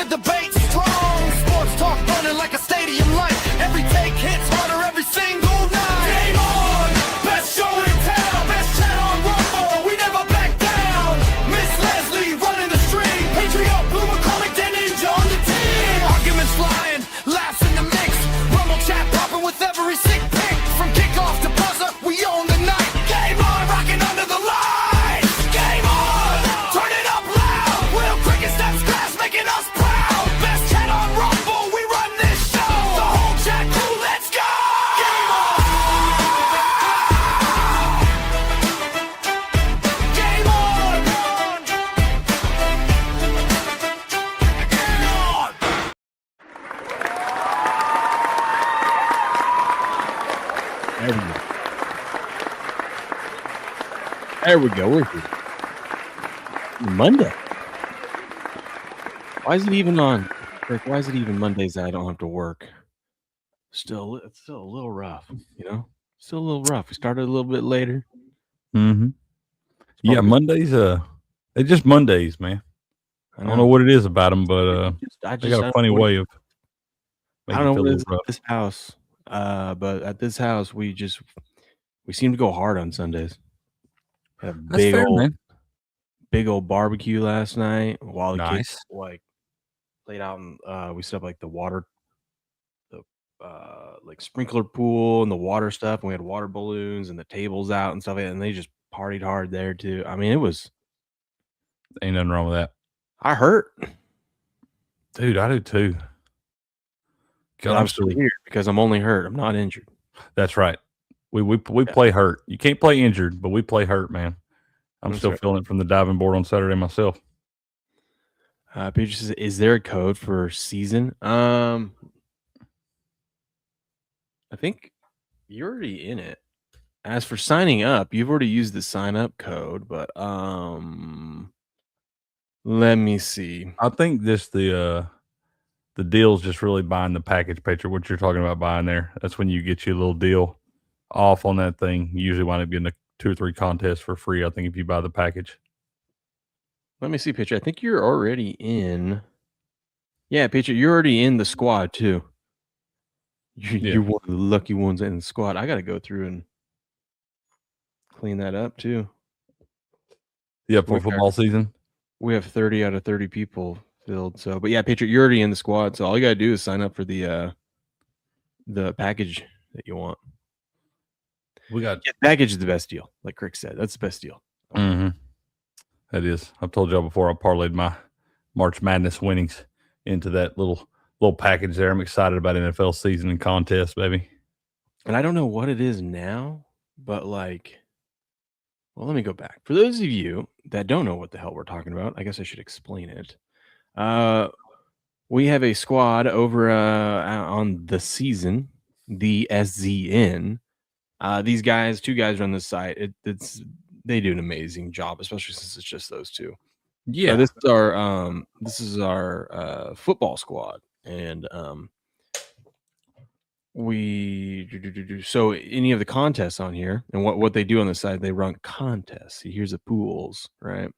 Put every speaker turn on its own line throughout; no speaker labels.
debate strong. Sports talk running like a stadium light. Every take hits harder every single night. Game on, best show in town, best chat on Rumble. We never back down. Miss Leslie running the stream. Patriot, Blue McCormick, Dan Ninja on the team. Arguments flying, laughs in the mix. Rumble chat popping with every sick pick. From kickoff to buzzer, we own the night. Game on, rocking under the lights. Game on, turn it up loud. Will cricket steps fast, making us proud. Best chat on Rumble, we run this show. The whole chat crew, let's go. Game on. Game on. Game on.
There we go. There we go. We're here. Monday. Why is it even on? Rick, why is it even Mondays that I don't have to work? It's still a little rough, you know? Still a little rough. We started a little bit later.
Mm-hmm. Yeah,
probably-
Mondays. They're just Mondays, man. I don't know what it is about them, but they got a funny way of.
I don't know
making
what
it
it is
feel a little
at this house. But at this house, we seem to go hard on Sundays. Had a
That's fair, man.
big old barbecue last night while the
Nice.
kids like played out and we set up like the water, the like sprinkler pool and the water stuff, and we had water balloons and the tables out and stuff, and they just partied hard there too. I mean,
Ain't nothing wrong with that,
I hurt.
dude. I do too.
But I'm still here because I'm only hurt. I'm not injured.
That's right. We play hurt. You can't play injured, but we play hurt, man. I'm
That's
still
right.
feeling it from the diving board on Saturday myself.
Peter says, "Is there a code for season?" I think you're already in it. As for signing up, you've already used the sign up code, but let me see.
I think the deal's just really buying the package picture. What you're talking about buying there, that's when you get you a little deal off on that thing. You usually wind up getting 2 or 3 contests for free, I think, if you buy the package.
Let me see, Pitcher. I think you're already in. Yeah, Pitcher, you're already in the squad too. You're one of the lucky ones in the squad. I got to go through and clean that up too.
Yeah, for football season.
We have 30 out of 30 people filled. So, but yeah, Pitcher, you're already in the squad. So all you got to do is sign up for the package that you want.
We got
Package is the best deal. Like Crick said, that's the best deal.
Mm-hmm. That is. I've told y'all before, I parlayed my March Madness winnings into that little package there. I'm excited about NFL season and contest, baby.
And I don't know what it is now, but like, well, let me go back. For those of you that don't know what the hell we're talking about, I guess I should explain it. We have a squad over on the season, the SZN. These guys, 2 guys run this site. They do an amazing job, especially since it's just those 2.
Yeah,
this is our football squad, and so any of the contests on here, and what they do on the side, they run contests. See, here's the pools, right?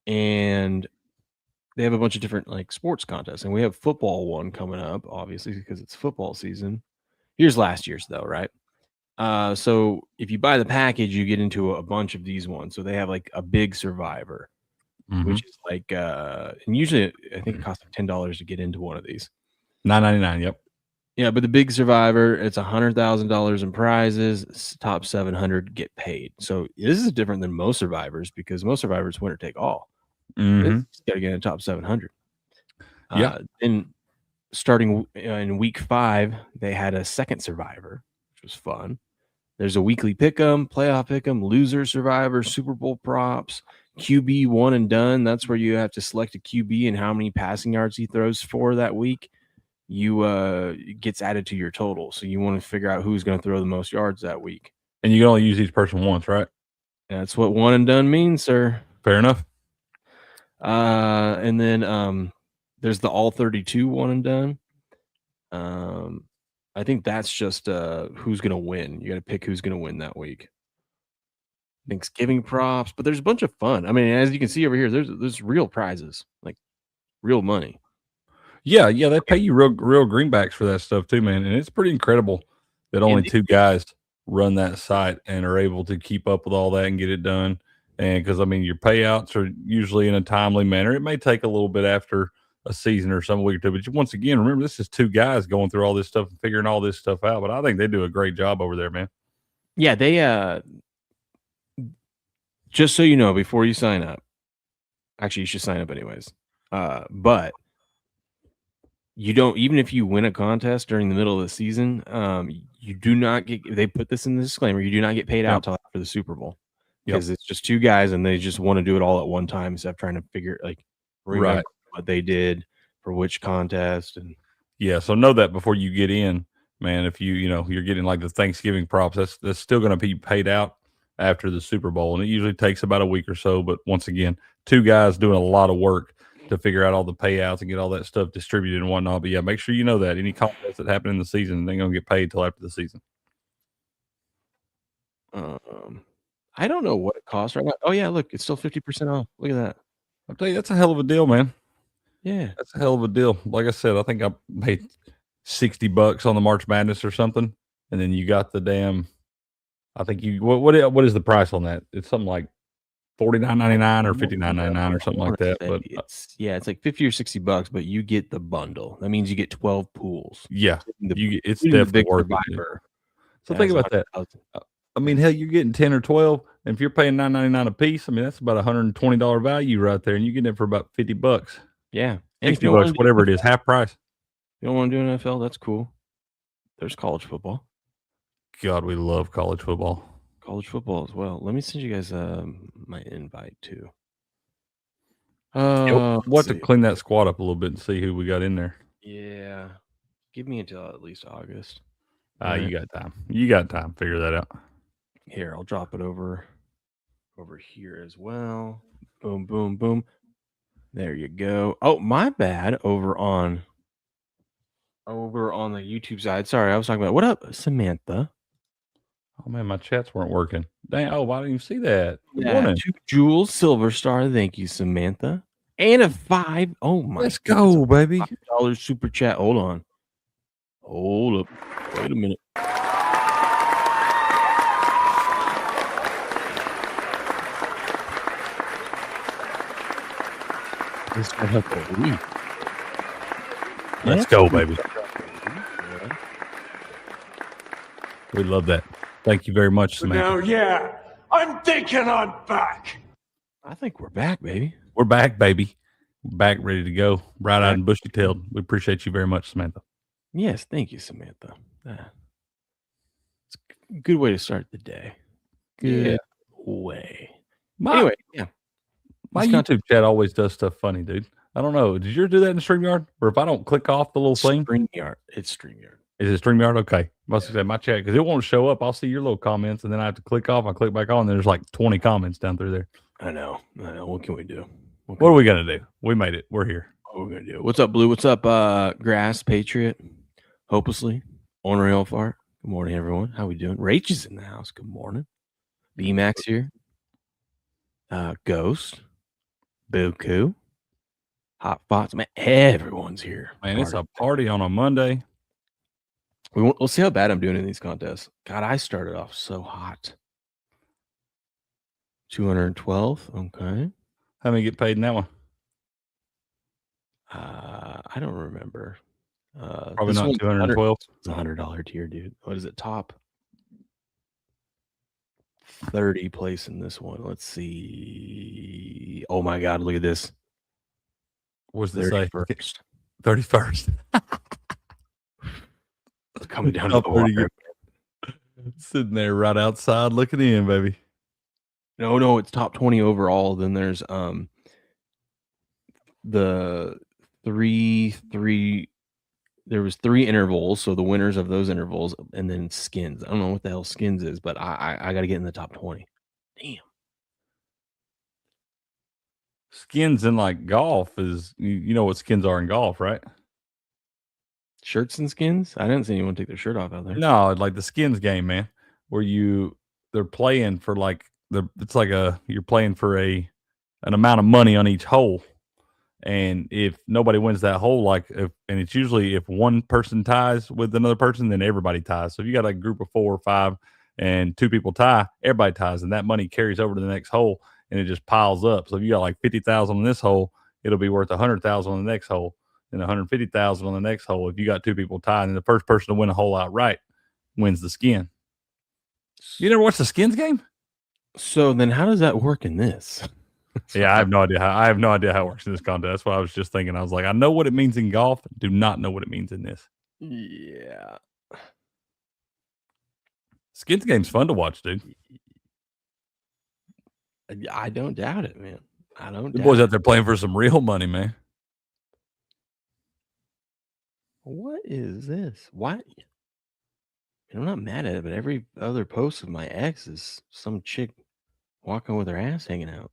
And they have a bunch of different like sports contests, and we have football one coming up, obviously because it's football season. Here's last year's though, right? So if you buy the package, you get into a bunch of these ones. So they have like a big survivor, which is like and usually I think it costs $10 to get into one of these.
$9.99. Yep.
Yeah, but the big survivor, it's $100,000 in prizes. Top 700 get paid. So this is different than most survivors because most survivors winner take all. You got to get in the top 700.
Yeah.
And starting in week 5, they had a second survivor, which was fun. There's a weekly pick'em, playoff pick'em, loser survivor, Super Bowl props, QB one and done. That's where you have to select a QB and how many passing yards he throws for that week. It gets added to your total. So you want to figure out who's going to throw the most yards that week.
And you can only use each person once, right?
That's what one and done means, sir.
Fair enough.
And then there's the all 32 one and done. I think that's just who's going to win. You got to pick who's going to win that week. Thanksgiving props, but there's a bunch of fun. I mean, as you can see over here, there's real prizes, like real money.
Yeah, they pay you real greenbacks for that stuff too, man, and it's pretty incredible that only
And
2 guys run that site and are able to keep up with all that and get it done. And because I mean, your payouts are usually in a timely manner. It may take a little bit after a season or some week or two, but once again, remember this is 2 guys going through all this stuff and figuring all this stuff out. But I think they do a great job over there, man.
yeah, they just so you know, before you sign up, actually you should sign up anyways. But you don't, even if you win a contest during the middle of the season, you do not get, they put this in the disclaimer, you do not get paid out until after the Super Bowl. Because it's just 2 guys and they just want to do it all at one time instead of trying to figure remember what they did for which contest. And
yeah, so know that before you get in, man. If you're getting like the Thanksgiving props, that's still going to be paid out after the Super Bowl, and it usually takes about a week or so. But once again, 2 guys doing a lot of work to figure out all the payouts and get all that stuff distributed and whatnot. But yeah, make sure you know that any contests that happen in the season, they're going to get paid till after the season.
I don't know what it costs right now. Oh yeah, look, it's still 50% off. Look at that.
I'll tell you, that's a hell of a deal, man.
Yeah,
That's a hell of a deal. Like I said, I think I paid $60 on the March Madness or something, and then you got the damn. I think what is the price on that? It's something like $49.99 or $59.99 or something like that. But
it's like $50 or $60, but you get the bundle. That means you get 12 pools.
yeah, it's definitely worth it. So think about that. I mean, hell, you're getting 10 or 12, and if you're paying $9.99 a piece, I mean that's about $120 value right there, and you get it for about $50.
Yeah,
and $60, whatever it is, half price.
You don't want to do an NFL? That's cool. There's college football.
God, we love college football.
College football as well. Let me send you guys my invite too.
We'll have to clean that squad up a little bit and see who we got in there.
Yeah, give me until at least August.
You got time. You got time. Figure that out.
Here, I'll drop it over here as well. Boom, boom, boom. There you go. Oh, my bad. Over on the YouTube side. Sorry, I was talking about. What up, Samantha?
Oh man, my chats weren't working. Dang! Oh, why didn't you see that? Good morning.
2 Jules Silver Star. Thank you, Samantha. And a 5. Oh my!
Let's go, baby.
$5 super chat. Hold on. Hold up. Wait a minute.
Let's go, baby. We love that. Thank you very much, Samantha.
Now, yeah, I'm thinking I'm back.
I think we're back, baby.
We're back, baby. We're back, ready to go. Bright-eyed and bushy-tailed. We appreciate you very much, Samantha.
Yes, thank you, Samantha. It's a good way to start the day. Good way. Anyway, yeah.
My YouTube chat always does stuff funny, dude. I don't know. Did you do that in StreamYard? Or if I don't click off the little thing?
StreamYard. It's StreamYard.
Is it StreamYard? Okay. Must have said my chat because it won't show up. I'll see your little comments and then I have to click off. I click back on. And there's like 20 comments down through there.
I know. What can we do?
What are we going to do? We made it. We're here.
What are we going to do? What's up, Blue? What's up, Grass Patriot? Hopelessly. Ornery Fart. Good morning, everyone. How we doing? Rach is in the house. Good morning. B-Max here. Ghost. Buku. Hot Spots. Man, everyone's here.
Man, it's a party on a Monday.
We'll see how bad I'm doing in these contests. God, I started off so hot. 212. Okay.
How many get paid in that one?
I don't remember.
Probably not 212.
It's $100 tier, dude. What is it? Top 30 place in this one. Let's see. Oh my God, look at this.
What's the say?
31st. Coming down to the wire.
Sitting there right outside looking in, baby.
No, it's top 20 overall. Then there's the three there was 3 intervals, so the winners of those intervals, and then skins. I don't know what the hell skins is, but I gotta get in the top 20. Damn.
Skins in like golf is you know what skins are in golf, right?
Shirts and skins? I didn't see anyone take their shirt off out there.
No, like the skins game, man, where they're playing for like you're playing for an amount of money on each hole, And if nobody wins that hole, and it's usually if one person ties with another person, then everybody ties. So if you got a group of 4 or 5 and 2 people tie, everybody ties, and that money carries over to the next hole and it just piles up. So if you got like 50,000 on this hole, it'll be worth 100,000 on the next hole and 150,000 on the next hole. If you got 2 people tied, and the first person to win a hole outright wins the skin. You never watched the skins game?
So then how does that work in this?
Yeah, I have no idea how it works in this contest. That's what I was just thinking. I was like, I know what it means in golf, do not know what it means in this.
Yeah.
Skins game's fun to watch, dude.
I don't doubt it, man. I don't
The
doubt
boys
it.
out there playing for some real money, man.
What is this? Why? I'm not mad at it, but every other post of my ex is some chick walking with her ass hanging out.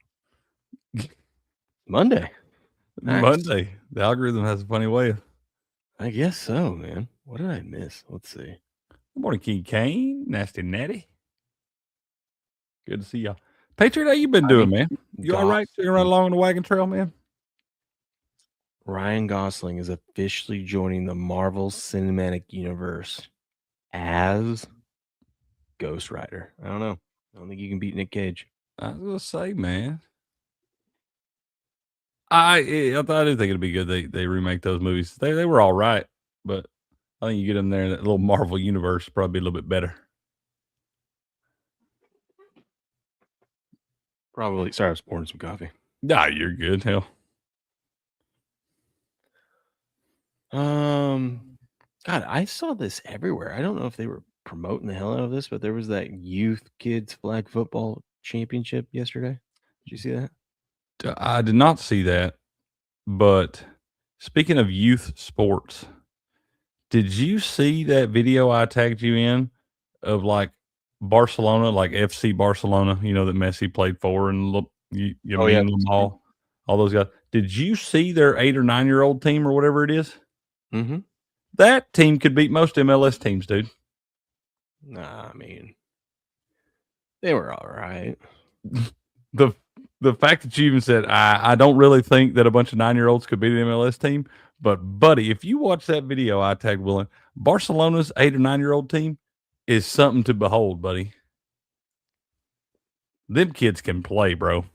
Monday. Nice.
Monday. The algorithm has a funny way.
I guess so, man. What did I miss? Let's see.
Good morning, King Kane. Nasty Natty. Good to see y'all. Patriot, how you been doing, man? You all right? Sitting right along the wagon trail, man?
Ryan Gosling is officially joining the Marvel Cinematic Universe as Ghost Rider. I don't know. I don't think you can beat Nick Cage.
I was gonna say, man. I do think it'd be good they remake those movies. They were all right, but I think you get them there in that little Marvel universe, probably a little bit better.
Probably. Sorry, I was pouring some coffee.
Nah, you're good. Hell.
God, I saw this everywhere. I don't know if they were promoting the hell out of this, but there was that youth kids flag football championship yesterday. Did you see that?
I did not see that, but speaking of youth sports, did you see that video I tagged you in of like Barcelona, like FC Barcelona, that Messi played for, and all those guys. Did you see their 8 or 9-year-old team or whatever it is?
Mm-hmm.
That team could beat most MLS teams, dude.
Nah, I mean, they were all right.
The fact that you even said, I don't really think that a bunch of 9-year-olds could beat an MLS team, but buddy, if you watch that video I tagged Will in, Barcelona's 8 or 9-year-old team is something to behold, buddy. Them kids can play, bro.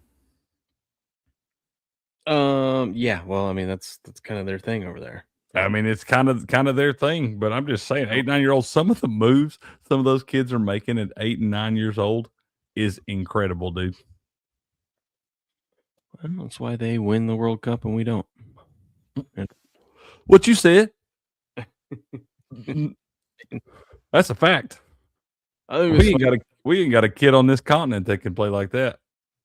Yeah, well, I mean, that's kind of their thing over there.
I mean, it's kind of their thing, but I'm just saying, 8, 9-year-olds, some of the moves some of those kids are making at 8 and 9 years old is incredible, dude.
Well, that's why they win the World Cup and we don't.
What you said? That's a fact. We ain't got a kid on this continent that can play like that.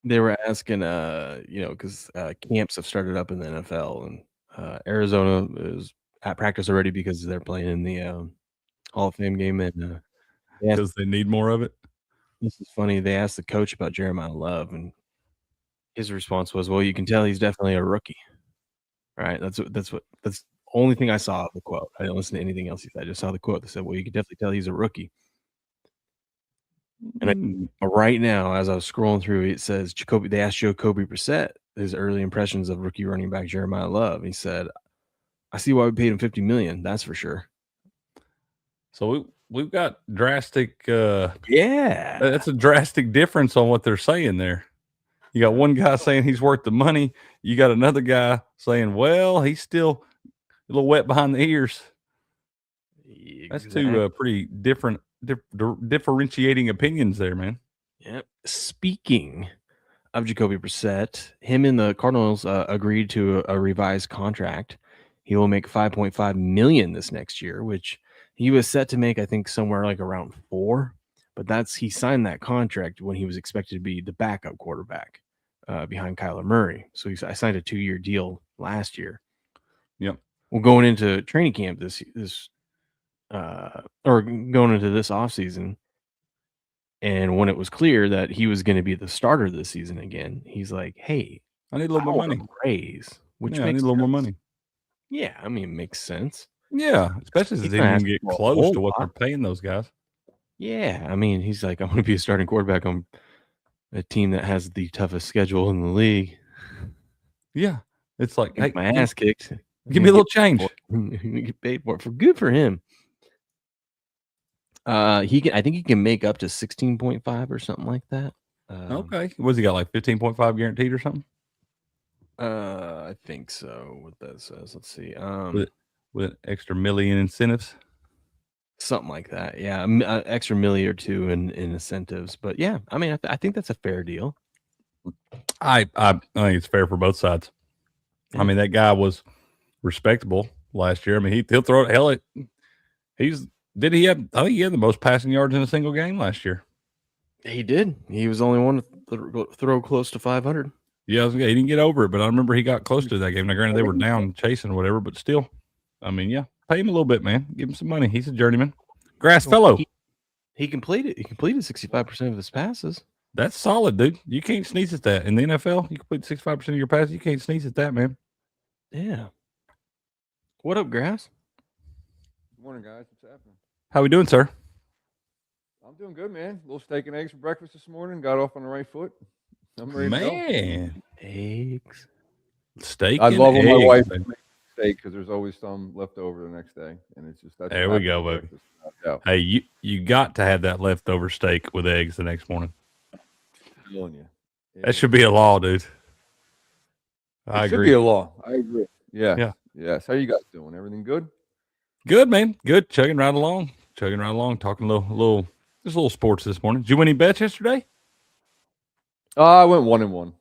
They were asking, because camps have started up in the NFL, and Arizona is at practice already because they're playing in the Hall of Fame game, and
Because they need more of it.
this is funny. They asked the coach about Jeremiah Love, and his response was, "Well, you can tell he's definitely a rookie." Right? That's the only thing I saw of the quote. I didn't listen to anything else he said. I just saw the quote that said, "Well, you can definitely tell he's a rookie." And right now, as I was scrolling through, it says they asked Jacoby Brissett his early impressions of rookie running back Jeremiah Love. He said, "I see why we paid him $50 million. That's for sure."
So we've got drastic.
Yeah,
That's a drastic difference on what they're saying there. You got one guy saying he's worth the money. You got another guy saying, well, he's still a little wet behind the ears. Exactly. That's two pretty differentiating opinions there, man.
Yep. Speaking of Jacoby Brissett, him and the Cardinals agreed to a revised contract. He will make $5.5 million this next year, which he was set to make, I think, somewhere like around $4 million. But he signed that contract when he was expected to be the backup quarterback behind Kyler Murray. So I signed a 2-year deal last year.
Yep.
Well, going into training camp or going into this offseason, and when it was clear that he was going to be the starter this season again, he's like, "Hey,
I need a little more money.
Raise, which
makes
I
need a little more money."
Yeah, I mean, it makes sense.
Yeah, especially as they can get close to what they're paying those guys.
Yeah, I mean, he's like, "I'm going to be a starting quarterback on a team that has the toughest schedule in the league."
Yeah, It's like, hey,
Get my ass kicked.
give me a little change.
Get paid for it. Good for him. I think he can make up to 16.5 or something like that.
Okay. Was he got like 15.5 guaranteed or something?
I think so. What that says. Let's see.
With extra million incentives.
Something like that. Yeah, extra million or two in incentives. But yeah, I mean, I think that's a fair deal.
I think it's fair for both sides.
Yeah.
I mean, that guy was respectable last year. I mean, he'll throw it. Hell, I think he had the most passing yards in a single game last year.
He did. He was the only one to throw close to 500.
Yeah, he didn't get over it, but I remember he got close to that game. Now, granted, they were down chasing or whatever, but still, I mean, yeah, pay him a little bit, man. Give him some money. He's a journeyman. Grass fellow.
He completed 65% of his passes.
That's solid, dude. You can't sneeze at that. In the NFL, you complete 65% of your passes. You can't sneeze at that, man.
Yeah. What up, Grass?
Good morning, guys. What's happening?
How we doing, sir?
I'm doing good, man. A little steak and eggs for breakfast this morning. Got off on the right foot. I'm ready to go.
Man,
Eggs.
steak.
I love when my wife
man.
makes steak because there's always some left over the next day, and it's just that's
There
what
we go,
happens
baby.
for breakfast. Yeah,
Hey, you got to have that leftover steak with eggs the next morning.
I'm telling you.
That should be a law, dude. I
It should
agree.
be a law. I agree. Yeah.
Yeah.
Yes. How you guys doing? Everything good?
Good, man. Good. Chugging right along. Talking a little sports this morning. Did you win any bets yesterday?
I went 1-1.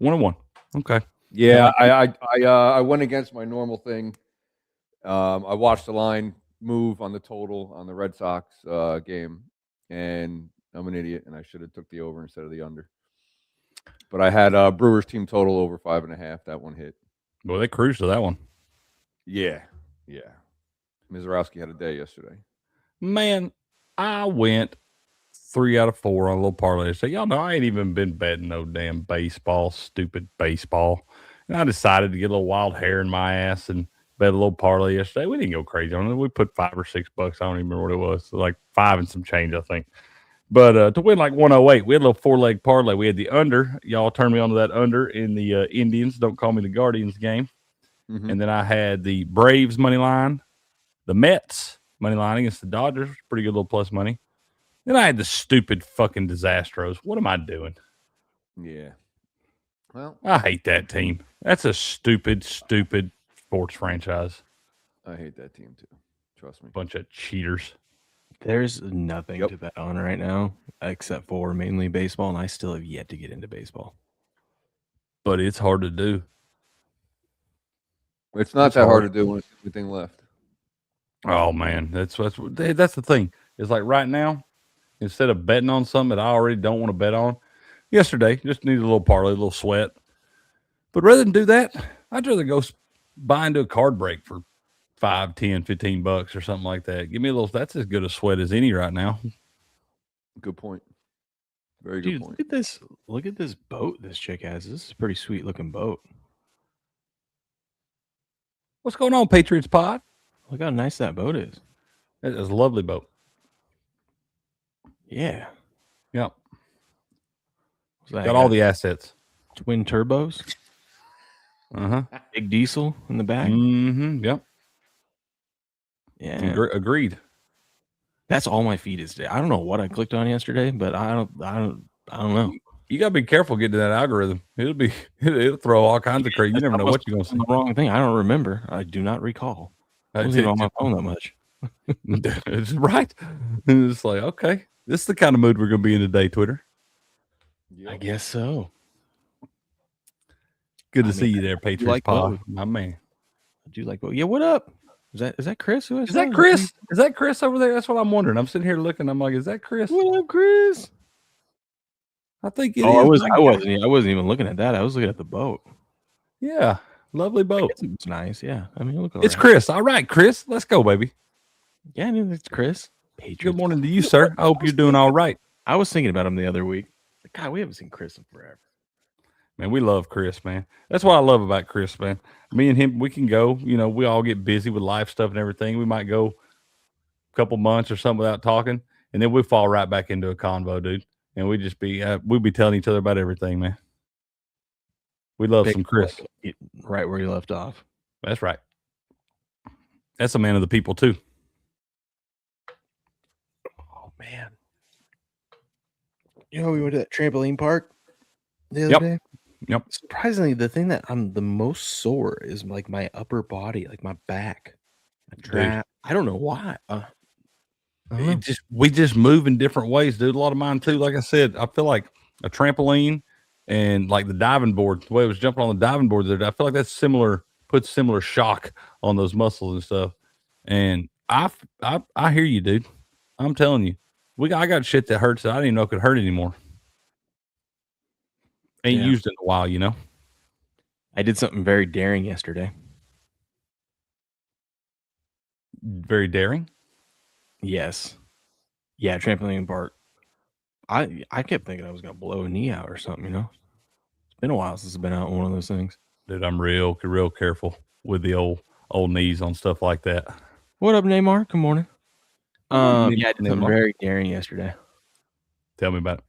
1-1. Okay.
Yeah, I went against my normal thing. I watched the line move on the total on the Red Sox game, and I'm an idiot, and I should have took the over instead of the under. But I had Brewers team total over 5.5. That one hit.
Boy, they cruised to that one.
Yeah. Mizorowski had a day yesterday.
Man, I went 3 out of 4 on a little parlay. So y'all know I ain't even been betting no damn baseball, stupid baseball. And I decided to get a little wild hair in my ass and bet a little parlay yesterday. We didn't go crazy on it. We put $5 or $6. I don't even remember what it was. So like 5 and some change, I think. But to win like 108, we had a little 4-leg parlay. We had the under. Y'all turned me on to that under in the Indians. Don't call me the Guardians game.
Mm-hmm.
And then I had the Braves money line, the Mets money line against the Dodgers. Pretty good little plus money. Then I had the stupid fucking Disastros. What am I doing?
Yeah. Well,
I hate that team. That's a stupid sports franchise.
I hate that team too. Trust me.
Bunch of cheaters.
There's nothing
Yep.
to bet on right now except for mainly baseball, and I still have yet to get into baseball.
But it's hard to do.
It's not
It's
that hard
hard.
to do when it's the only thing left.
Oh man, that's the thing. It's like right now, instead of betting on something that I already don't want to bet on, yesterday just needed a little parlay, a little sweat. But rather than do that, I'd rather go buy into a card break for $5, $10, $15 or something like that. Give me a little. That's as good a sweat as any right now.
Good point. Very good
Dude,
point.
look at this boat this chick has. This is a pretty sweet looking boat.
What's going on, Patriots Pod?
Look how nice that boat is.
It is a lovely boat.
Yeah.
Yep.
What's that
Got all the assets.
twin turbos,
Uh-huh.
big diesel in the back.
Mm-hmm. Yep.
Yeah.
Agreed.
That's all my feed is today. I don't know what I clicked on yesterday, but I don't know.
You gotta be careful getting to that algorithm. It'll throw all kinds of crazy. You never know what you're gonna see.
The wrong thing. I don't remember. I do not recall. I wasn't even on my phone that much.
It's right. It's like, okay, this is the kind of mood we're gonna be in today, Twitter.
I guess so.
Good to
I
see
mean,
you there, Patriots
like
Pod.
both.
My man.
I do like boat. Yeah, what up? Is that Chris? Who I
Is
saw?
that Chris? Is that Chris over there? That's what I'm wondering. I'm sitting here looking. I'm like, is that Chris?
What up, Chris?
I think it
Oh,
is.
I wasn't even looking at that. I was looking at the boat.
Yeah, lovely boat.
It's nice. Yeah. I mean, look.
It's Chris. All right, Chris. Let's go, baby.
Yeah, I mean, it's Chris. Patriots.
Good morning to you, sir. I hope you're doing all right.
I was thinking about him the other week. Like, God, we haven't seen Chris in forever.
Man, we love Chris, man. That's what I love about Chris, man. Me and him, we can go. You know, we all get busy with life stuff and everything. We might go a couple months or something without talking, and then we fall right back into a convo, dude. And we just be, we'd be telling each other about everything, man. We love
Pick
some Chris.
right where you left off.
That's right. That's a man of the people too.
Oh man. You know, we went to that trampoline park the other day.
Yep.
Surprisingly, the thing that I'm the most sore is like my upper body, like my back, my trap. I don't know why. I don't know.
We just move in different ways, dude. A lot of mine too. Like I said, I feel like a trampoline and like the diving board, the way I was jumping on the diving board there, I feel like that's similar, puts similar shock on those muscles and stuff. And I hear you, dude. I'm telling you, I got shit that hurts that I didn't even know could hurt anymore. Ain't used in a while, you know.
I did something very daring yesterday.
Very daring.
Yes. Yeah, trampoline park. I kept thinking I was gonna blow a knee out or something, you know. It's been a while since I've been out on one of those things.
Dude, I'm real careful with the old knees on stuff like that.
What up, Neymar? Good morning. Yeah, I did something
Neymar.
very daring yesterday.
Tell me about it.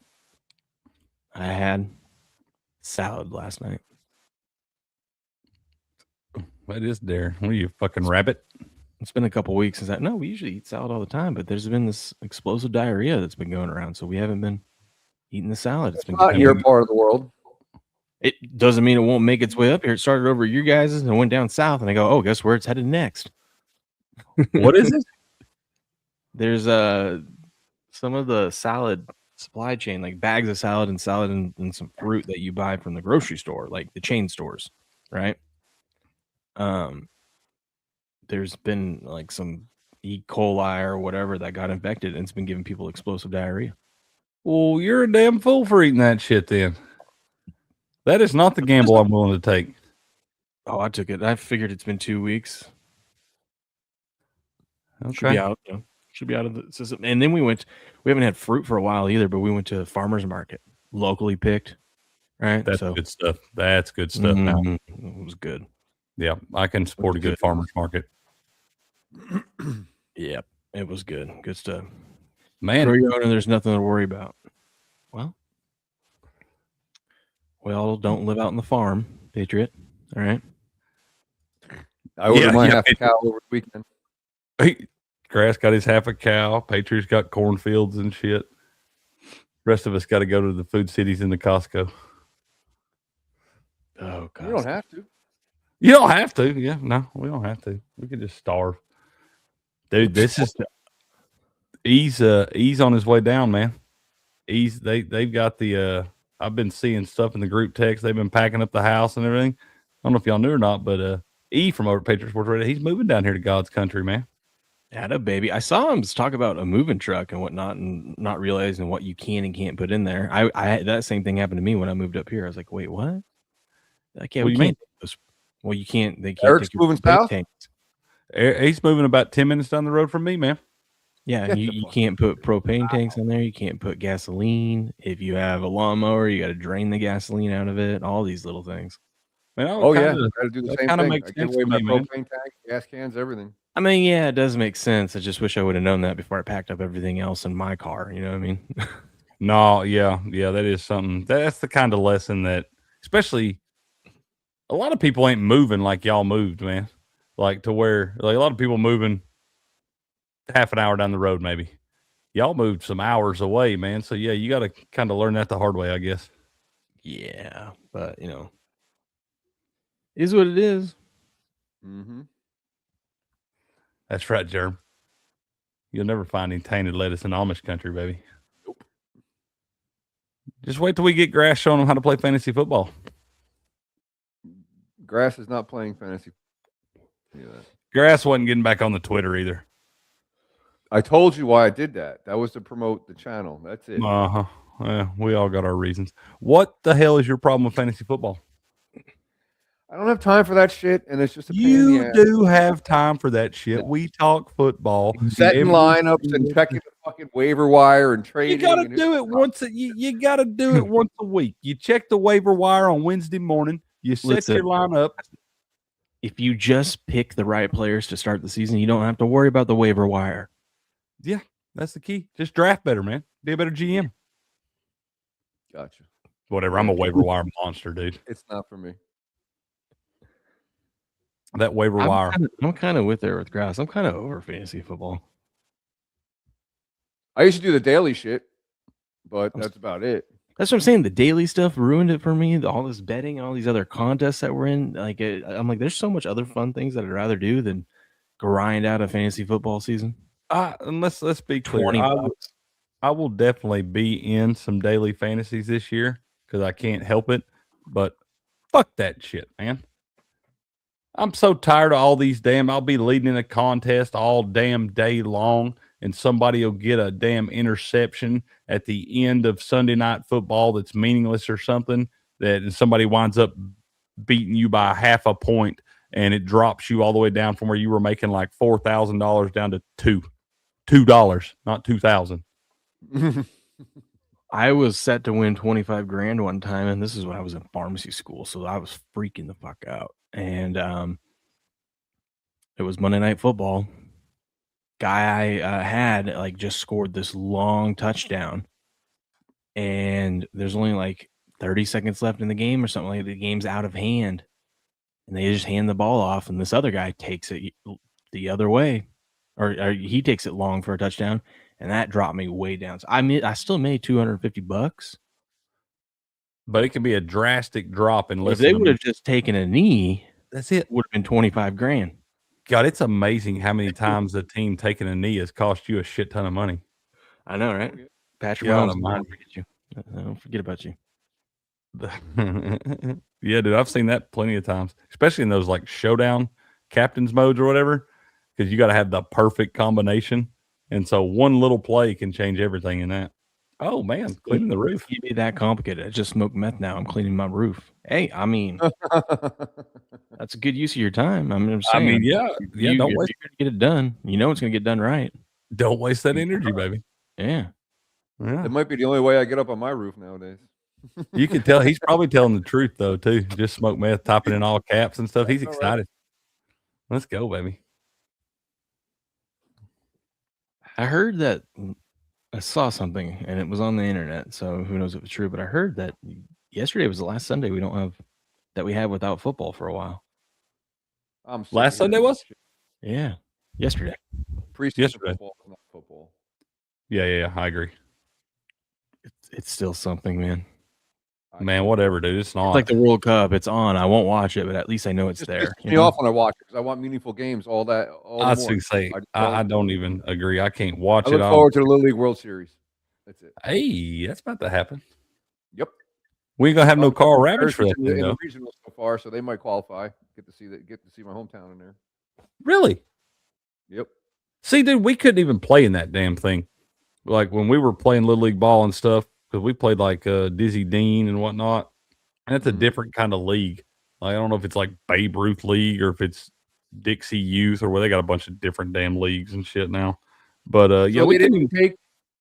I had salad last night.
What is daring? What are you, fucking rabbit?
It's been a couple weeks since no, we usually eat salad all the time, but there's been this explosive diarrhea that's been going around, so we haven't been eating the salad. It's been
Not your part of the world.
It doesn't mean it won't make its way up here. It started over your guys' and went down south, and I go, oh, guess where it's headed next?
What is it?
There's some of the salad supply chain, like bags of salad and some fruit that you buy from the grocery store, like the chain stores, right? There's been like some E. coli or whatever that got infected, and it's been giving people explosive diarrhea.
Well, you're a damn fool for eating that shit then. That is not the gamble I'm willing to take.
Oh, I took it. I figured it's been 2 weeks.
Okay.
Should be out. You know, should be out of the system. And then we haven't had fruit for a while either, but we went to a farmer's market, locally picked. Right.
That's good stuff. That's good stuff now.
It was good.
Yeah, I can support a good farmer's market.
Yep, it was good. Good stuff.
Man,
Throw your own and there's nothing to worry about. Well, we all don't live out on the farm, Patriot. All right.
I ordered my half a cow over the weekend.
Grass got his half a cow. Patriot's got cornfields and shit. Rest of us got to go to the food cities and the Costco.
Oh, God.
You don't have to.
You don't have to. Yeah, no, we don't have to. We could just starve. Dude, this is E's on his way down, man. They've got the I've been seeing stuff in the group text. They've been packing up the house and everything. I don't know if y'all knew or not, but E from over at Patriot Sports Radio, he's moving down here to God's country, man.
Atta baby. I saw him talk about a moving truck and whatnot, and not realizing what you can and can't put in there. I that same thing happened to me when I moved up here. I was like, wait, what? Like, yeah,
What
we
do you
can't. Well, you can't. They can't.
Eric's
take your
moving
propane
south?
tanks.
He's moving about 10 minutes down the road from me, man.
Yeah, and you can't put propane tanks in there. You can't put gasoline. If you have a lawnmower, you got to drain the gasoline out of it. All these little things.
Man,
Oh, yeah. Got to do the
that
same
kinda
thing.
makes
I give
sense
away
to
my
me, man.
propane tank, gas cans, everything.
I mean, yeah, it does make sense. I just wish I would have known that before I packed up everything else in my car. You know what I mean?
No, yeah, that is something. That's the kind of lesson that, especially, a lot of people ain't moving like y'all moved, man. Like to where, like a lot of people moving half an hour down the road, maybe. Y'all moved some hours away, man. So yeah, you got to kind of learn that the hard way, I guess.
Yeah, but you know, it is what it is.
Mm-hmm.
That's right, Jerm. You'll never find any tainted lettuce in Amish country, baby.
Nope.
Just wait till we get Grass showing them how to play fantasy football.
Grass is not playing fantasy. Yeah.
Grass wasn't getting back on the Twitter either.
I told you why I did that. That was to promote the channel. That's it.
Uh-huh. Yeah, we all got our reasons. What the hell is your problem with fantasy football?
I don't have time for that shit, and it's just a pain in the
You
ass.
do have time for that shit.
Yeah.
We talk football.
Setting
every
lineups and
single
checking the fucking waiver wire and
You
trading.
got to
and
do it once. You got to do it once a week. You check the waiver wire on Wednesday morning. You set
Listen.
your lineup.
If you just pick the right players to start the season, you don't have to worry about the waiver wire.
Yeah, that's the key. Just draft better, man. Be a better GM.
Gotcha.
Whatever. I'm a waiver wire monster, dude.
It's not for me.
That waiver wire.
I'm kind of with there with Grass. I'm kind of over fantasy football.
I used to do the daily shit, but that's about it.
That's what I'm saying. The daily stuff ruined it for me. All this betting and all these other contests that we're in. Like, I'm like, there's so much other fun things that I'd rather do than grind out a fantasy football season.
And let's be clear.
$20.
I will definitely be in some daily fantasies this year because I can't help it. But fuck that shit, man. I'm so tired of all these I'll be leading in a contest all damn day long, and somebody will get a damn interception at the end of Sunday night football that's meaningless or something, that somebody winds up beating you by half a point, and it drops you all the way down from where you were making like $4,000 down to $2, not $2,000.
I was set to win 25 grand one time, and this is when I was in pharmacy school, so I was freaking the fuck out. And it was Monday Night Football. Guy I had like just scored this long touchdown, and there's only like 30 seconds left in the game or something. Like the game's out of hand, and they just hand the ball off, and this other guy takes it the other way, or he takes it long for a touchdown. And that dropped me way down. So I still made $250,
but it can be a drastic drop in
if they would have just taken a knee.
That's it.
Would have been 25 grand.
God, it's amazing how many times a team taking a knee has cost you a shit ton of money.
I know, right? Patrick
Yeah,
Mahomes, I don't forget you. I don't forget about you.
Yeah, dude, I've seen that plenty of times, especially in those like showdown captain's modes or whatever, because you got to have the perfect combination. And so one little play can change everything in that. Oh, man, cleaning the roof.
Can't be that complicated. I just smoked meth now. I'm cleaning my roof. Hey, I mean, that's a good use of your time. I'm saying,
yeah. Don't
you're
waste,
going to get it done. You know it's going to get done right.
don't waste that energy, baby.
Yeah.
Yeah.
It might be the only way I get up on my roof nowadays.
You can tell he's probably telling the truth, though, too. Just smoke meth, typing in all caps and stuff. He's
That's all
excited. Let's go, baby.
I heard that I saw something and it was on the internet, so who knows if it's true, but I heard that yesterday was the last Sunday we had without football for a while.
I'm sick
Last
of
Sunday
hearing
was?
that shit.
Yeah. Yesterday.
Preseason
Yesterday.
football is not football.
Yeah, I agree.
It's still something, man.
Man, whatever, dude. It's not.
It's like the World Cup. It's on. I won't watch it, but at least I know it's
Just
there.
pisses me off when I watch it because I want meaningful games. All
I was
more.
going to say,
just
I don't even agree. I can't watch
I
it.
look forward to the Little League World Series. That's it.
Hey, that's about to happen.
Yep.
We ain't gonna have no
Well,
Carl Ravage for
Bears
that
in
thing,
the
though.
regional so far, so they might qualify. Get to see my hometown in there.
Really?
Yep.
See, dude, we couldn't even play in that damn thing. Like when we were playing Little League ball and stuff, because we played like Dizzy Dean and whatnot. And it's a different kind of league. Like, I don't know if it's like Babe Ruth League or if it's Dixie Youth or where they got a bunch of different damn leagues and shit now. But yeah,
So
we
they
couldn't
didn't take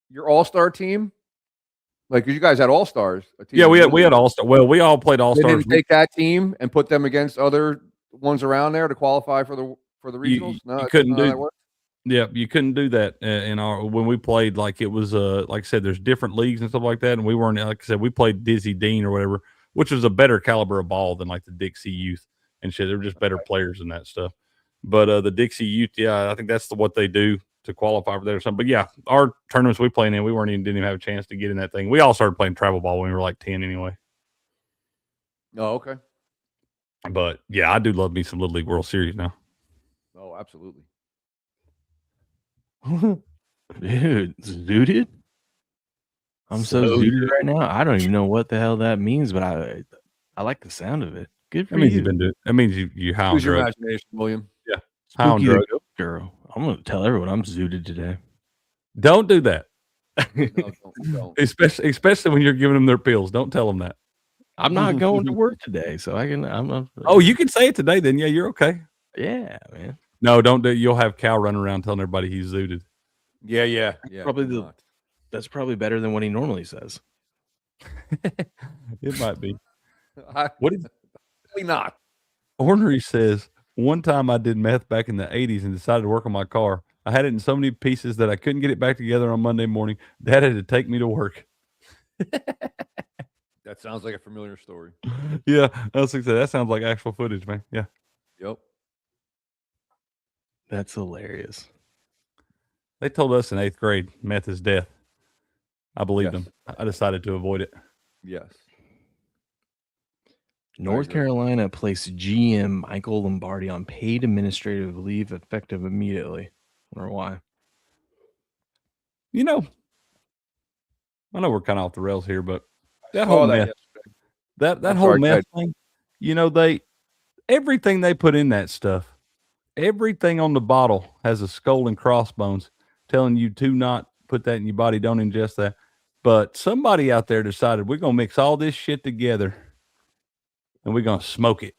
your all-star team, like 'cause you guys had all-stars.
Yeah, we had all-star. Well, we all played
They
all-stars.
didn't take that team and put them against other ones around there to qualify for the regionals. No,
you
that's
couldn't
not how
do.
that works?
Yeah, you couldn't do that in our when we played. Like it was like I said, there's different leagues and stuff like that, and we weren't, like I said, we played Dizzy Dean or whatever, which was a better caliber of ball than like the Dixie Youth and shit. They were just better players than that stuff. But the Dixie Youth, yeah, I think that's what they do to qualify for that or something. But yeah, our tournaments we played in, we didn't even have a chance to get in that thing. We all started playing travel ball when we were like 10 anyway.
Oh, okay.
But yeah, I do love me some Little League World Series now.
Oh, absolutely.
Dude, zooted? I'm so zooted right now. I don't even know what the hell that means, but I like the sound of it. Good for
That means
you.
you've been doing. That means you high on
Use your
drugs.
imagination, William.
High on
Spooky the
drugs.
Ghost Girl. I'm gonna tell everyone I'm zooted today.
Don't do that.
No, don't.
Especially when you're giving them their pills. Don't tell them that.
I'm not going to work today, so I can. I'm not.
Oh, you can say it today. Then yeah, you're okay.
Yeah, man.
No, don't do. You'll have Cal running around telling everybody he's zooted.
Yeah.
Probably
do not.
That's probably better than what he normally says.
It might be.
What is not?
Ornery says, one time I did meth back in the 80s and decided to work on my car. I had it in so many pieces that I couldn't get it back together on Monday morning. Dad had to take me to work.
That's That sounds like a familiar story.
Yeah, I was gonna say that sounds like actual footage, man. Yeah.
Yep.
That's hilarious.
They told us in 8th grade meth is death. I believed
Yes.
them. I decided to avoid it.
Yes.
North
agree.
Carolina placed GM Michael Lombardi on paid administrative leave effective immediately. Wonder why.
You know, I know we're kind of off the rails here, but that
Saw
whole
that
meth,
yesterday.
that
I'm
whole
sorry, go
meth
ahead.
thing, you know, everything they put in that stuff, everything on the bottle has a skull and crossbones telling you to not put that in your body, don't ingest that. But somebody out there decided we're gonna mix all this shit together and we're gonna smoke it.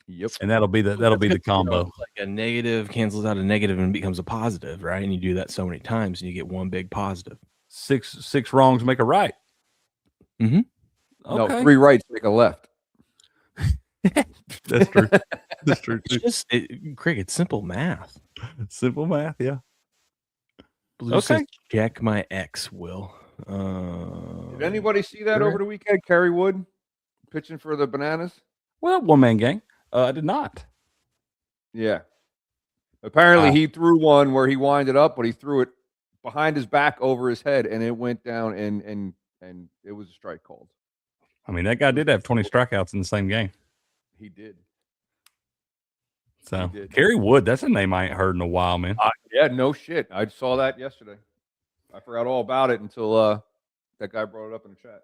Yep.
And that'll be the combo.
Like a negative cancels out a negative and becomes a positive, right? And you do that so many times and you get one big positive.
Six wrongs make a right.
Mhm.
No,
Okay.
3 rights make a left.
That's true. That's true.
It's just, Craig, it's simple math.
Simple math, yeah.
Blue
Okay.
says, check my ex, Will.
Did anybody see that over the weekend? Kerry Wood pitching for the Bananas?
Well, one man gang. I did not.
Yeah. Apparently he threw one where he winded up, but he threw it behind his back over his head and it went down and it was a strike called.
I mean, that guy did have 20 strikeouts in the same game.
He did.
So,
He did.
Kerry Wood, that's a name I ain't heard in a while, man.
Yeah, no shit. I saw that yesterday. I forgot all about it until that guy brought it up in the chat.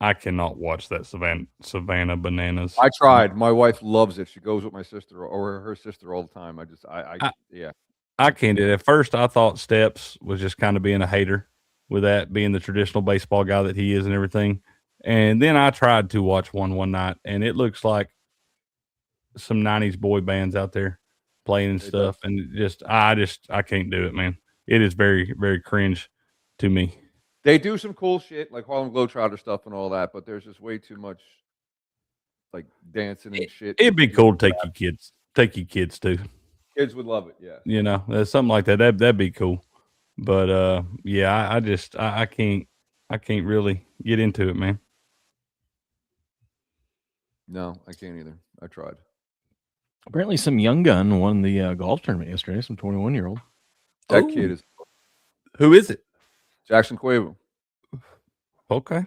I cannot watch that Savannah Bananas.
I tried. My wife loves it. She goes with my sister or her sister all the time. Yeah.
I can't do it. At first, I thought Steps was just kind of being a hater with that, being the traditional baseball guy that he is and everything. And then I tried to watch one night, and it looks like some 90s boy bands out there playing and stuff. And I can't do it, man. It is very, very cringe to me.
They do some cool shit like Harlem Globetrotter stuff and all that, but there's just way too much like dancing and shit.
It'd be cool to take your kids too.
Kids would love it, yeah.
You know, there's something like that. That'd be cool. But yeah, I can't really get into it, man.
No, I can't either. I tried.
Apparently, some young gun won the golf tournament yesterday. Some 21-year-old.
That kid is.
Who is it?
Jackson Quavo.
Okay.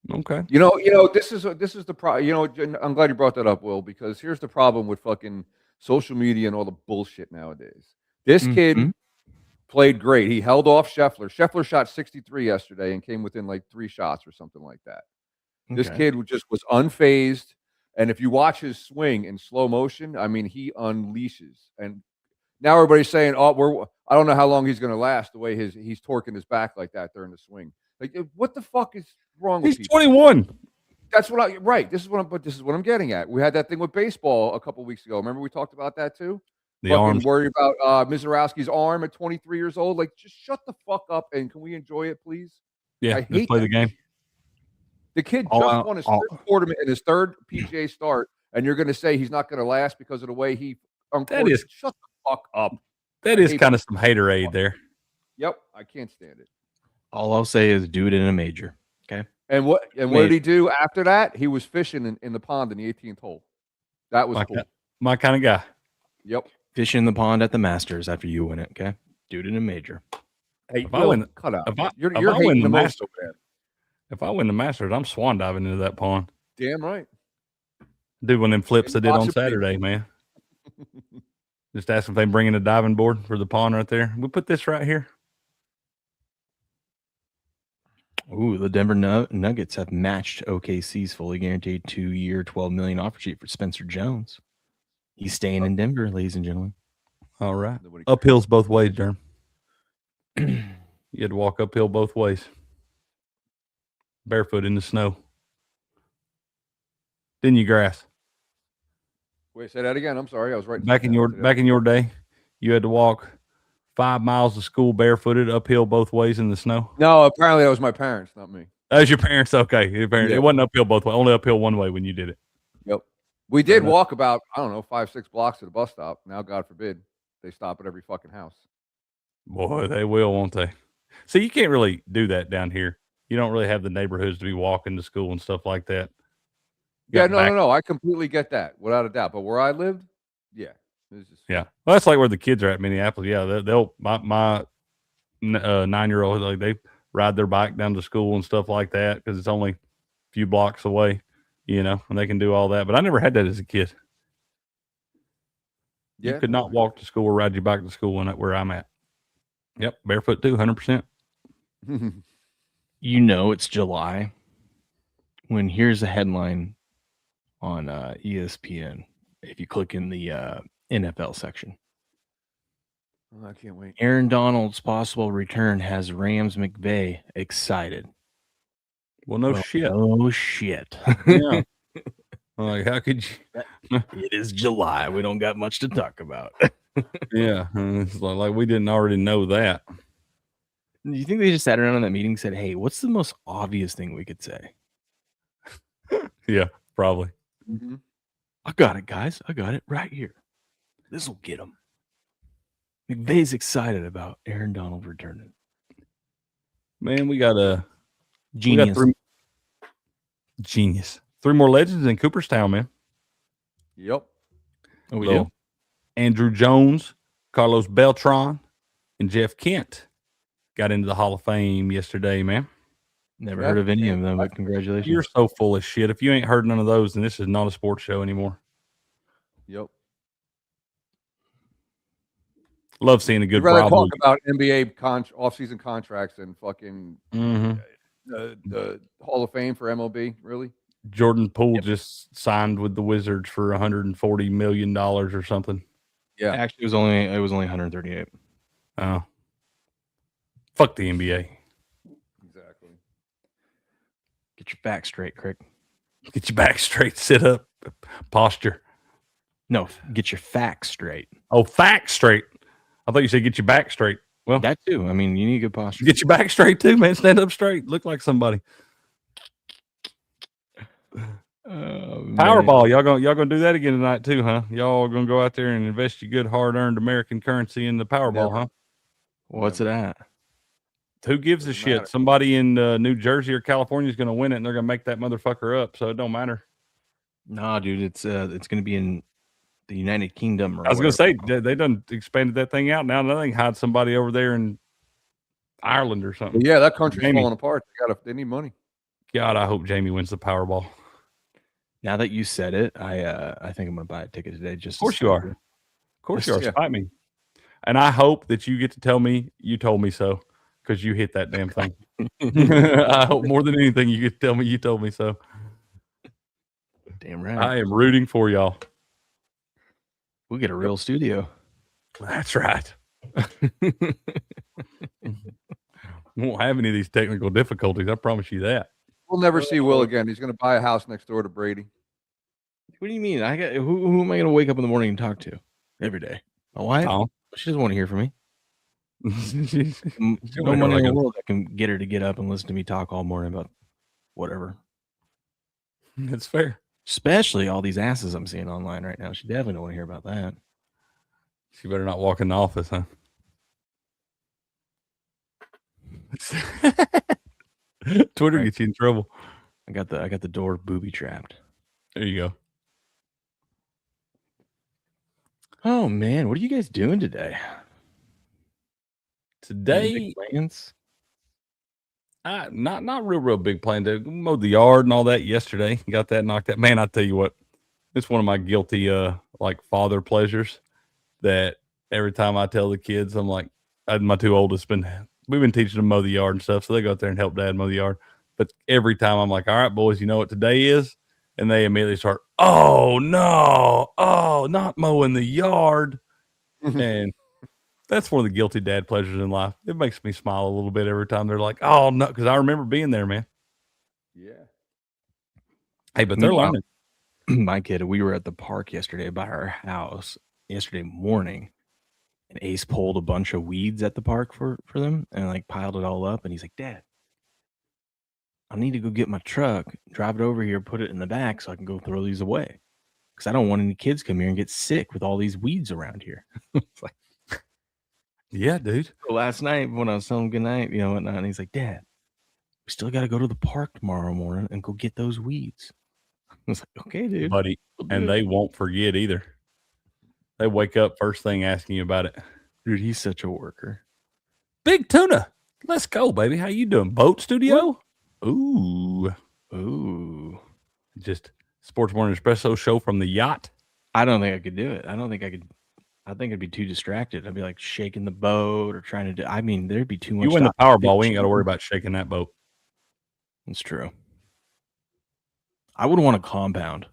You know, this is the problem. You know, I'm glad you brought that up, Will, because here's the problem with fucking social media and all the bullshit nowadays. This kid played great. He held off Scheffler. Scheffler shot 63 yesterday and came within like 3 shots or something like that. This kid just was unfazed. And if you watch his swing in slow motion, I mean, he unleashes. And now everybody's saying, "Oh, I don't know how long he's going to last." The way he's torquing his back like that during the swing. Like, what the fuck is wrong with people?
He's 21.
That's what This is what I'm getting at. We had that thing with baseball a couple weeks ago. Remember we talked about that too?
The arms.
Worry about Mizorowski's arm at 23 years old. Like, just shut the fuck up and can we enjoy it, please?
Yeah,
I
just
hate
play
that.
the game.
The kid just won his third tournament and his third PGA start, and you're going to say he's not going to last because of the way he. Shut the fuck up.
That is kind of some haterade there.
Yep, I can't stand it.
All I'll say is do it in a major. Okay.
And what did he do after that? He was fishing in the pond in the 18th hole. That was cool.
My kind of guy.
Yep.
Fish in the pond at the Masters after you win it. Okay. Do it in a major.
Hey, cut out. You're hating the most over there.
If I win the Masters, I'm swan diving into that pond.
Damn right.
Do one of them flips I did on Saturday, man. Just ask if they bring in a diving board for the pond right there. We'll put this right here.
Ooh, the Denver Nuggets have matched OKC's fully guaranteed 2-year, $12 million offer sheet for Spencer Jones. He's staying in Denver, ladies and gentlemen.
All right. Uphills both ways, Jerm. You had to walk uphill both ways. Barefoot in the snow. Didn't you, grass?
Wait, say that again. I'm sorry. I was right.
Back in your day, you had to walk 5 miles to school barefooted uphill both ways in the snow.
No, apparently that was my parents, not me.
That was your parents. Okay, your parents.
Yeah.
It wasn't uphill both ways. Only uphill one way when you did it.
Yep. We did walk about 5-6 blocks to the bus stop. Now, God forbid, they stop at every fucking house.
Boy, they will, won't they? See, you can't really do that down here. you don't really have the neighborhoods to be walking to school and stuff like that.
Yeah,
Got back-
no. I completely get that, without a doubt. But where I lived, yeah, it was just
Yeah, well, that's like where the kids are at Minneapolis. Yeah, they'll my 9-year-old, like, they ride their bike down to school and stuff like that because it's only a few blocks away, and they can do all that. But I never had that as a kid.
yeah.
You could not walk to school or ride your bike to school where I'm at. Yep, barefoot too, 100%.
It's July when here's a headline on ESPN. If you click in the NFL section,
Oh, I can't wait.
Aaron Donald's possible return has Rams McVay excited.
Well, no shit.
Oh shit.
Yeah. Like, how could you?
It is July. We don't got much to talk about.
Yeah, it's like we didn't already know that.
Do you think they just sat around in that meeting and said, "Hey, what's the most obvious thing we could say?"
Yeah, probably.
Mm-hmm.
I got it, guys. I got it right here. This will get him. McVay's excited about Aaron Donald returning.
Man, we got
Genius.
Genius. 3 more legends in Cooperstown, man.
Yep.
Oh, we
Little
do?
Andrew Jones, Carlos Beltran, and Jeff Kent got into the Hall of Fame yesterday, man.
Never heard of any of them, but congratulations.
You're so full of shit. If you ain't heard none of those, then this is not a sports show anymore.
Yep.
Love seeing a good
I'd rather
Bravo.
talk about NBA off-season contracts than fucking
Mhm.
the Hall of Fame for MLB. Really?
Jordan Poole just signed with the Wizards for $140 million or something.
Yeah.
Actually, it was only 138.
Oh. Fuck the NBA.
Exactly.
Get your facts straight, Crick.
Get your back straight, sit up, posture.
No, get your facts straight.
Oh, facts straight. I thought you said get your back straight. Well,
That too. I mean, you need good posture.
get your back straight too, man. Stand up straight. Look like somebody. Powerball. Y'all gonna do that again tonight too, huh? Y'all gonna go out there and invest your good hard-earned American currency in the Powerball, huh?
What's it at?
Who gives a
Doesn't
shit?
matter.
Somebody in New Jersey or California is gonna win it, and they're gonna make that motherfucker up. So it don't matter.
Nah, dude, it's gonna be in the United Kingdom. Or
I was gonna say
whatever.
they done expanded that thing out. Now they can hide somebody over there in Ireland or something.
But yeah, that country's
Jamie.
falling apart. They need money.
God, I hope Jamie wins the Powerball.
Now that you said it, I think I'm gonna buy a ticket today. Just
Of course you are. Of course you are.
Yeah.
Spite me. And I hope that you get to tell me you told me so because you hit that damn thing. I hope more than anything you get to tell me you told me so.
Damn right.
I am rooting for y'all.
We'll get a real studio.
That's right. Won't have any of these technical difficulties. I promise you that.
We'll never see Will again. He's going to buy a house next door to Brady.
What do you mean? I got who am I gonna wake up in the morning and talk to every day? My wife?
Oh.
She doesn't want to hear from me.
She
No
wanna
money
hear
in the
like
world that can get her to get up and listen to me talk all morning about whatever.
That's fair.
Especially all these asses I'm seeing online right now. She definitely don't want to hear about that.
She better not walk in the office, huh? Twitter
Right.
gets you in trouble.
I got the door booby trapped.
There you go.
Oh man, what are you guys doing today?
Today,
Any big plans?
not real big plan. To mowed the yard and all that yesterday. Got that knocked out. Man, I tell you what, it's one of my guilty like father pleasures. That every time I tell the kids, I'm like, my 2 oldest we've been teaching them mow the yard and stuff, so they go out there and help dad mow the yard. But every time I'm like, all right, boys, you know what today is? And they immediately start, oh no, oh, not mowing the yard. And that's one of the guilty dad pleasures in life. It makes me smile a little bit every time they're like, oh no, because I remember being there, man.
Yeah.
Hey, but they're
Meanwhile,
learning.
My kid, we were at the park yesterday by our house yesterday morning, and Ace pulled a bunch of weeds at the park for them and like piled it all up. And he's like, Dad, I need to go get my truck, drive it over here, put it in the back so I can go throw these away. Because I don't want any kids come here and get sick with all these weeds around here. It's like,
Yeah, dude.
last night when I was telling him good night, whatnot, and he's like, Dad, we still got to go to the park tomorrow morning and go get those weeds. I was like, okay, dude.
buddy.
we'll do
And
it."
they won't forget either. They wake up first thing asking you about it.
Dude, he's such a worker.
Big Tuna, let's go, baby. How you doing? Boat studio? Ooh. Just Sports Morning Espresso show from the yacht.
I don't think I could do it. I don't think I could. I think I'd be too distracted. I'd be like shaking the boat or trying to do. I mean, there'd be too much.
You win the
time.
Powerball, we ain't got to worry about shaking that boat.
It's true. I would want a compound,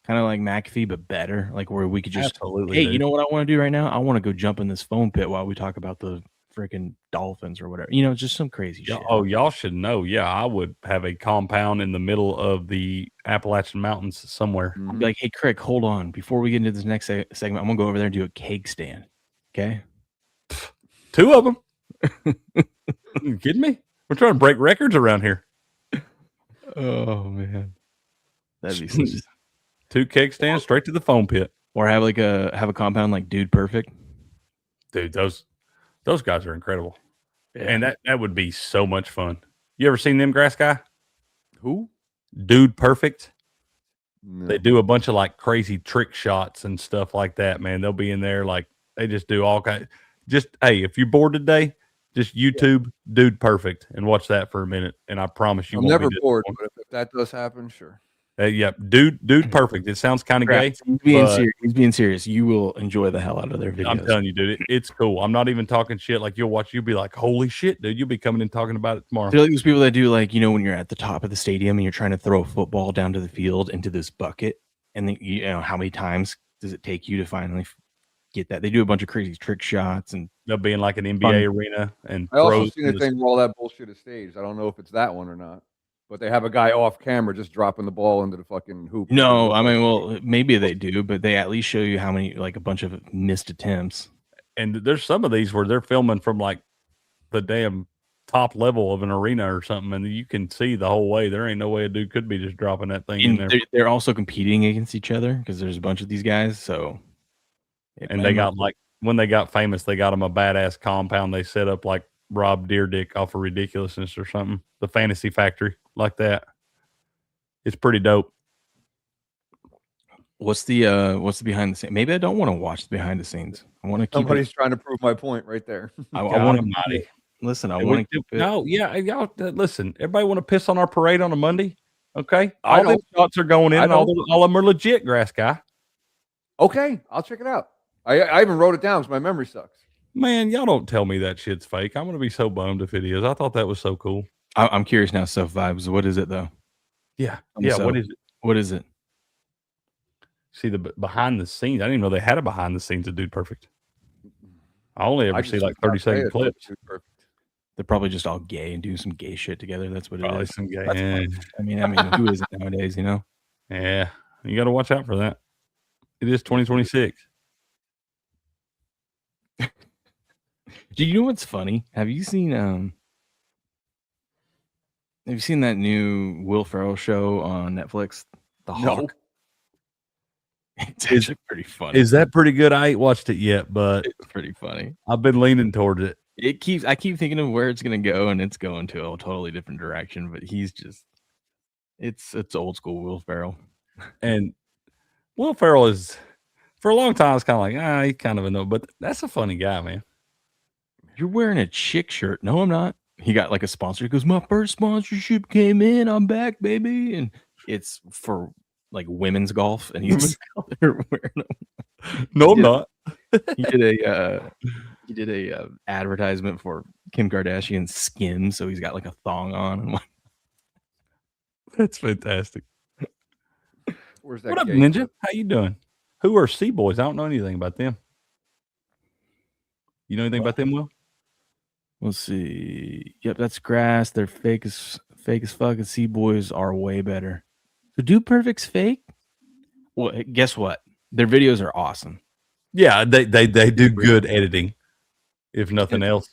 kind of like McAfee, but better. Like where we could just,
Absolutely,
hey,
dude.
you know what I want to do right now? I want to go jump in this foam pit while we talk about the freaking Dolphins or whatever. You know, just some crazy shit.
Oh, y'all should know. Yeah, I would have a compound in the middle of the Appalachian Mountains somewhere.
I'd be like, hey, Crick, hold on. Before we get into this next segment, I'm gonna go over there and do a cake stand. Okay.
2 of them. You kidding me? We're trying to break records around here.
Oh man, that'd be such.
2 cake stands straight to the foam pit.
Or have a compound like Dude Perfect.
Dude, those guys are incredible.
Yeah.
And that would be so much fun. You ever seen them, Grass Guy?
Who?
Dude Perfect.
No.
They do a bunch of like crazy trick shots and stuff like that, man. They'll be in there like they just do all kinds. Just hey, if you're bored today, just YouTube Dude Perfect and watch that for a minute, and I promise you
I'm
won't
never
be
bored,
disappointed.
but if that does happen, sure.
Yeah, Dude Perfect. It sounds kind of gay.
He's being
but
serious. He's being serious. You will enjoy the hell out of their videos.
I'm telling you, dude, it's cool. I'm not even talking shit. Like you'll be like, holy shit, dude. You'll be coming and talking about it tomorrow.
They're like those people that do like, you know, when you're at the top of the stadium and you're trying to throw a football down to the field into this bucket, and then you know how many times does it take you to finally get that? They do a bunch of crazy trick shots and
They'll be in like an NBA arena and
I also
throws
seen a thing where all that bullshit is staged. I don't know if it's that one or not, but they have a guy off camera just dropping the ball into the fucking hoop.
no, I mean, well, maybe they do, but they at least show you how many, like a bunch of missed attempts.
And there's some of these where they're filming from like the damn top level of an arena or something, and you can see the whole way. There ain't no way a dude could be just dropping that thing in there.
They're also competing against each other because there's a bunch of these guys. So,
And they got like when they got famous, they got them a badass compound they set up like Rob Deerdick off of Ridiculousness or something. The Fantasy Factory like that. It's pretty dope.
What's the behind the scenes? Maybe I don't want to watch the behind the scenes. I want to keep.
Somebody's trying to prove my point right there.
I want to
Almighty.
listen. I
And
want
we-
to keep it.
No, yeah, y'all listen. Everybody want to piss on our parade on a Monday? Okay,
I
all them
don't.
shots are going in.
I
And all,
don't.
all of them are legit, Grass Guy.
Okay, I'll check it out. I even wrote it down because my memory sucks.
Man, y'all don't tell me that shit's fake. I'm gonna be so bummed if it is. I thought that was so cool.
I'm curious now. Self vibes. What is it though?
Yeah,
So-
What is it?
What is it?
See the behind the scenes. I didn't even know they had a behind the scenes of Dude Perfect. I only ever see like 30-second clips.
Perfect.
They're probably just all gay and do some gay shit together. That's what it
Probably
is.
some gay.
That's
Yeah.
fine. I mean, who is it nowadays? You know.
Yeah, you got to watch out for that. It is 2026.
Do you know what's funny? Have you seen that new Will Ferrell show on Netflix? The
No.
Hawk. It's actually pretty funny.
Is that pretty good? I ain't watched it yet, but
It's pretty funny.
I've been leaning towards it.
I keep thinking of where it's gonna go, and it's going to a totally different direction. But he's just, it's old school Will Ferrell.
And Will Ferrell is, for a long time, I was kind of like, he kind of a no, but that's a funny guy, man.
You're wearing a chick shirt. No, I'm not. He got like a sponsor. He goes, my first sponsorship came in. I'm back, baby. And it's for like women's golf. And he's they're wearing them.
No, I'm
Yeah.
not.
He did a advertisement for Kim Kardashian's Skims. So he's got like a thong on. I'm like,
That's fantastic.
Where's that?
What up,
gay
Ninja?
clip?
How you doing? Who are Sea Boys? I don't know anything about them. You know anything about them, Will?
let's see. Yep, that's grass. They're fake as fuck. And Sea Boys are way better. So Dude Perfect's fake? Well, guess what? Their videos are awesome.
Yeah, they do good editing, if nothing else.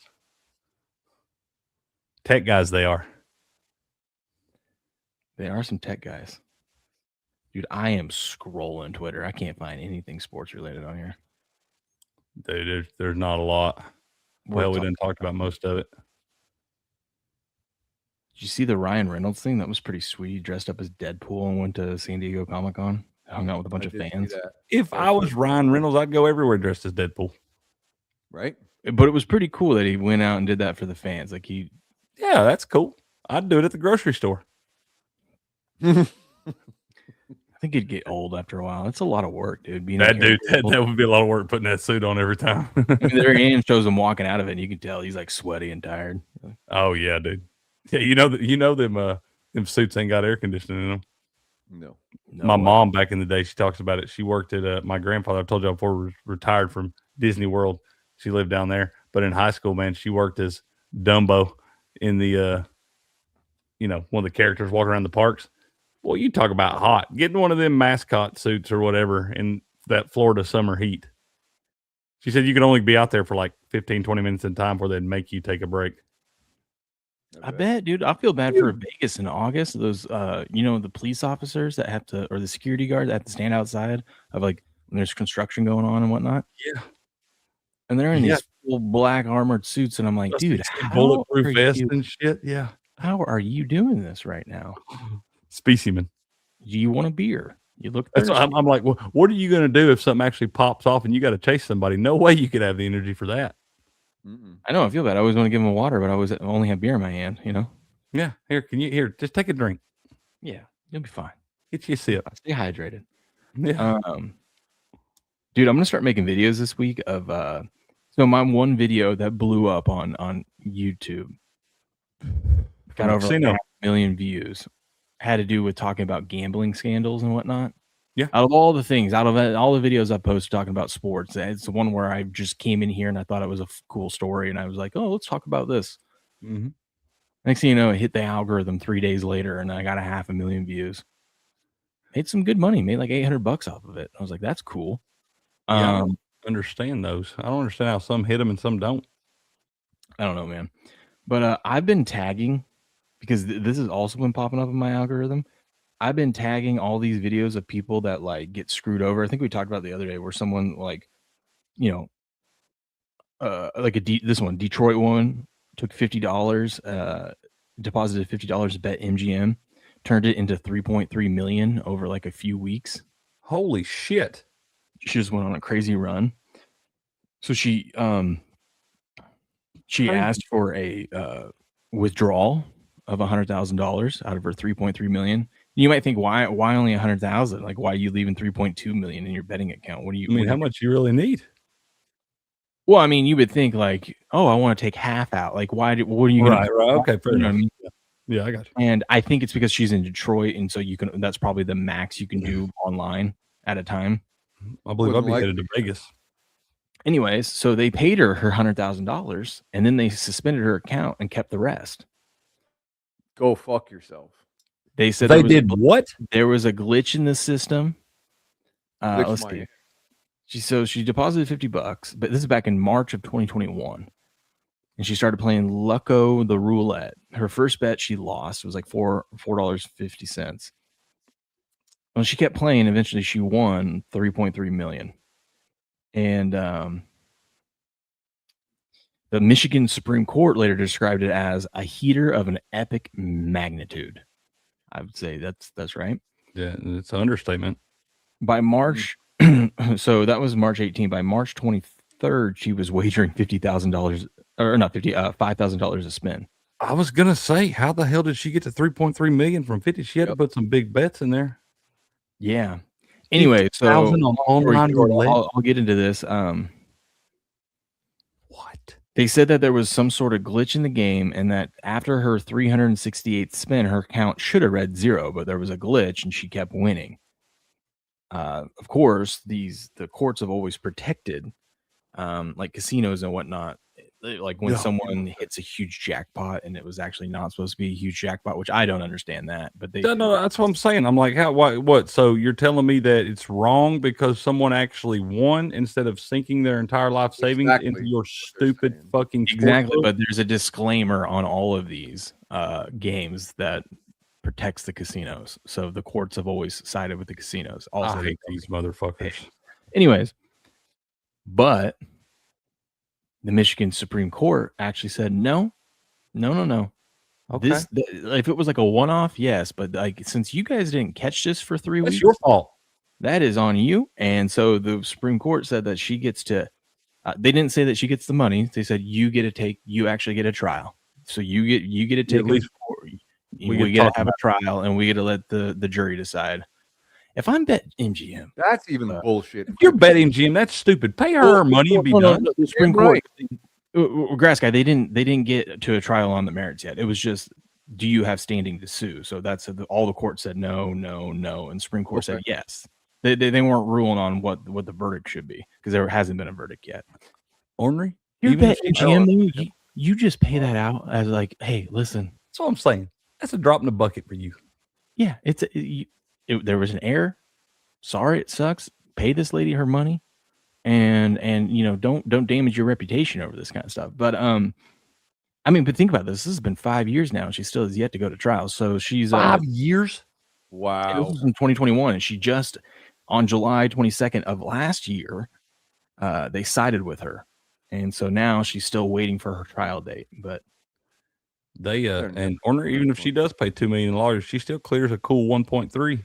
Tech guys, they are.
They are some tech guys. Dude, I am scrolling Twitter. I can't find anything sports related on here.
Dude, there's not a lot. Well, we didn't talk about most of it.
Did you see the Ryan Reynolds thing? That was pretty sweet. He dressed up as Deadpool and went to San Diego Comic-Con. Hung out with a bunch
I
of
did see
fans.
that.
If I was Ryan Reynolds, I'd go everywhere dressed as Deadpool.
Right?
But it was pretty cool that he went out and did that for the fans. Like
Yeah, that's cool. I'd do it at the grocery store.
I think it'd get old after a while. It's a lot of work, dude. Being
That dude, that would be a lot of work putting that suit on every time.
I mean, the very end shows him walking out of it, and you can tell he's like sweaty and tired.
Oh yeah, dude. Yeah, them suits ain't got air conditioning in them.
No.
My mom back in the day, she talks about it. She worked at my grandfather. I told you before, was retired from Disney World. She lived down there, but in high school, man, she worked as Dumbo in the one of the characters walking around the parks. Well, you talk about hot. Getting one of them mascot suits or whatever in that Florida summer heat. She said you could only be out there for like 15, 20 minutes in time before they'd make you take a break.
I bet, dude. I feel bad for Vegas in August. Those, the police officers that have to, or the security guards that have to stand outside of like when there's construction going on and whatnot.
Yeah.
And they're in these full black armored suits, and I'm like, dude,
bulletproof vest and shit. Yeah.
How are you doing this right now?
Specimen.
Do you want a beer? You look.
That's what I'm like. Well, what are you going to do if something actually pops off and you got to chase somebody? No way you could have the energy for that.
I know. I feel bad. I always want to give him water, but I only have beer in my hand.
Yeah. Here? Just take a drink.
Yeah, you'll be fine.
Get you a sip.
Stay hydrated.
Yeah.
Dude, I'm gonna start making videos this week of so my one video that blew up on YouTube got over like 500,000 views. Had to do with talking about gambling scandals and whatnot.
Yeah.
Out of all the things, out of all the videos I posted talking about sports, it's the one where I just came in here and I thought it was a cool story, and I was like, "Oh, let's talk about this."
Mm-hmm.
Next thing you know, it hit the algorithm 3 days later, and I got 500,000 views. Made some good money. Made like $800 off of it. I was like, "That's cool."
I don't understand those. I don't understand how some hit them and some don't.
I don't know, man. But I've been tagging because this has also been popping up in my algorithm. I've been tagging all these videos of people that like get screwed over. I think we talked about the other day where someone like, this one, Detroit one took $50, deposited $50 to bet MGM, turned it into 3.3 million over like a few weeks.
Holy shit.
She just went on a crazy run. So she asked for a withdrawal of $100,000 out of her 3.3 million. You might think, why only 100,000? Like, why are you leaving 3.2 million in your betting account? What do you
how much you really need?
Well, I mean, you would think like, oh, I want to take half out. Like, what are you
right? Okay, fair enough.
I mean?
Yeah, I got you.
And I think it's because she's in Detroit, and so that's probably the max you can do online at a time.
I believe I'll be headed to Vegas.
Anyways, so they paid her $100,000, and then they suspended her account and kept the rest.
Go fuck yourself.
They said
they did what?
There was a glitch in the system. Let's see. She deposited $50, but this is back in March of 2021, and she started playing Lucko the roulette. Her first bet she lost. It was like $4.50. Well, she kept playing. Eventually, she won 3.3 million, and the Michigan Supreme Court later described it as a heater of an epic magnitude. I would say that's right.
Yeah, it's an understatement.
By March, so that was March 18. By March 23rd, she was wagering $50,000, or not 50, $5,000 a spin.
I was gonna say, how the hell did she get to 3.3 million from 50? She had to put some big bets in there.
Yeah. Anyway, so I'll get into this.
What?
They said that there was some sort of glitch in the game, and that after her 368th spin, her count should have read 0, but there was a glitch, and she kept winning. Of course, the courts have always protected, like casinos and whatnot. Like when someone hits a huge jackpot, and it was actually not supposed to be a huge jackpot, which I don't understand that. But
no, that's what I'm saying. I'm like, what? So you're telling me that it's wrong because someone actually won instead of sinking their entire life savings into your stupid fucking
exactly. But there's a disclaimer on all of these games that protects the casinos. So the courts have always sided with the casinos. Also,
I hate these motherfuckers.
Anyways, but the Michigan Supreme Court actually said, no.
Okay.
If it was like a one-off, yes, but like since you guys didn't catch this for 3
That's
weeks,
your fault.
that is on you. And so the Supreme Court said that she gets to. They didn't say that she gets the money. They said you actually get a trial. So you get to take
at least
we
get to
get to
talk
have a trial, and we get to let the jury decide. If I'm bet MGM,
That's even bullshit.
If you're betting, Jim, that's stupid. Pay her money and be done.
The Supreme
Damn right.
Court, Grass guy, they didn't get to a trial on the merits yet. It was just, do you have standing to sue? So that's all the court said no, no, no, and Supreme Court said yes. They weren't ruling on what the verdict should be because there hasn't been a verdict yet.
Ornery.
You
Even
bet
if she-
MGM, you just pay that out as like, hey, listen.
That's what I'm saying. That's a drop in the bucket for you.
Yeah, there was an error. Sorry, it sucks. Pay this lady her money, and don't damage your reputation over this kind of stuff. But but think about this. This has been 5 years now, and she still has yet to go to trial. So she's
5 years.
Wow.
This was in 2021, and she just on July 22nd of last year, they sided with her, and so now she's still waiting for her trial date. But
They and Ornery, even if she does pay $2 million in lawyers, she still clears a cool 1.3.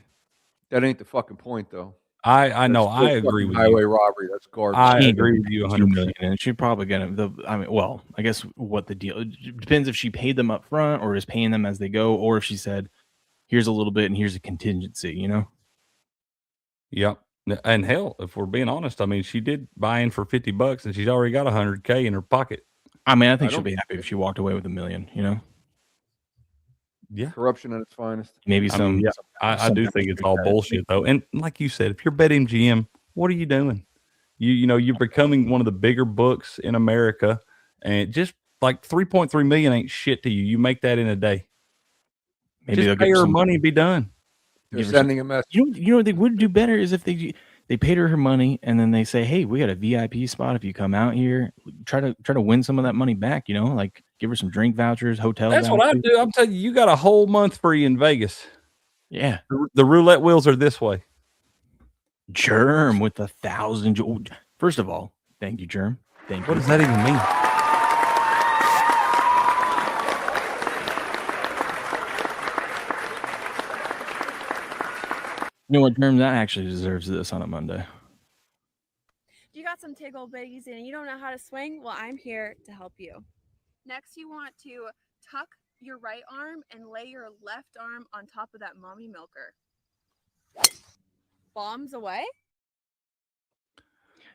That ain't the fucking point, though.
I know.
That's still
I agree
fucking
with
highway
you.
robbery. That's garbage.
I agree with you
2
100%.
million, and she's probably gonna. I guess what the deal it depends if she paid them up front or is paying them as they go, or if she said, "Here's a little bit and here's a contingency."
Yep. And hell, if we're being honest, I mean, she did buy in for $50 and she's already got $100K in her pocket.
I mean, I think
I
she'll
don't-
be happy if she walked away with $1 million.
Yeah.
Corruption at its finest.
Maybe
I mean, I do think it's all bullshit though. And like you said, if you're betting GM, what are you doing? You're becoming one of the bigger books in America, and just like 3.3 million ain't shit to you. You make that in a day.
Maybe they'll
Just pay
give
her
some
money and be done.
They're
Give her
sending a message.
You know what they would do better is if they paid her money and then they say, "Hey, we got a VIP spot if you come out here. Try to win some of that money back. Like give her some drink vouchers, hotel."
That's what I do. I'm telling you, you got a whole month free in Vegas.
Yeah,
The roulette wheels are this way.
Germ with 1,000. First of all, thank you, Germ. Thank
What
you.
does that even mean?
You know what, Germ? That actually deserves this on a Monday.
You got some tickle bitties and you don't know how to swing? Well, I'm here to help you. Next, you want to tuck your right arm and lay your left arm on top of that mommy milker. Bombs away?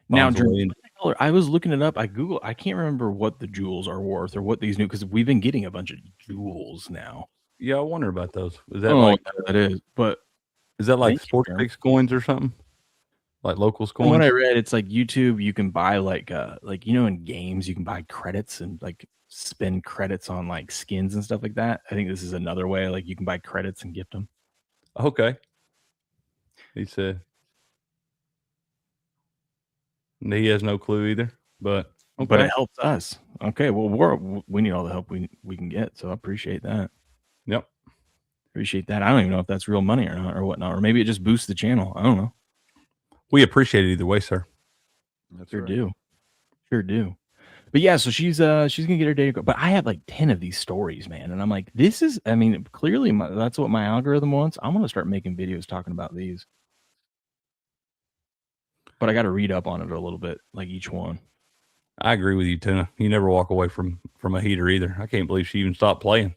Now,
Bombs
Germ,
away.
what the hell I was looking it up. I can't remember what the jewels are worth or what these new, because we've been getting a bunch of jewels now.
Yeah, I wonder about those. Is
I
that
don't know
like
what that is, but
is that like
Thank you,
sports
Germ.
picks coins or something? Like locals
from what
coins?
I read, it's like YouTube. You can buy like in games, you can buy credits and like spend credits on like skins and stuff like that. I think this is another way. Like you can buy credits and gift them.
Okay. He said he has no clue either. But okay.
But it helps us. Okay, well we need all the help we can get. So I appreciate that.
Yep.
Appreciate that. I don't even know if that's real money or not or whatnot, or maybe it just boosts the channel. I don't know.
We appreciate it either way, sir.
That's
Sure
right.
do. But yeah, so she's gonna get her data. But I have like 10 of these stories, man, and I'm like, this is. I mean, clearly that's what my algorithm wants. I'm gonna start making videos talking about these. But I got to read up on it a little bit, like each one.
I agree with you, Tuna. You never walk away from a heater either. I can't believe she even stopped playing.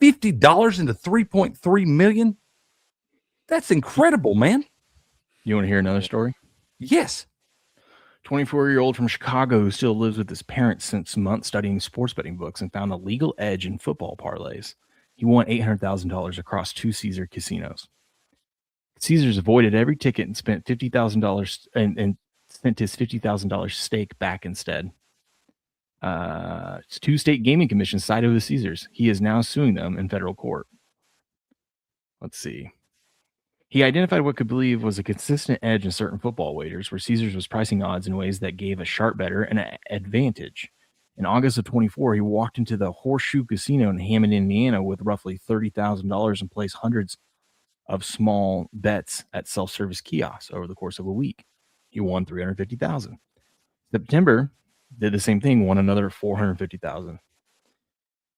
$50 into 3.3 million. That's incredible, man.
You want to hear another story?
Yes.
24-year-old from Chicago who still lives with his parents since months studying sports betting books and found a legal edge in football parlays. He won $800,000 across 2 Caesar casinos. Caesars avoided every ticket and spent $50,000 and sent his $50,000 stake back instead. 2 state gaming commissions sided with Caesars. He is now suing them in federal court. Let's see. He identified what could believe was a consistent edge in certain football wagers where Caesars was pricing odds in ways that gave a sharp bettor an advantage. In August of 24, he walked into the Horseshoe Casino in Hammond, Indiana with roughly $30,000 and placed hundreds of small bets at self-service kiosks over the course of a week. He won $350,000. September did the same thing, won another $450,000.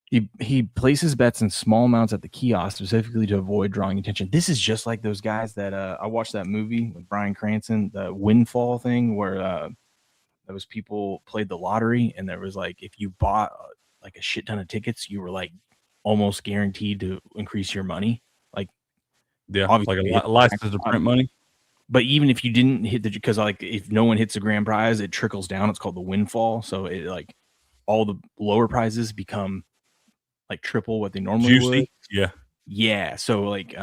He places bets in small amounts at the kiosk specifically to avoid drawing attention. This is just like those guys that I watched that movie with Bryan Cranston, the Windfall thing, where those people played the lottery, and there was like, if you bought like a shit ton of tickets, you were like almost guaranteed to increase your money. Like,
Yeah,
obviously,
like a license to print money.
but even if you didn't hit because like if no one hits the grand prize, it trickles down. It's called the windfall. So it like all the lower prizes become like triple what they normally would.
Juicy. Yeah.
Yeah. So like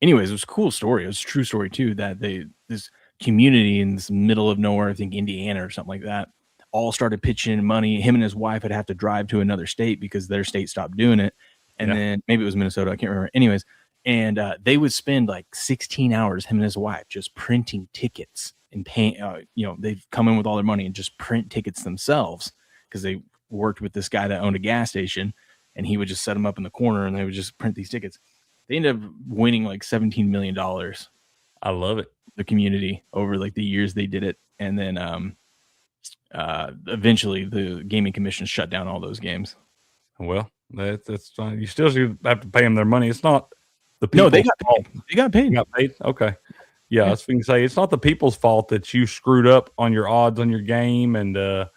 anyways, it was a cool story. It was a true story too, that this community in this middle of nowhere, I think Indiana or something like that, all started pitching in money. Him and his wife would have to drive to another state because their state stopped doing it. And then maybe it was Minnesota, I can't remember. Anyways, and they would spend like 16 hours, him and his wife, just printing tickets and paying. They'd come in with all their money and just print tickets themselves because they worked with this guy that owned a gas station, and he would just set them up in the corner and they would just print these tickets. They ended up winning like $17 million.
I love it.
The community over like the years they did it. And then eventually the gaming commission shut down all those games.
Well, that's fine. You still have to pay them their money. It's not the people's fault.
They got paid.
You got paid? Okay. Yeah, I was going to say, it's not the people's fault that you screwed up on your odds on your game and the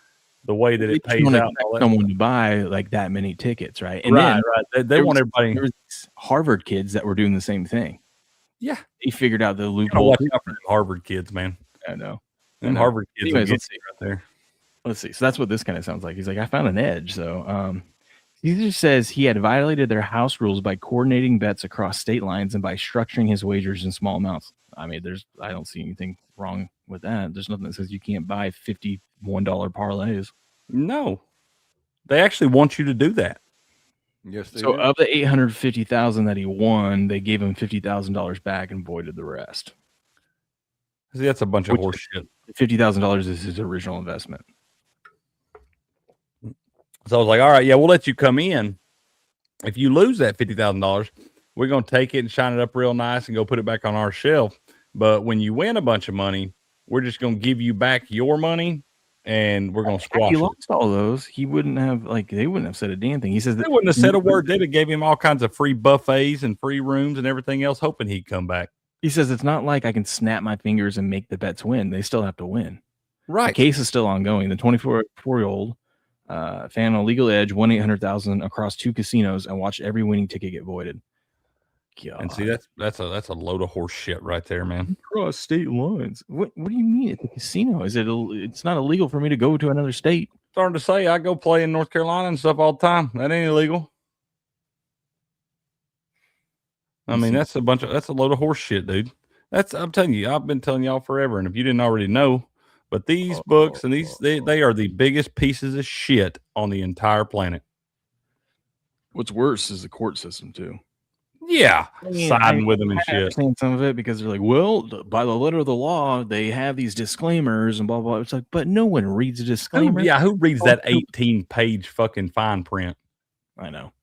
way that it pays out.
Someone to buy like that many tickets, right? And
right. They want everybody.
There was these Harvard kids that were doing the same thing.
Yeah.
They figured out the loophole.
Watch out for the Harvard kids, man.
I know.
And Harvard kids.
Anyways,
let's see right there.
Let's see. So that's what this kind of sounds like. He's like, I found an edge. So he just says he had violated their house rules by coordinating bets across state lines and by structuring his wagers in small amounts. I mean, I don't see anything wrong with that. There's nothing that says you can't buy $51 parlays.
No, they actually want you to do that.
Yes.
So of the $850,000 that he won, they gave him $50,000 back and voided the rest.
See, that's a bunch of horse shit.
$50,000 is his original investment.
So I was like, all right, yeah, we'll let you come in. If you lose that $50,000, we're going to take it and shine it up real nice and go put it back on our shelf. But when you win a bunch of money, we're just going to give you back your money and we're going to squash it.
He lost all those. He wouldn't have, they wouldn't have said a damn thing. He says
they wouldn't have said a word. They'd have gave him all kinds of free buffets and free rooms and everything else, hoping he'd come back.
He says it's not like I can snap my fingers and make the bets win. They still have to win.
Right.
The case is still ongoing. The 24-year-old fan on legal edge won $800,000 across 2 casinos and watched every winning ticket get voided. God.
And see, that's a load of horse shit right there, man.
Across state lines. What do you mean at the casino? It's not illegal for me to go to another state?
It's hard to say. I go play in North Carolina and stuff all the time. That ain't illegal. I mean, that's a load of horse shit, dude. I'm telling you, I've been telling y'all forever. And if you didn't already know, but these books and they are the biggest pieces of shit on the entire planet.
What's worse is the court system too.
Yeah, siding with them and shit.
I understand some of it because they're like, well, by the letter of the law, they have these disclaimers and blah, blah, blah. It's like, but no one reads a disclaimer.
Who reads that 18-page fucking fine print?
I know.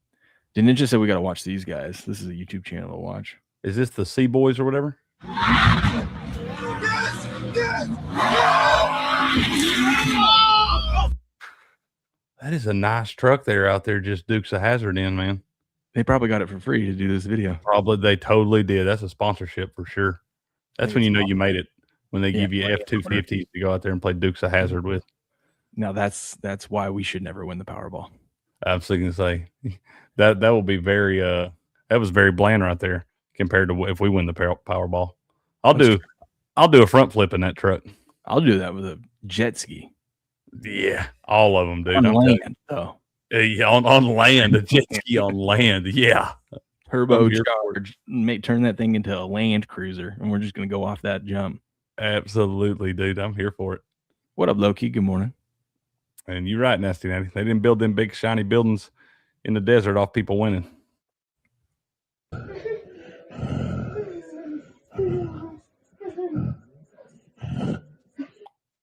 Didn't it just say we got to watch these guys? This is a YouTube channel to watch.
Is this the Sea Boys or whatever? That is a nice truck there out there, just Dukes of Hazzard in, man.
They probably got it for free to do this video.
Probably they totally did. That's a sponsorship for sure. That's when you know you made it. When they give you F-250s to go out there and play Dukes of Hazzard with.
Now that's why we should never win the Powerball.
I was going to say that will be very that was very bland right there compared to if we win the Powerball. I'll do a front flip in that truck.
I'll do that with a jet ski.
Yeah, all of them, dude.
On land, though.
Yeah, on land, a jet ski on land. Yeah,
turbocharged. Turn that thing into a Land Cruiser, and we're just gonna go off that jump.
Absolutely, dude. I'm here for it.
What up, Loki? Good morning.
And you're right, Nasty Natty. They didn't build them big shiny buildings in the desert off people winning.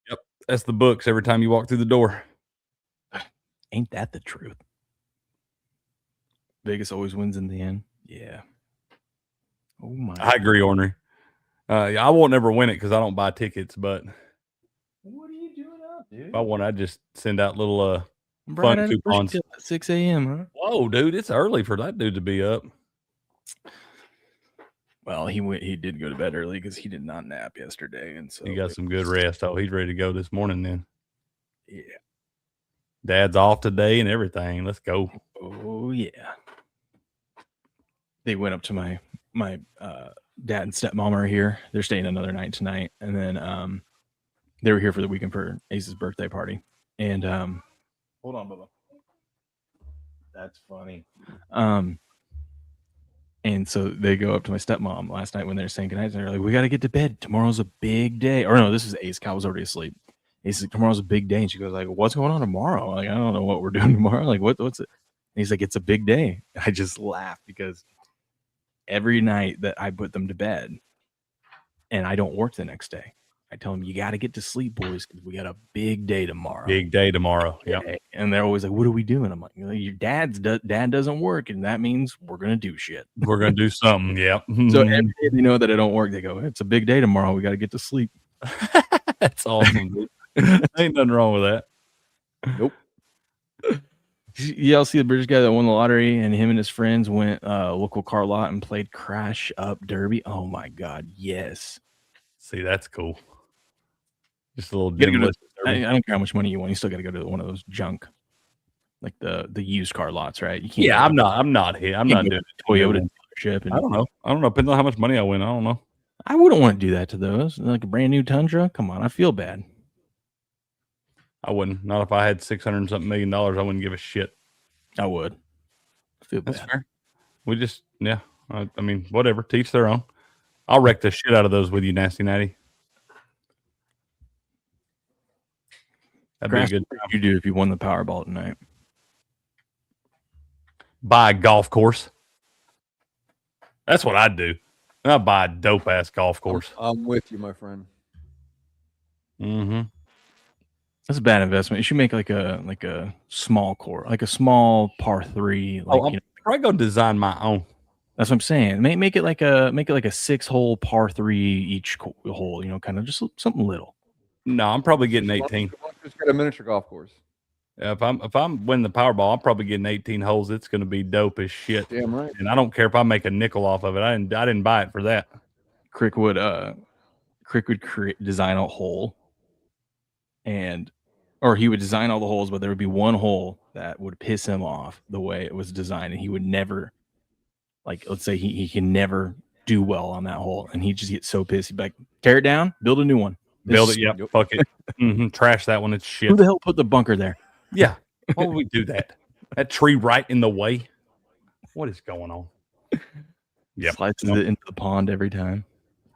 Yep, that's the books every time you walk through the door.
Ain't that the truth? Vegas always wins in the end. Yeah. Oh my!
I agree, Ornery. I won't ever win it because I don't buy tickets. But
what are you doing up, dude?
if I want, I just send out little
Bright
fun
out of
coupons.
till 6 a.m., huh?
Whoa, dude, it's early for that dude to be up.
Well, he did go to bed early because he did not nap yesterday, and so
He got some good rest. Oh, he's ready to go this morning then.
Yeah.
Dad's off today and everything. Let's go.
Oh yeah. They went up to my dad and stepmom are here. They're staying another night tonight, and then they were here for the weekend for Ace's birthday party. And hold on, Bubba. That's funny. And so they go up to my stepmom last night when they were saying goodnight, and they're like, "We got to get to bed. Tomorrow's a big day." Or no, this is Ace. Cal was already asleep. Ace said, "Tomorrow's a big day," and she goes like, "What's going on tomorrow?" Like, I don't know what we're doing tomorrow. Like, what's it? And he's like, "It's a big day." I just laugh because every night that I put them to bed, and I don't work the next day, I tell them, "You got to get to sleep, boys, because we got a big day tomorrow."
Big day tomorrow. Yeah.
And they're always like, "What are we doing?" I'm like, "Your dad doesn't work, and that means we're gonna do shit."
We're going to do something. Yep.
So every day they know that I don't work, they go, "It's a big day tomorrow. We got to get to sleep."
That's awesome, dude. Ain't nothing wrong with that.
Nope.
Y'all see the British guy that won the lottery, and him and his friends went local car lot and played Crash Up Derby? Oh my God, yes.
See, that's cool. Just a little
You gotta go
demolition
to, I
derby.
don't care how much money you want. You still got to go to one of those junk, like the used car lots, right? You can't.
Yeah, I'm not here. I'm not doing
a Toyota dealership.
I don't know. Depends on how much money I win. I don't know.
I wouldn't want to do that to those. Like a brand new Tundra. Come on, I feel bad.
I wouldn't. Not if I had $600-something million. I wouldn't give a shit.
I would. I feel
That's
bad.
fair. We just, yeah. I mean, whatever. Teach their own. I'll wreck the shit out of those with you, Nasty Natty. That'd
Crash,
be a good
what would you do if you won the Powerball tonight?
buy a golf course. That's what I'd do. I'd buy a dope ass golf course.
I'm with you, my friend.
Mm-hmm.
That's a bad investment. You should make like a small course, like a small par 3. Like,
I'm probably go design my own.
that's what I'm saying. Make it like a 6-hole par 3 each hole. Kind of just something little.
No, I'm probably getting 18.
Just get a miniature golf course.
If I'm winning the Powerball, I'm probably getting 18 holes. It's going to be dope as shit.
Damn right.
And I don't care if I make a nickel off of it. I didn't buy it for that.
Crick would design a hole, or he would design all the holes, but there would be one hole that would piss him off the way it was designed, and he would never, like, let's say he can never do well on that hole, and he'd just get so pissed. He'd be like, "Tear it down, build a new one."
Build it, yep. Fuck it. Trash that one. It's shit.
Who the hell put the bunker there?
Yeah. Why would we do that? That tree right in the way. What is going on? Yep.
Slices it into the pond every time.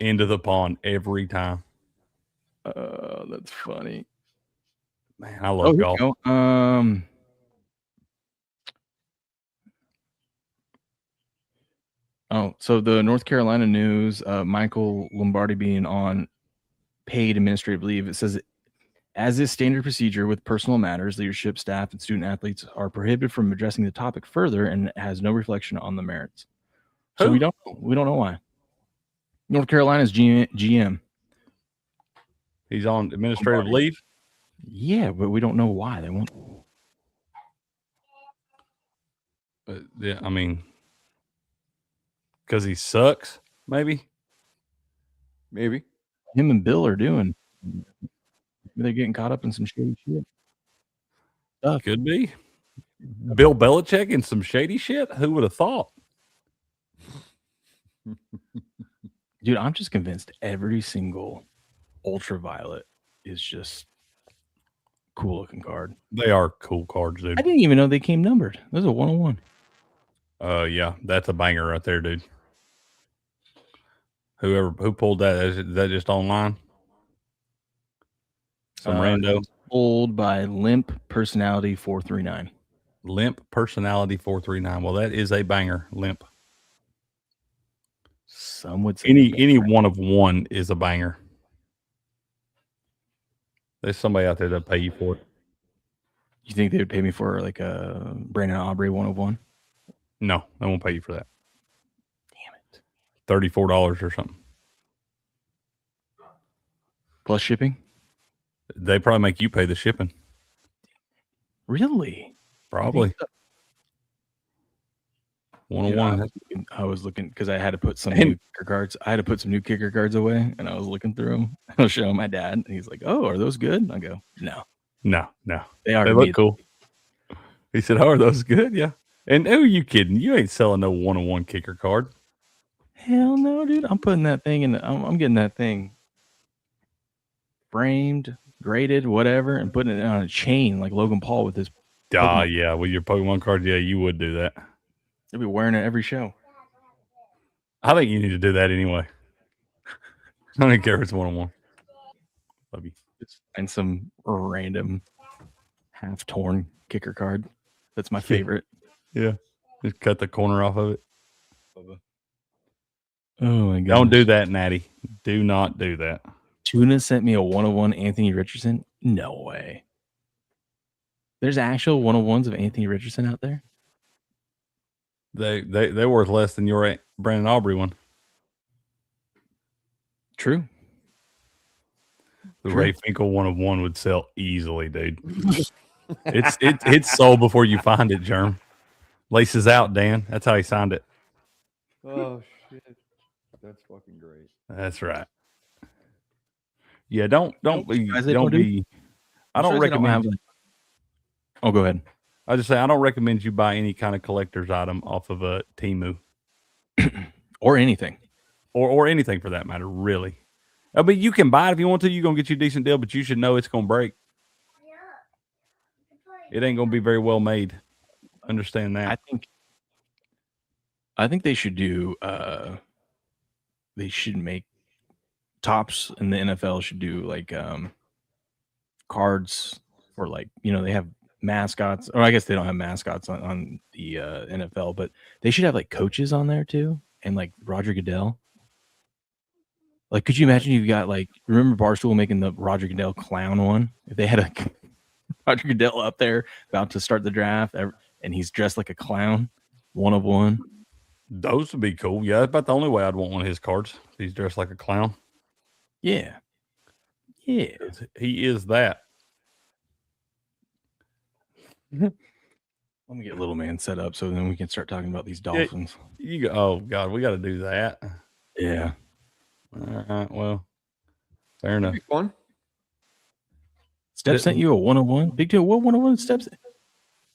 Into the pond every time.
That's funny.
Man, I love golf.
So the North Carolina news, Michael Lombardi being on paid administrative leave. It says, as is standard procedure with personal matters, leadership, staff, and student athletes are prohibited from addressing the topic further, and it has no reflection on the merits. So we don't know why. North Carolina's GM.
He's on administrative leave.
Yeah, but we don't know why they won't.
But yeah, I mean, because he sucks, maybe.
Him and Bill are doing. They're getting caught up in some shady shit. Stuff.
Could be. Bill Belichick and some shady shit. Who would have thought?
Dude, I'm just convinced every single ultraviolet is just cool looking card.
They are cool cards, dude.
I didn't even know they came numbered. There's a 101.
Yeah, that's a banger right there, dude. Who pulled that? Is that just online? Some rando.
Pulled by Limp Personality 439.
Limp Personality 439. Well, that is a banger. Limp.
Some would say
any one of one is a banger. There's somebody out there that pay you for it.
You think they would pay me for like a Brandon Aubrey 101?
No, they won't pay you for that.
Damn it.
$34 or something.
Plus shipping?
They probably make you pay the shipping.
Really?
Probably.
Dude,
101.
I was looking because I had to put some
And-
new kicker cards. I had to put some new kicker cards away, and I was looking through them. I was showing my dad, and he's like, "Oh, are those good?" And I go, "No,
No.
they are
They
to
look
me."
cool. He said, "Oh, are those good?" Yeah. And who are you kidding? You ain't selling no 101 kicker card.
Hell no, dude! I'm putting that thing in. I'm getting that thing framed, graded, whatever, and putting it on a chain like Logan Paul with his. Pokemon.
Yeah, with your Pokemon card, yeah, you would do that.
They'll be wearing it every show.
I think you need to do that anyway. I don't care if it's 101. Love you.
Just find some random half-torn kicker card. That's my favorite.
Yeah. Just cut the corner off of it.
Oh my god!
Don't do that, Natty. Do not do that.
Tuna sent me a 101 Anthony Richardson. No way. There's actual 101s of Anthony Richardson out there.
They're worth less than your Brandon Aubrey one.
True.
The
True.
Ray Finkel 101 would sell easily, dude. it's sold before you find it, Germ. Laces out, Dan. That's how he signed it.
Oh shit, that's fucking great.
That's right. Yeah, don't be.
guys, they
Don't
don't do-
be. I don't recommend.
Oh, go ahead.
I just say I don't recommend you buy any kind of collector's item off of a Temu
Or anything.
or anything for that matter. Really, I mean, you can buy it if you want to. You're gonna get you a decent deal, but you should know it's gonna break. It ain't gonna be very well made. Understand that.
I think they should do. They should make tops in the NFL should do like cards for like they have mascots, or I guess they don't have mascots on the NFL, but they should have like coaches on there too, and like Roger Goodell. Like, could you imagine you've got like remember Barstool making the Roger Goodell clown one? If they had a Roger Goodell up there about to start the draft, and he's dressed like a clown, 101.
Those would be cool. Yeah, that's about the only way I'd want one of his cards. He's dressed like a clown.
Yeah.
He is that.
Let me get little man set up so then we can start talking about these Dolphins.
You go. Oh God, we got to do that.
Yeah.
All right. Well, fair enough.
That'd be fun.
Steps sent you a 101. Big deal. What 101 Steps?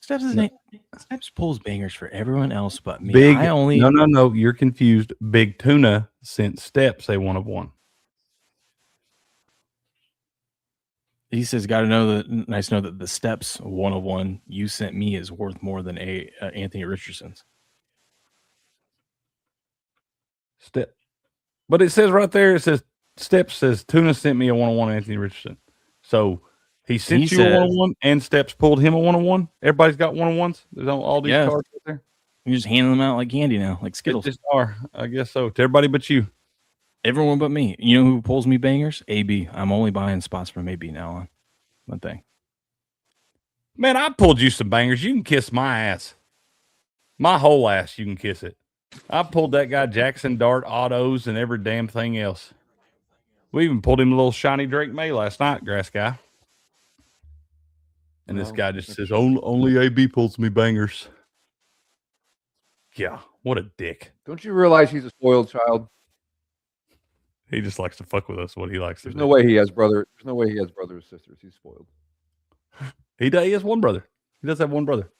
Steps pulls bangers for everyone else but me.
Big.
I only
No. You're confused. Big Tuna sent Steps a 101.
He says, "Got to know that. Nice to know that the Steps 101 you sent me is worth more than Anthony Richardson's."
Step. But it says right there. It says Steps says Tuna sent me a 101 Anthony Richardson. So he sent you a 101 and Steps pulled him a 101. Everybody's got 101s. There's all these cards right there.
You're just handing them out like candy now, like Skittles.
They just are. I guess so. To everybody but you.
Everyone but me. You know who pulls me bangers? AB. I'm only buying spots from AB now on. One thing.
Man, I pulled you some bangers. You can kiss my ass. My whole ass, you can kiss it. I pulled that guy Jackson Dart autos and every damn thing else. We even pulled him a little shiny Drake May last night, grass guy. And this guy just says, only AB pulls me bangers. Yeah, what a dick.
Don't you realize he's a spoiled child?
He just likes to fuck with us, what he likes
There's
to
no
do.
way he has brother. There's no way he has brothers or sisters. He's spoiled.
He has one brother. He does have one brother.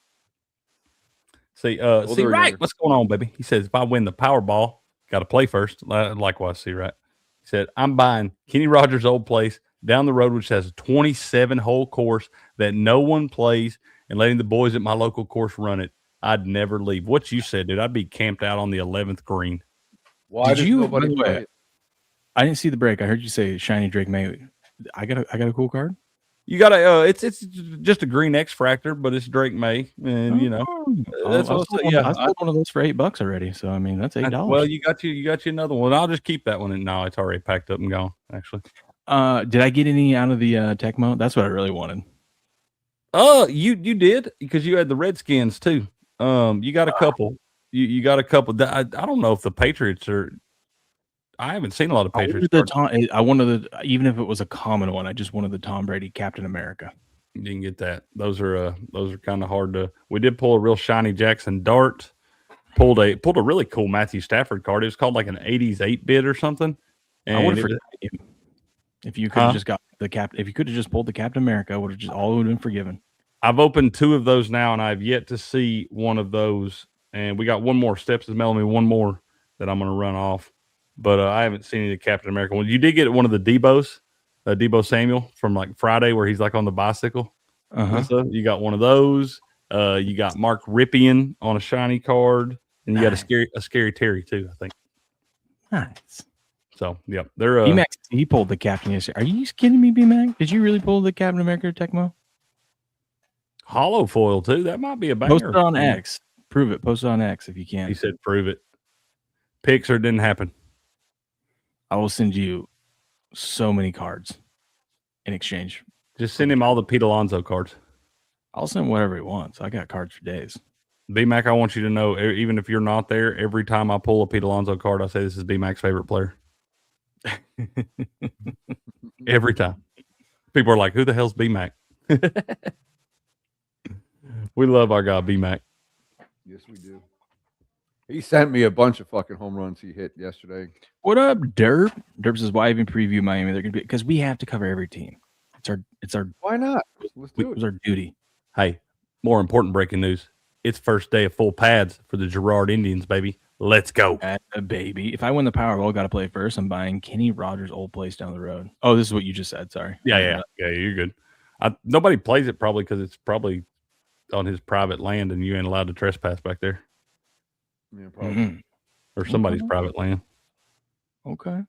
See,
Older
see,
or
right.
younger?
What's going on, baby? He says, if I win the Powerball, got to play first. Likewise, see, right. He said, I'm buying Kenny Rogers' old place down the road, which has a 27-hole course that no one plays, and letting the boys at my local course run it. I'd never leave. What you said, dude, I'd be camped out on the 11th green.
Why
Did you?
nobody
By the way,
play it?
I didn't see the break. I heard you say shiny Drake May. I got a cool card.
You got a, it's just a green X Fractor, but it's Drake May, and that's
I
what.
sold I sold one of those for $8 already. So I mean, that's $8.
Well, you got you another one. I'll just keep that one. And no, it's already packed up and gone. Actually,
did I get any out of the Tecmo? That's what I really wanted.
Oh, you did because you had the Redskins too. You got a couple. You got a couple. I don't know if the Patriots are. I haven't seen a lot of Patriots.
I wanted the even if it was a common one. I just wanted the Tom Brady Captain America.
You can get that. Those are kind of hard to. We did pull a real shiny Jackson Dart. Pulled a really cool Matthew Stafford card. It was called like an 80s 8-bit or something.
I would
And
have
it was,
forgiven you. If you could have just got the cap, if you could have just pulled the Captain America, would have just all would have been forgiven.
I've opened 2 of those now, and I've yet to see one of those. And we got one more. Steps is mailing me one more that I'm going to run off. But I haven't seen any of the Captain America ones. You did get one of the Debo's, Debo Samuel from like Friday, where he's like on the bicycle. So you got one of those. You got Mark Ripien on a shiny card, and you got a scary Terry too, I think.
Nice.
So yep, they're
B-Max, he pulled the Captain yesterday. Are you kidding me, B-Mac? Did you really pull the Captain America Tecmo?
hollow foil too. That might be a banger.
Post it on X. Prove it. Post it on X if you can.
He said, "Prove it." Pixar didn't happen.
I will send you so many cards in exchange.
Just send him all the Pete Alonso cards.
I'll send whatever he wants. I got cards for days.
B-Mac, I want you to know, even if you're not there, every time I pull a Pete Alonso card, I say this is B-Mac's favorite player. Every time. People are like, who the hell's B-Mac? We love our guy, B-Mac.
Yes, we do. He sent me a bunch of fucking home runs he hit yesterday.
What up, Derp? Derp says, why even preview Miami? They're gonna be because we have to cover every team. It's our
Why not? Let's do
it's
it.
our duty.
Hey, more important breaking news. It's first day of full pads for the Girard Indians, baby. Let's go.
Baby. If I win the Powerball, got to play first. I'm buying Kenny Rogers' old place down the road. Oh, this is what you just said. Sorry.
Yeah, you're good. Nobody plays it probably because it's probably on his private land and you ain't allowed to trespass back there.
Yeah, probably.
Mm-hmm.
Or somebody's private land.
Okay.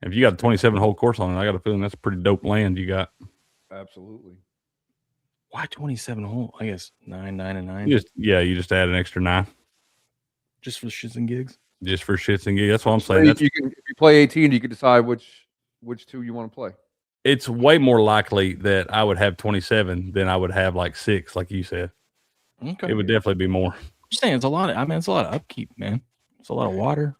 If you got a 27-hole course on it, I got a feeling that's a pretty dope land you got.
Absolutely.
Why 27 hole? I guess 9, 9, and 9.
You just add an extra 9.
Just for shits and gigs.
Just for shits and gigs. That's what I'm saying.
If you play 18, you can decide which 2 you want to play.
It's way more likely that I would have 27 than I would have like 6, like you said.
Okay.
It would definitely be more.
I'm just saying it's a lot of it's a lot of upkeep, man. It's a lot of water.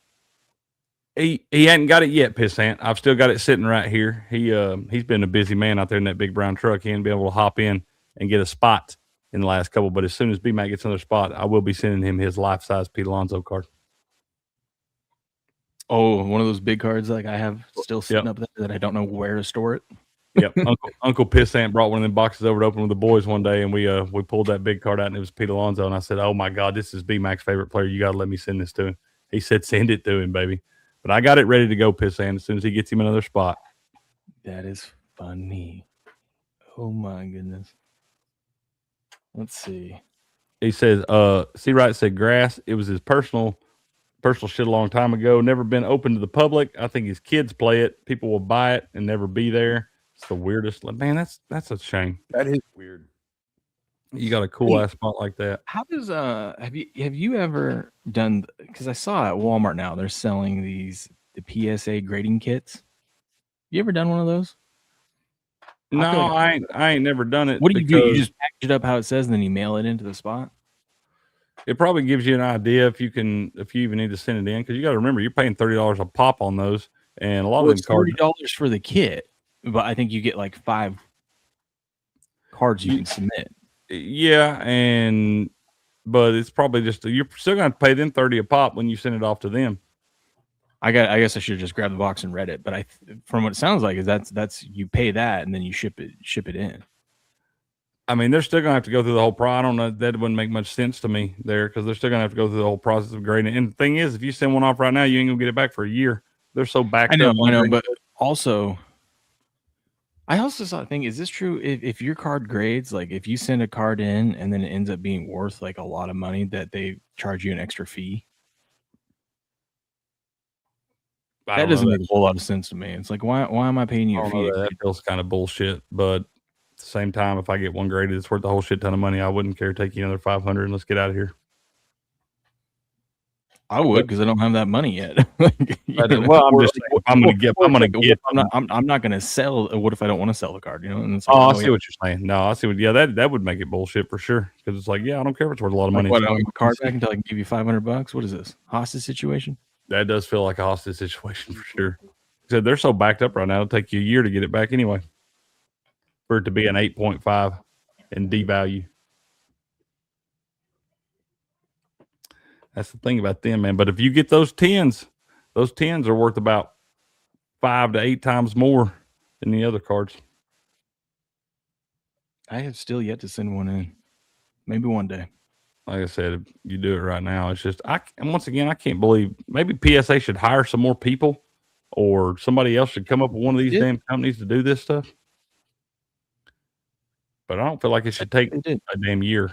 He hadn't got it yet, Pissant. I've still got it sitting right here. He's been a busy man out there in that big brown truck. He ain't been able to hop in and get a spot in the last couple. But as soon as B-Mac gets another spot, I will be sending him his life-size Pete Alonso card.
Oh, one of those big cards like I have still sitting up there that I don't know where to store it.
Yep. Uncle Pissant brought one of them boxes over to open with the boys one day, and we pulled that big card out, and it was Pete Alonso. And I said, "Oh my God, this is B-Mac's favorite player. You got to let me send this to him." He said, "Send it to him, baby." But I got it ready to go, Pissant, as soon as he gets him another spot.
That is funny. Oh my goodness. Let's see.
He says, C-Wright said grass. It was his personal shit a long time ago. Never been open to the public. I think his kids play it. People will buy it and never be there. It's the weirdest. Man, that's a shame.
That is weird.
You got a cool ass spot like that.
How does have you ever done? Because I saw at Walmart now they're selling the PSA grading kits. You ever done one of those?
No, I ain't never done it.
What do you do? You just package it up how it says, and then you mail it into the spot.
It probably gives you an idea if you even need to send it in, because you got to remember you're paying $30 a pop on those, and a lot of them cards
$30 for the kit, but I think you get like 5 cards you can submit.
Yeah, but it's probably just you're still going to pay them $30 a pop when you send it off to them.
I guess I should have just grabbed the box and read it, but from what it sounds like is that's you pay that and then you ship it in.
I mean, they're still going to have to go through the whole process. I don't know. That wouldn't make much sense to me there, because they're still going to have to go through the whole process of grading. And the thing is, if you send one off right now, you ain't going to get it back for a year. They're so backed up.
I know, but also, I also saw the thing. Is this true? If your card grades, like if you send a card in and then it ends up being worth like a lot of money, that they charge you an extra fee? That doesn't make a whole lot of sense to me. It's like, why am I paying you a fee?
That feels kind of bullshit. But at the same time, if I get one graded, it's worth a whole shit ton of money. I wouldn't care to take you another $500 and let's get out of here.
I would, because I don't have that money yet.
Well, I'm just saying, I'm
not going to sell. What if I don't want to sell the card? You know? And it's
like,
I
see what you're saying. No, I see what. Yeah, that would make it bullshit for sure. Because it's like, yeah, I don't care if it's worth a lot of money.
What? I don't get my card back until I can give you $500. What is this? Hostage situation?
That does feel like a hostage situation for sure. So they're so backed up right now. It'll take you a year to get it back anyway. For it to be an 8.5. and devalue. That's the thing about them, man. But if you get those 10s are worth about 5 to 8 times more than the other cards.
I have still yet to send one in. Maybe one day.
Like I said, you do it right now. It's just and once again, I can't believe maybe PSA should hire some more people, or somebody else should come up with one of these damn companies to do this stuff. But I don't feel like it should take a damn year.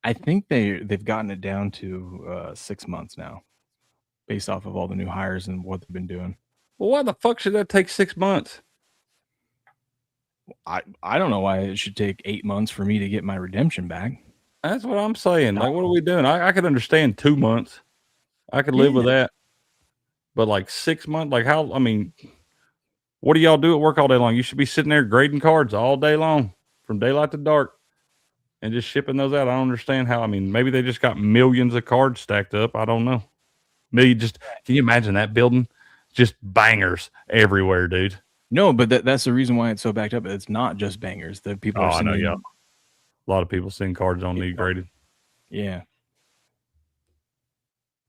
I think they've gotten it down to 6 months now, based off of all the new hires and what they've been doing.
Well, why the fuck should that take 6 months?
I don't know why it should take 8 months for me to get my redemption back.
That's what I'm saying. Like, what are we doing? I could understand 2 months. I could live with that. But like 6 months, like how? I mean, what do y'all do at work all day long? You should be sitting there grading cards all day long, from daylight to dark, and just shipping those out. I don't understand how. I mean, maybe they just got millions of cards stacked up. I don't know. Maybe can you imagine that building? Just bangers everywhere, dude.
No, but that's the reason why it's so backed up. It's not just bangers. The people are sending.
Yeah. A lot of people send cards don't need graded.
Yeah.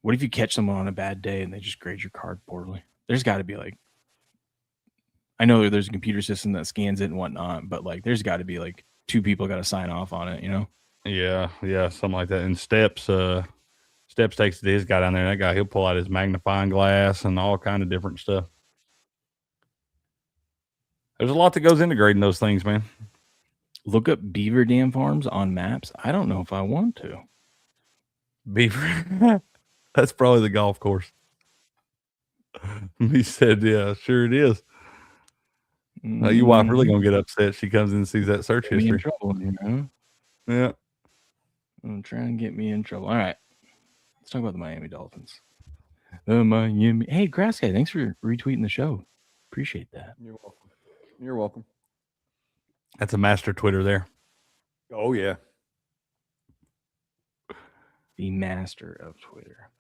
What if you catch someone on a bad day and they just grade your card poorly? There's got to be like, I know there's a computer system that scans it and whatnot, but like there's got to be like 2 people got to sign off on it, you know?
Yeah, something like that. And Steps takes his guy down there. That guy, he'll pull out his magnifying glass and all kind of different stuff. There's a lot that goes into grading those things, man.
Look up beaver dam farms on maps. I don't know if I want to.
Beaver. That's probably the golf course. He said, yeah, sure it is. Your wife really going to get upset. She comes in and sees that search history.
Me in trouble, you know?
Yeah.
I'm trying to get me in trouble. All right. Let's talk about the Miami Dolphins. The Miami. Hey, Grass Guy, thanks for retweeting the show. Appreciate that.
You're welcome. You're welcome.
That's a master Twitter there.
Oh, yeah.
The master of Twitter.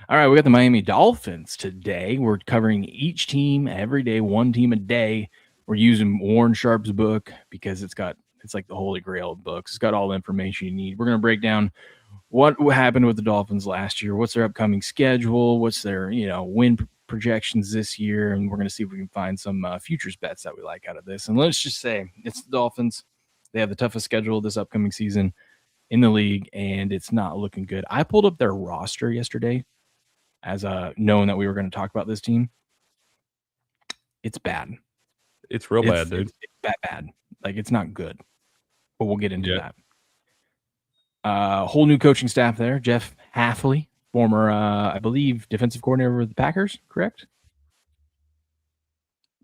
All right, we got the Miami Dolphins today. We're covering each team every day, one team a day. We're using Warren Sharp's book because it's like the holy grail of books. It's got all the information you need. We're going to break down what happened with the Dolphins last year, what's their upcoming schedule, what's their win projections this year, and we're going to see if we can find some futures bets that we like out of this. And let's just say it's the Dolphins. They have the toughest schedule this upcoming season in the league, and it's not looking good. I pulled up their roster yesterday as knowing that we were going to talk about this team. It's bad.
It's real bad, dude.
It's bad. Like, it's not good. But we'll get into that. Whole new coaching staff there. Jeff Hafley, former, I believe, defensive coordinator with the Packers, correct?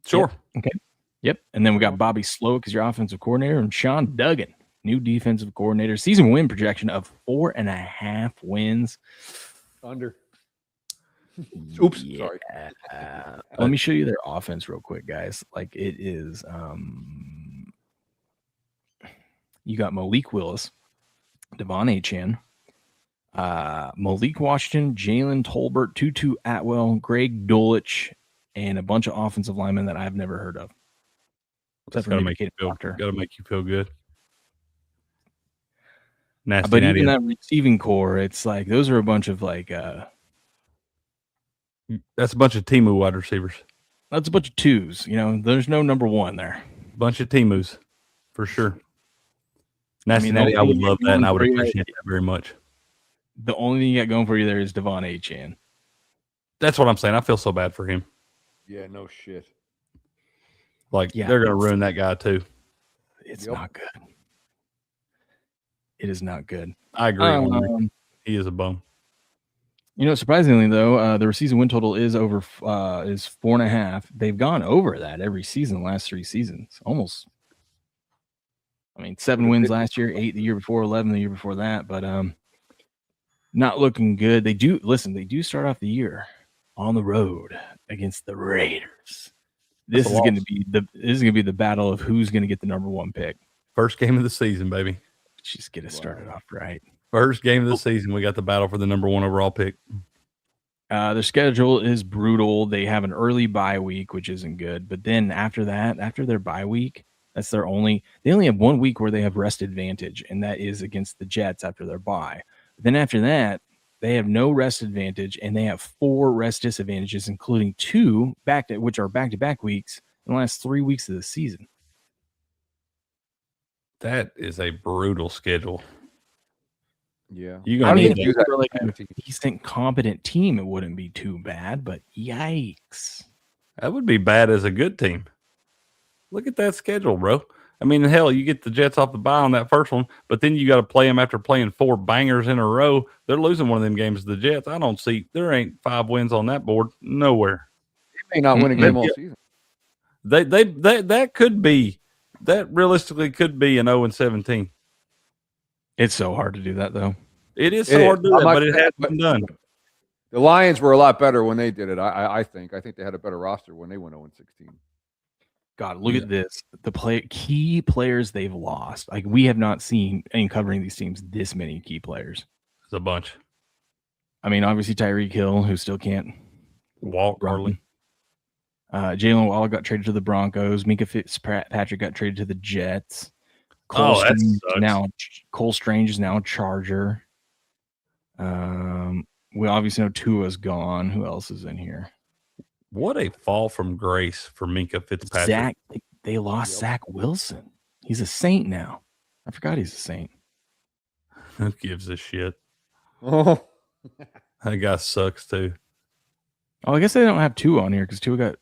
Sure.
Yep. Okay. Yep. And then we got Bobby Slowick as your offensive coordinator, and Sean Duggan, new defensive coordinator. Season win projection of 4.5 wins.
Under. Oops.
Yeah.
Sorry.
Let me show you their offense real quick, guys. Like, it is you got Malik Willis, Devon Achane, Malik Washington, Jalen Tolbert, Tutu Atwell, Greg Dulcich, and a bunch of offensive linemen that I've never heard of.
That's gotta make you feel good. Nasty,
but even that receiving core, it's like those are a bunch of like
that's a bunch of Temu wide receivers.
That's a bunch of twos. There's no number one there.
Bunch of Temus, for sure. Nasty Natty, I would love that, and I would appreciate that very much.
The only thing you got going for you there is Devon Achane.
That's what I'm saying. I feel so bad for him.
Yeah, no shit.
Like, they're going to ruin that guy, too.
It's not good. It is not good.
I agree. He is a bum.
Surprisingly, though, the season win total is 4.5. They've gone over that every season, the last 3 seasons. Almost. 7 wins last year, 8 the year before, 11 the year before that, but not looking good. They do start off the year on the road against the Raiders. This is going to be the battle of who's going to get the number 1 pick.
First game of the season, baby.
Just get it started off right.
First game of the season, we got the battle for the number 1 overall pick.
Their schedule is brutal. They have an early bye week, which isn't good. But then after that, after their bye week, That's their only. They only have 1 week where they have rest advantage, and that is against the Jets after their bye. Then after that, they have no rest advantage, and they have 4 rest disadvantages, including 2 which are back-to-back weeks in the last 3 weeks of the season.
That is a brutal schedule.
Yeah.
You're
I
gonna
mean,
need
if
that.
they were like a decent, competent team, it wouldn't be too bad. But yikes!
That would be bad as a good team. Look at that schedule, bro. I mean, hell, you get the Jets off the bye on that first one, but then you got to play them after playing 4 bangers in a row. They're losing one of them games to the Jets. I don't see there ain't 5 wins on that board nowhere.
They may not win a game all season.
That could be that realistically could be an 0-17.
It's so hard to do that, though.
It is so hard to do that, but it has been done.
The Lions were a lot better when they did it. I think they had a better roster when they went 0-16.
God, look at this. The key players they've lost. Like, we have not seen in covering these teams this many key players.
It's a bunch.
I mean, obviously Tyreek Hill, who still can't
walk hardly.
Jalen Waddle got traded to the Broncos. Minka Fitzpatrick got traded to the Jets.
Cole
Strange is now a Charger. We obviously know Tua's gone. Who else is in here?
What a fall from grace for Minka Fitzpatrick.
They lost Zach Wilson. He's a Saint now. I forgot he's a Saint.
Who gives a shit?
Oh,
that guy sucks too.
Oh, I guess they don't have Tua on here because Tua got.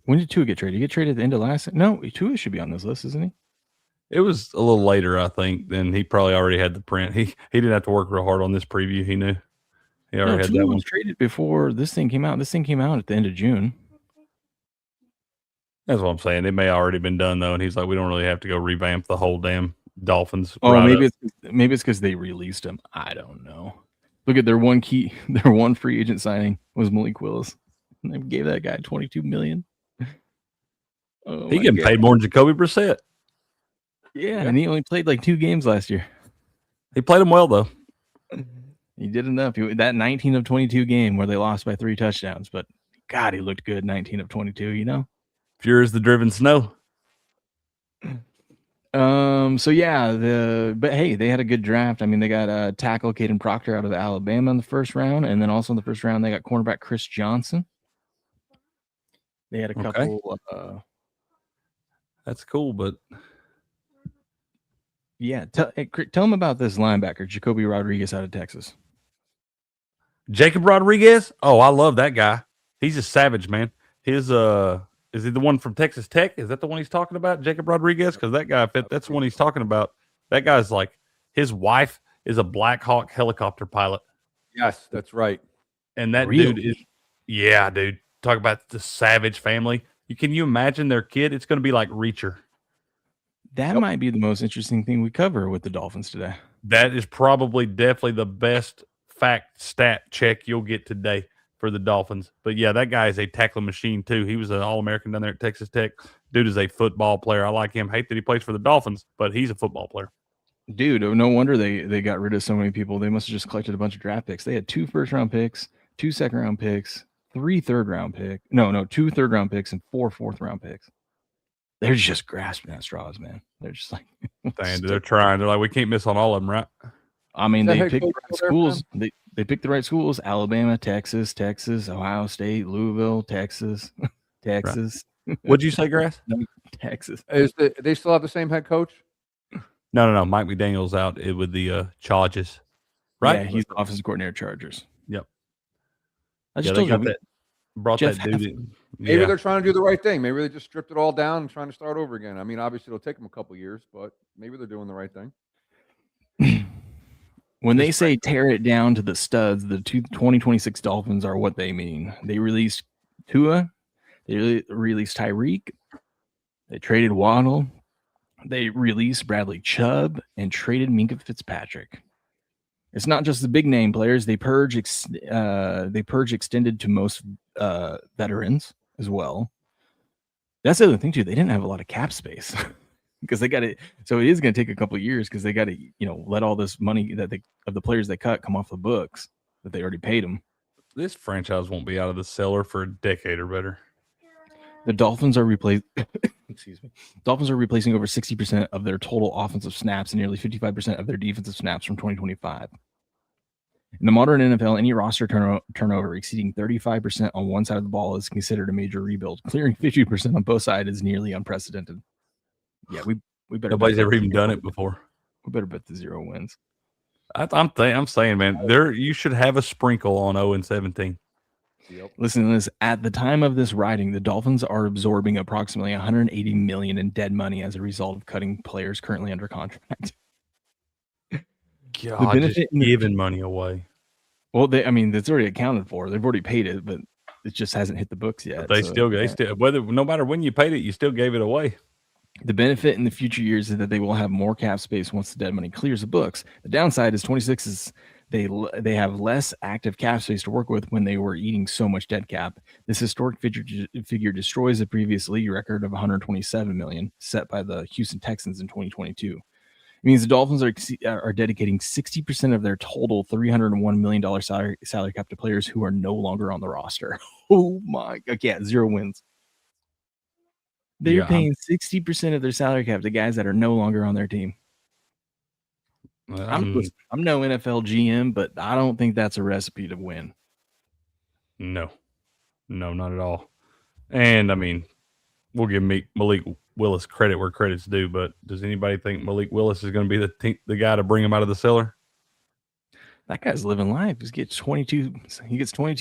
When did Tua get traded? Did he get traded at the end of last? No, Tua should be on this list, isn't he?
It was a little later, I think. Then he probably already had the print. He didn't have to work real hard on this preview. He knew. He already had
Tua
that
was
one
traded before this thing came out. This thing came out at the end of June.
That's what I'm saying. It may have already been done though, and he's like, we don't really have to go revamp the whole damn Dolphins.
Oh, maybe it's because they released him. I don't know. Look at their one free agent signing was Malik Willis. And they gave that guy $22 million. Oh,
he getting paid more than Jacoby Brissett.
Yeah, and he only played like 2 games last year.
He played him well though.
He did enough. That 19 of 22 game where they lost by 3 touchdowns, but God, he looked good. 19 of 22. You know,
pure as the driven snow.
So yeah, but hey, they had a good draft. I mean, they got tackle Caden Proctor out of Alabama in the first round, and then also in the first round they got cornerback Chris Johnson. They had a couple.
That's cool, but
yeah, tell them about this linebacker Jacoby Rodriguez out of Texas.
Jacob Rodriguez. Oh, I love that guy. He's a savage, man. His is he the one from Texas Tech? Is that the one he's talking about, Jacob Rodriguez? Because that guy, that's the one he's talking about. That guy's like, his wife is a Black Hawk helicopter pilot.
Yes, that's right.
And that dude is, yeah, dude. Talk about the savage family. Can you imagine their kid? It's going to be like Reacher.
That might be the most interesting thing we cover with the Dolphins today.
That is definitely the best stat check you'll get today for the Dolphins. But yeah, that guy is a tackling machine too. He was an All-American down there at Texas Tech. Dude is a football player. I like him. Hate that he plays for the Dolphins, but he's a football player.
Dude, no wonder they got rid of so many people. They must have just collected a bunch of draft picks. They had 2 first-round picks, 2 second-round picks, 3 third-round picks. No, 2 third-round picks and 4 fourth-round picks. They're just grasping at straws, man. They're just like,
they're trying. They're like, we can't miss on all of them, right?
I mean, they picked the right schools. They picked the right schools: Alabama, Texas, Ohio State, Louisville, Texas.
Right. What'd you say, Grass?
Texas. They still have the same head coach?
No. Mike McDaniel's out with the Chargers, right?
Yeah, he's the offensive coordinator of Chargers.
Yep.
I just told you
that. Brought
Jeff
that dude in.
Maybe they're trying to do the right thing. Maybe they just stripped it all down and trying to start over again. I mean, obviously it'll take them a couple years, but maybe they're doing the right thing.
When they say tear it down to the studs, the 2026 Dolphins are what they mean. They released Tua, they released Tyreek, they traded Waddle, they released Bradley Chubb, and traded Minka Fitzpatrick. It's not just the big name players. They purge extended to most veterans as well. That's the other thing too. They didn't have a lot of cap space because they got it. So it is going to take a couple of years because they got to, let all this money of the players they cut come off the books that they already paid them.
This franchise won't be out of the cellar for a decade or better.
The Dolphins are excuse me. Dolphins are replacing over 60% of their total offensive snaps and nearly 55% of their defensive snaps from 2025. In the modern NFL, any roster turnover exceeding 35% on one side of the ball is considered a major rebuild. Clearing 50% on both sides is nearly unprecedented. Yeah, we better.
Nobody's ever even done it before.
We better bet the 0 wins.
I'm saying, man, you should have a sprinkle on 0-17.
Yep.
Listen to this. At the time of this writing, the Dolphins are absorbing approximately $180 million in dead money as a result of cutting players currently under contract.
God,
benefit
just
in the-
giving money away.
Well, it's already accounted for. They've already paid it, but it just hasn't hit the books yet.
But they still no matter when you paid it, you still gave it away.
The benefit in the future years is that they will have more cap space once the dead money clears the books. The downside is 26 is they have less active cap space to work with when they were eating so much dead cap. This historic figure destroys the previous league record of $127 million set by the Houston Texans in 2022. It means the Dolphins are dedicating 60% of their total $301 million salary cap to players who are no longer on the roster. Oh my God. Yeah, 0 wins. They're paying 60% of their salary cap to guys that are no longer on their team. I'm no NFL GM, but I don't think that's a recipe to win.
No, not at all. And I mean, we'll give Malik Willis credit where credit's due, but does anybody think Malik Willis is going to be the guy to bring him out of the cellar?
That guy's living life. He gets 22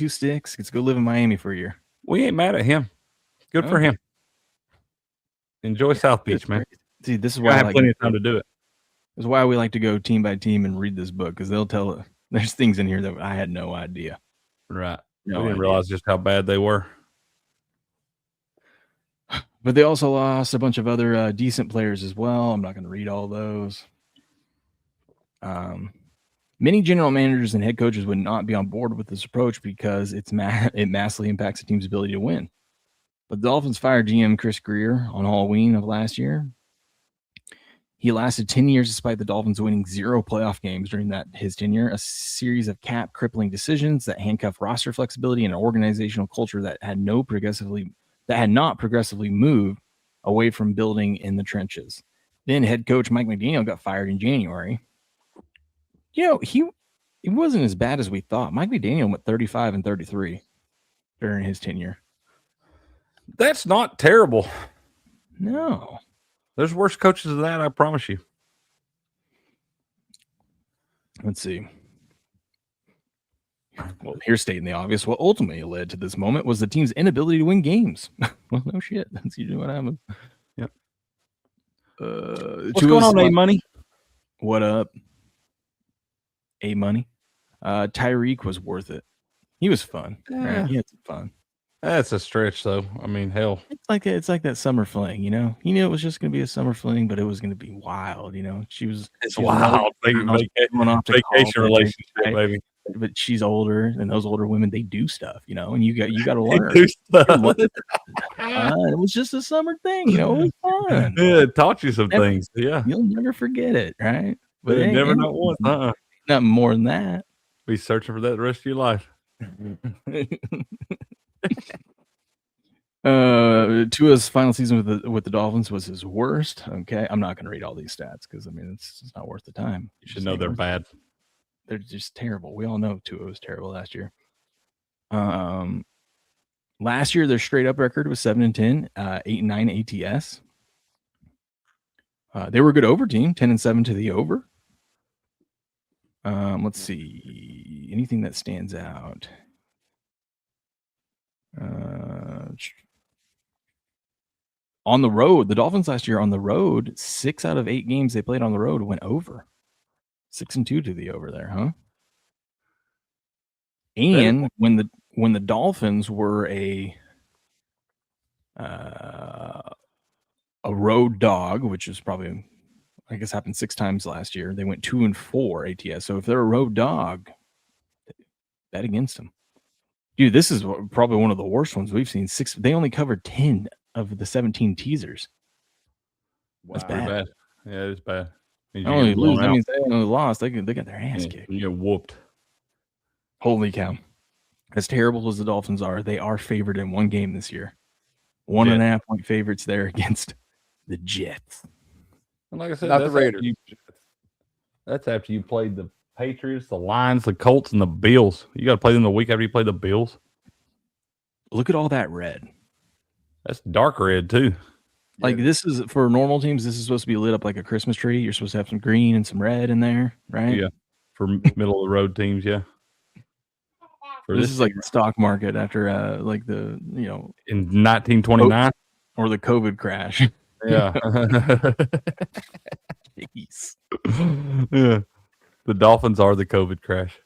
sticks. Gets to go live in Miami for a year.
We ain't mad at him. Good for him. Enjoy South Beach, man.
See, this is why
I have plenty of time to do it.
This is why we like to go team by team and read this book, because they'll tell it. There's things in here that I had no idea.
Right.
No
we didn't
idea.
realize just how bad they were.
But they also lost a bunch of other decent players as well. I'm not going to read all those. Many general managers and head coaches would not be on board with this approach because it massively impacts the team's ability to win. But the Dolphins fired GM Chris Greer on Halloween of last year. He lasted 10 years despite the Dolphins winning 0 playoff games during his tenure, a series of cap-crippling decisions that handcuff roster flexibility and an organizational culture that had not progressively moved away from building in the trenches. Then head coach Mike McDaniel got fired in January. It wasn't as bad as we thought. Mike McDaniel went 35-33 during his tenure.
That's not terrible.
No.
There's worse coaches than that, I promise you.
Let's see. Well, here's stating the obvious. What ultimately led to this moment was the team's inability to win games. Well, no shit. That's usually what happened.
Yep.
What's
going on, A-Money?
What up? A-Money? Tyreek was worth it. He was fun.
Yeah.
Right? He had some fun.
That's a stretch, though. I mean, hell.
It's like that summer fling, you know? He knew it was just going to be a summer fling, but it was going to be wild, you know?
It's wild. Vacation relationship,
right?
baby.
But she's older, and those older women, they do stuff, you know? And you got to learn.
Do stuff.
It was just a summer thing, you know? It was fun.
Yeah, it taught you some things. Yeah.
You'll never forget it, right?
But
it
never not once.
Nothing more than that.
Be searching for that the rest of your life.
Tua's final season with the Dolphins was his worst. Okay, I'm not going to read all these stats because it's just not worth the time.
You should know they're bad.
They're just terrible. We all know Tua was terrible last year. Last year their straight up record was 7-10, 8-9 ATS. They were a good over team, 10-7 to the over. Let's see anything that stands out. On the road, the Dolphins last year on the road, 6 out of 8 games they played on the road went over. 6-2 to the over there, huh? And when the Dolphins were a road dog, which is probably, I guess, happened 6 times last year, they went 2-4 ATS. So if they're a road dog, bet against them. Dude, this is probably one of the worst ones we've seen. They only covered 10 of the 17 teasers.
Wow.
That's bad.
Yeah, it's bad.
Not only lose, that means they only lost. They got their ass kicked.
You get whooped.
Holy cow. As terrible as the Dolphins are, they are favored in one game this year. One and a
Jets.
half point favorites there against the Jets.
And like I said,
Not the
that's
Raiders.
That's after you played the Patriots, the Lions, the Colts, and the Bills. You got to play them the week after you play the Bills.
Look at all that red.
That's dark red too.
Like this is for normal teams. This is supposed to be lit up like a Christmas tree. You're supposed to have some green and some red in there, right?
Yeah, for middle of the road teams. Yeah. For
This is like the stock market after like the
in 1929.
or the COVID crash.
Yeah.
Jeez.
Yeah. The Dolphins are the COVID crash.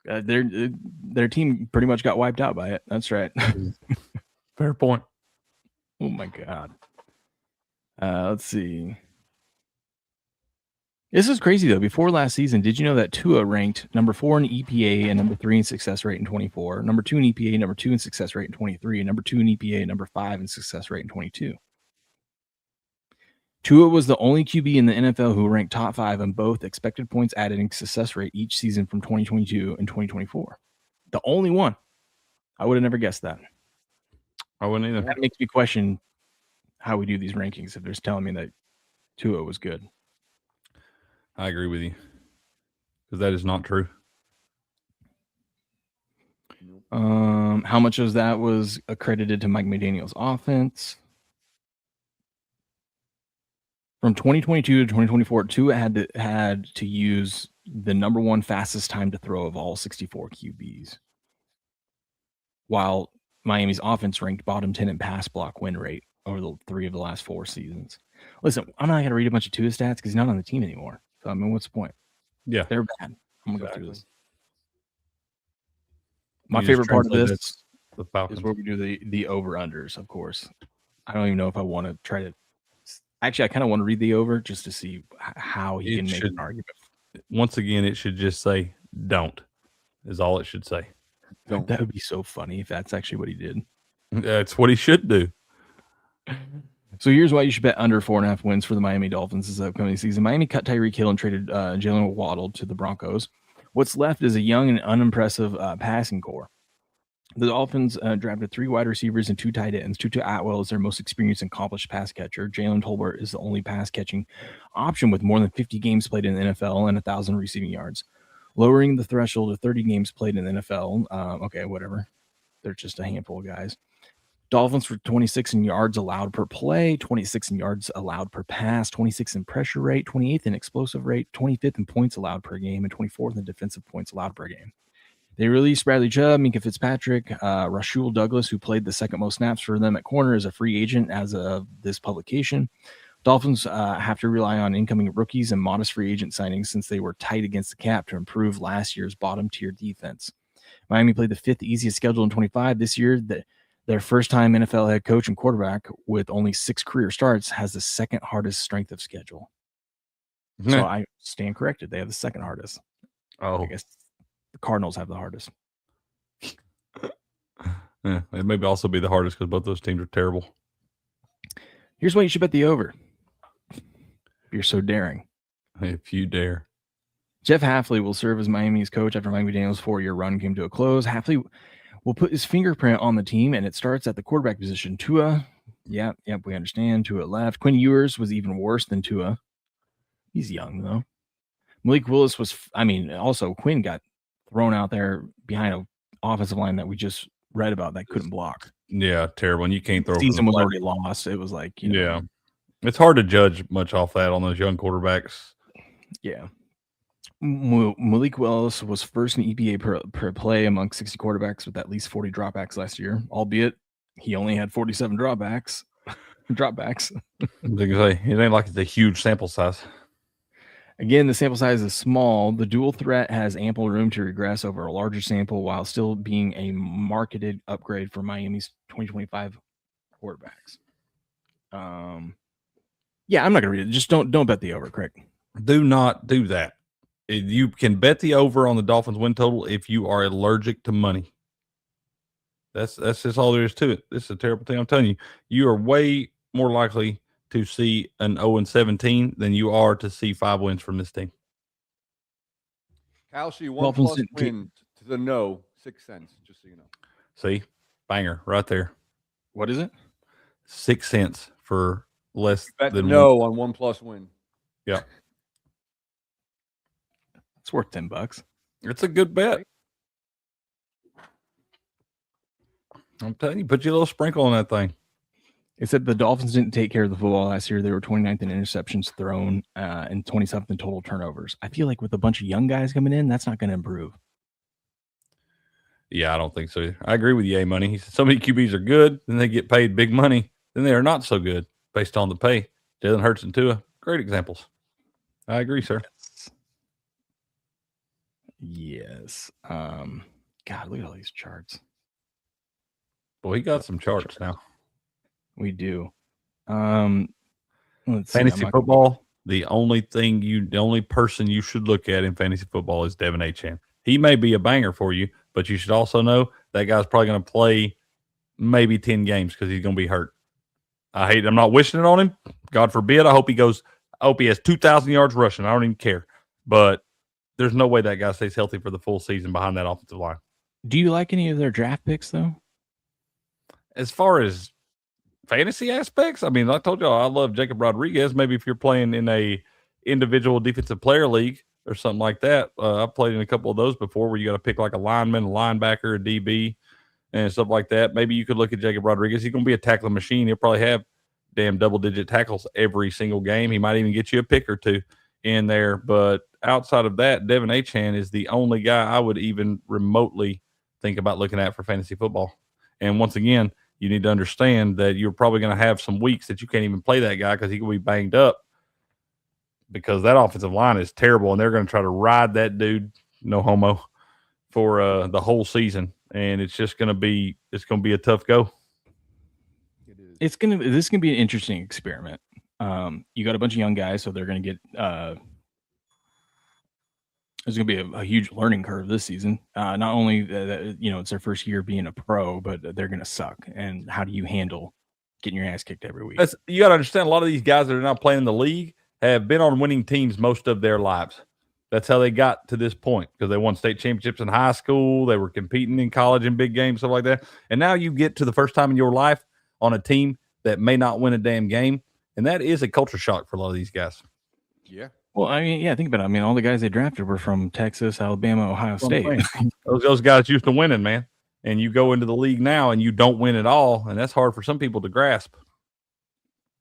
Their team pretty much got wiped out by it. That's right.
Fair point.
Oh my god. Let's see. This is crazy though. Before last season, did you know that Tua ranked number 4 in EPA and number 3 in success rate in 24, number 2 in EPA, number 2 in success rate in 23, and number 2 in EPA, number 5 in success rate in 22. Tua was the only QB in the NFL who ranked top 5 on both expected points added and success rate each season from 2022 and 2024. The only one. I would have never guessed that.
I wouldn't either.
That makes me question how we do these rankings if there's telling me that Tua was good.
I agree with you because that is not true.
How much of that was accredited to Mike McDaniel's offense? From 2022 to 2024, Tua had to use the number 1 fastest time to throw of all 64 QBs, while Miami's offense ranked bottom 10 in pass block win rate over the 3 of the last 4 seasons. Listen, I'm not going to read a bunch of Tua stats because he's not on the team anymore. So, I mean, what's the point?
Yeah.
They're bad. I'm going to go through this. My
You
favorite
just
part of
translate
this
the Falcons.
is where we do the over-unders, of course. I don't even know if I want to try to – actually, I kind of want to read the over just to see how he can make an argument.
Once again, it should just say don't is all it should say.
Don't.
That would be so funny if that's actually what he did.
That's what he should do.
So here's why you should bet under 4.5 wins for the Miami Dolphins this upcoming season. Miami cut Tyreek Hill and traded Jalen Waddle to the Broncos. What's left is a young and unimpressive passing core. The Dolphins drafted 3 wide receivers and 2 tight ends. Tutu Atwell is their most experienced and accomplished pass catcher. Jalen Tolbert is the only pass catching option with more than 50 games played in the NFL and 1,000 receiving yards, lowering the threshold to 30 games played in the NFL. Okay, whatever. They're just a handful of guys. Dolphins were 26 in yards allowed per play, 26 in yards allowed per pass, 26 in pressure rate, 28th in explosive rate, 25th in points allowed per game, and 24th in defensive points allowed per game. They released Bradley Chubb, Minka Fitzpatrick, Rasul Douglas, who played the second most snaps for them at corner as a free agent as of this publication. Dolphins have to rely on incoming rookies and modest free agent signings since they were tight against the cap to improve last year's bottom-tier defense. Miami played the 5th easiest schedule in 25 this year. Their first-time NFL head coach and quarterback with only 6 career starts has the second hardest strength of schedule. So I stand corrected. They have the second hardest.
Oh,
I guess the Cardinals have the hardest.
yeah, it may also be the hardest because both those teams are terrible.
Here's why you should bet the over. If you're so daring.
If you dare.
Jeff Hafley will serve as Miami's coach after Mike McDaniel's 4-year run came to a close. Hafley will put his fingerprint on the team, and it starts at the quarterback position. Tua, yep, we understand. Tua left. Quinn Ewers was even worse than Tua. He's young, though. Malik Willis also Quinn got thrown out there behind an offensive line that we just read about that couldn't block.
Yeah, terrible. And you can't throw.
The season was already lost. It was like,
yeah. It's hard to judge much off that on those young quarterbacks.
Yeah. Malik Willis was first in EPA per play among 60 quarterbacks with at least 40 dropbacks last year, albeit he only had 47 dropbacks.
I was gonna say, it ain't like it's a huge sample size.
Again, the sample size is small. The dual threat has ample room to regress over a larger sample while still being a marketed upgrade for Miami's 2025 quarterbacks. Yeah, I'm not gonna read it. Just don't bet the over, Craig.
Do not do that. You can bet the over on the Dolphins win total if you are allergic to money. That's just all there is to it. This is a terrible thing. I'm telling you, you are way more likely to see an 0-17 than you are to see 5 wins from this team.
Kalshi, 1+
Dolphins
win to the no, 6 cents, just so you know.
See? Banger right there.
What is it?
6 cents for less
Bet
than
no on 1+ win.
Yeah,
It's worth $10.
it's a good bet. I'm telling you, put your little sprinkle on that thing.
It said the Dolphins didn't take care of the football last year. They were 29th in interceptions thrown and 27th in total turnovers. I feel like with a bunch of young guys coming in, that's not going to improve.
Yeah, I don't think so. I agree with you, A-Money. He said so many QBs are good, then they get paid big money, then they are not so good based on the pay. Jalen Hurts and Tua, great examples. I agree, sir.
Yes. God, look at all these charts.
Boy, he got some charts now.
We do. Let's see.
Fantasy football, the only person you should look at in fantasy football is Devin Achane. He may be a banger for you, but you should also know that guy's probably going to play maybe 10 games because he's going to be hurt. I'm not wishing it on him. God forbid. I hope he has 2,000 yards rushing. I don't even care. But there's no way that guy stays healthy for the full season behind that offensive line.
Do you like any of their draft picks, though?
As far as fantasy aspects, I mean, I told y'all I love Jacob Rodriguez. Maybe if you're playing in a individual defensive player league or something like that. I've played in a couple of those before where you got to pick like a lineman, a linebacker, a DB, and stuff like that. Maybe you could look at Jacob Rodriguez. He's going to be a tackling machine. He'll probably have damn double-digit tackles every single game. He might even get you a pick or two in there. But outside of that, Devin Achane is the only guy I would even remotely think about looking at for fantasy football. And once again, you need to understand that you're probably going to have some weeks that you can't even play that guy because he could be banged up because that offensive line is terrible, and they're going to try to ride that dude, no homo, for the whole season. And it's just going to be a tough go.
This is going to be an interesting experiment. You got a bunch of young guys, so they're going to get there's going to be a huge learning curve this season. Not only that, it's their first year being a pro, but they're going to suck. And how do you handle getting your ass kicked every week?
You got to understand, a lot of these guys that are now playing in the league have been on winning teams most of their lives. That's how they got to this point because they won state championships in high school. They were competing in college in big games, stuff like that. And now you get to the first time in your life on a team that may not win a damn game. And that is a culture shock for a lot of these guys.
Yeah.
Well, I mean, yeah, think about it. I mean, all the guys they drafted were from Texas, Alabama, Ohio State.
Those guys used to winning, man. And you go into the league now and you don't win at all. And that's hard for some people to grasp.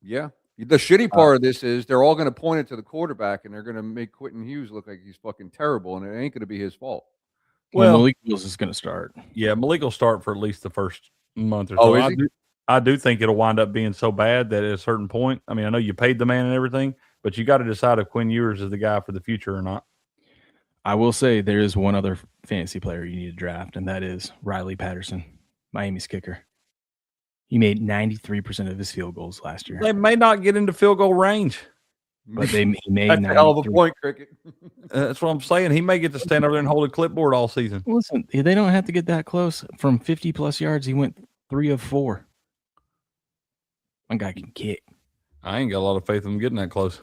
Yeah. The shitty part of this is they're all going to point it to the quarterback, and they're going to make Quentin Hughes look like he's fucking terrible, and it ain't going to be his fault.
Well, Malik Willis is going to start.
Yeah, Malik will start for at least the first month or
so.
Is he? I do think it'll wind up being so bad that at a certain point, I mean, I know you paid the man and everything, but you got to decide if Quinn Ewers is the guy for the future or not.
I will say there is one other fantasy player you need to draft, and that is Riley Patterson, Miami's kicker. He made 93% of his field goals last year.
They may not get into field goal range,
but he made
that's a hell of a point, Cricket.
That's what I'm saying. He may get to stand over there and hold a clipboard all season.
Listen, they don't have to get that close. From 50-plus yards, he went 3 of 4. One guy can kick.
I ain't got a lot of faith in him getting that close.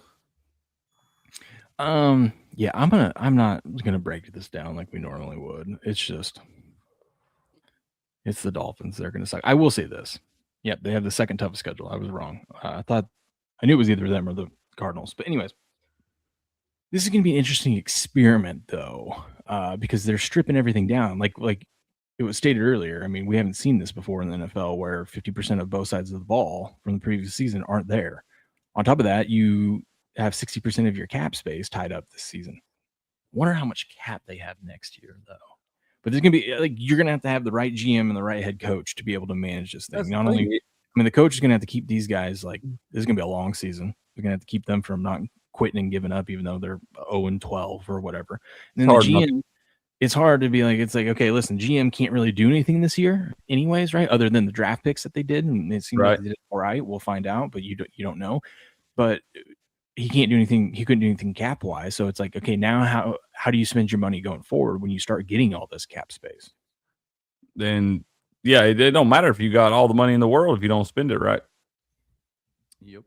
Yeah, I'm not gonna break this down like we normally would. It's the Dolphins. They're gonna suck. I will say this. Yep, they have the second toughest schedule. I was wrong. I knew it was either them or the Cardinals. But anyways, this is gonna be an interesting experiment though, because they're stripping everything down. Like it was stated earlier. I mean, we haven't seen this before in the NFL where 50% of both sides of the ball from the previous season aren't there. On top of that, you have 60% of your cap space tied up this season. Wonder how much cap they have next year, though. But there's gonna be you're gonna have to have the right GM and the right head coach to be able to manage this thing. The coach is gonna have to keep these guys this is gonna be a long season. They're gonna have to keep them from not quitting and giving up, even though they're 0-12 or whatever. And then the GM, it's hard to be okay, listen, GM can't really do anything this year, anyways, right? Other than the draft picks that they did, and it seems like they did all right. We'll find out, but you don't know. But he can't do anything. He couldn't do anything cap wise. So it's okay, now how do you spend your money going forward when you start getting all this cap space?
Then yeah, it don't matter if you got all the money in the world if you don't spend it right.
Yep.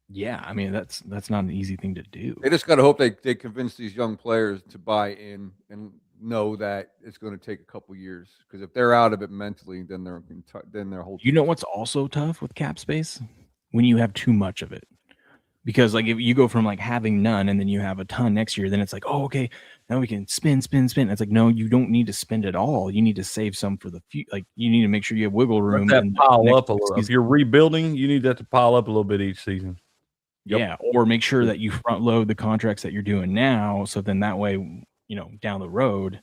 Yeah, I mean that's not an easy thing to do.
They just got to hope they convince these young players to buy in and know that it's going to take a couple years, because if they're out of it mentally, then their whole
You know
team's-
what's also tough with cap space? When you have too much of it. Because like if you go from like having none and then you have a ton next year, then it's like, oh, okay, now we can spend. It's like, no, you don't need to spend it all. You need to save some for the future. Like you need to make sure you have wiggle room.
Let that
in the
pile
next
up a little. If
season.
you're rebuilding, you need that to pile up a little bit each season.
Yep.
Yeah, or make sure that you front load the contracts that you're doing now, so then that way, down the road,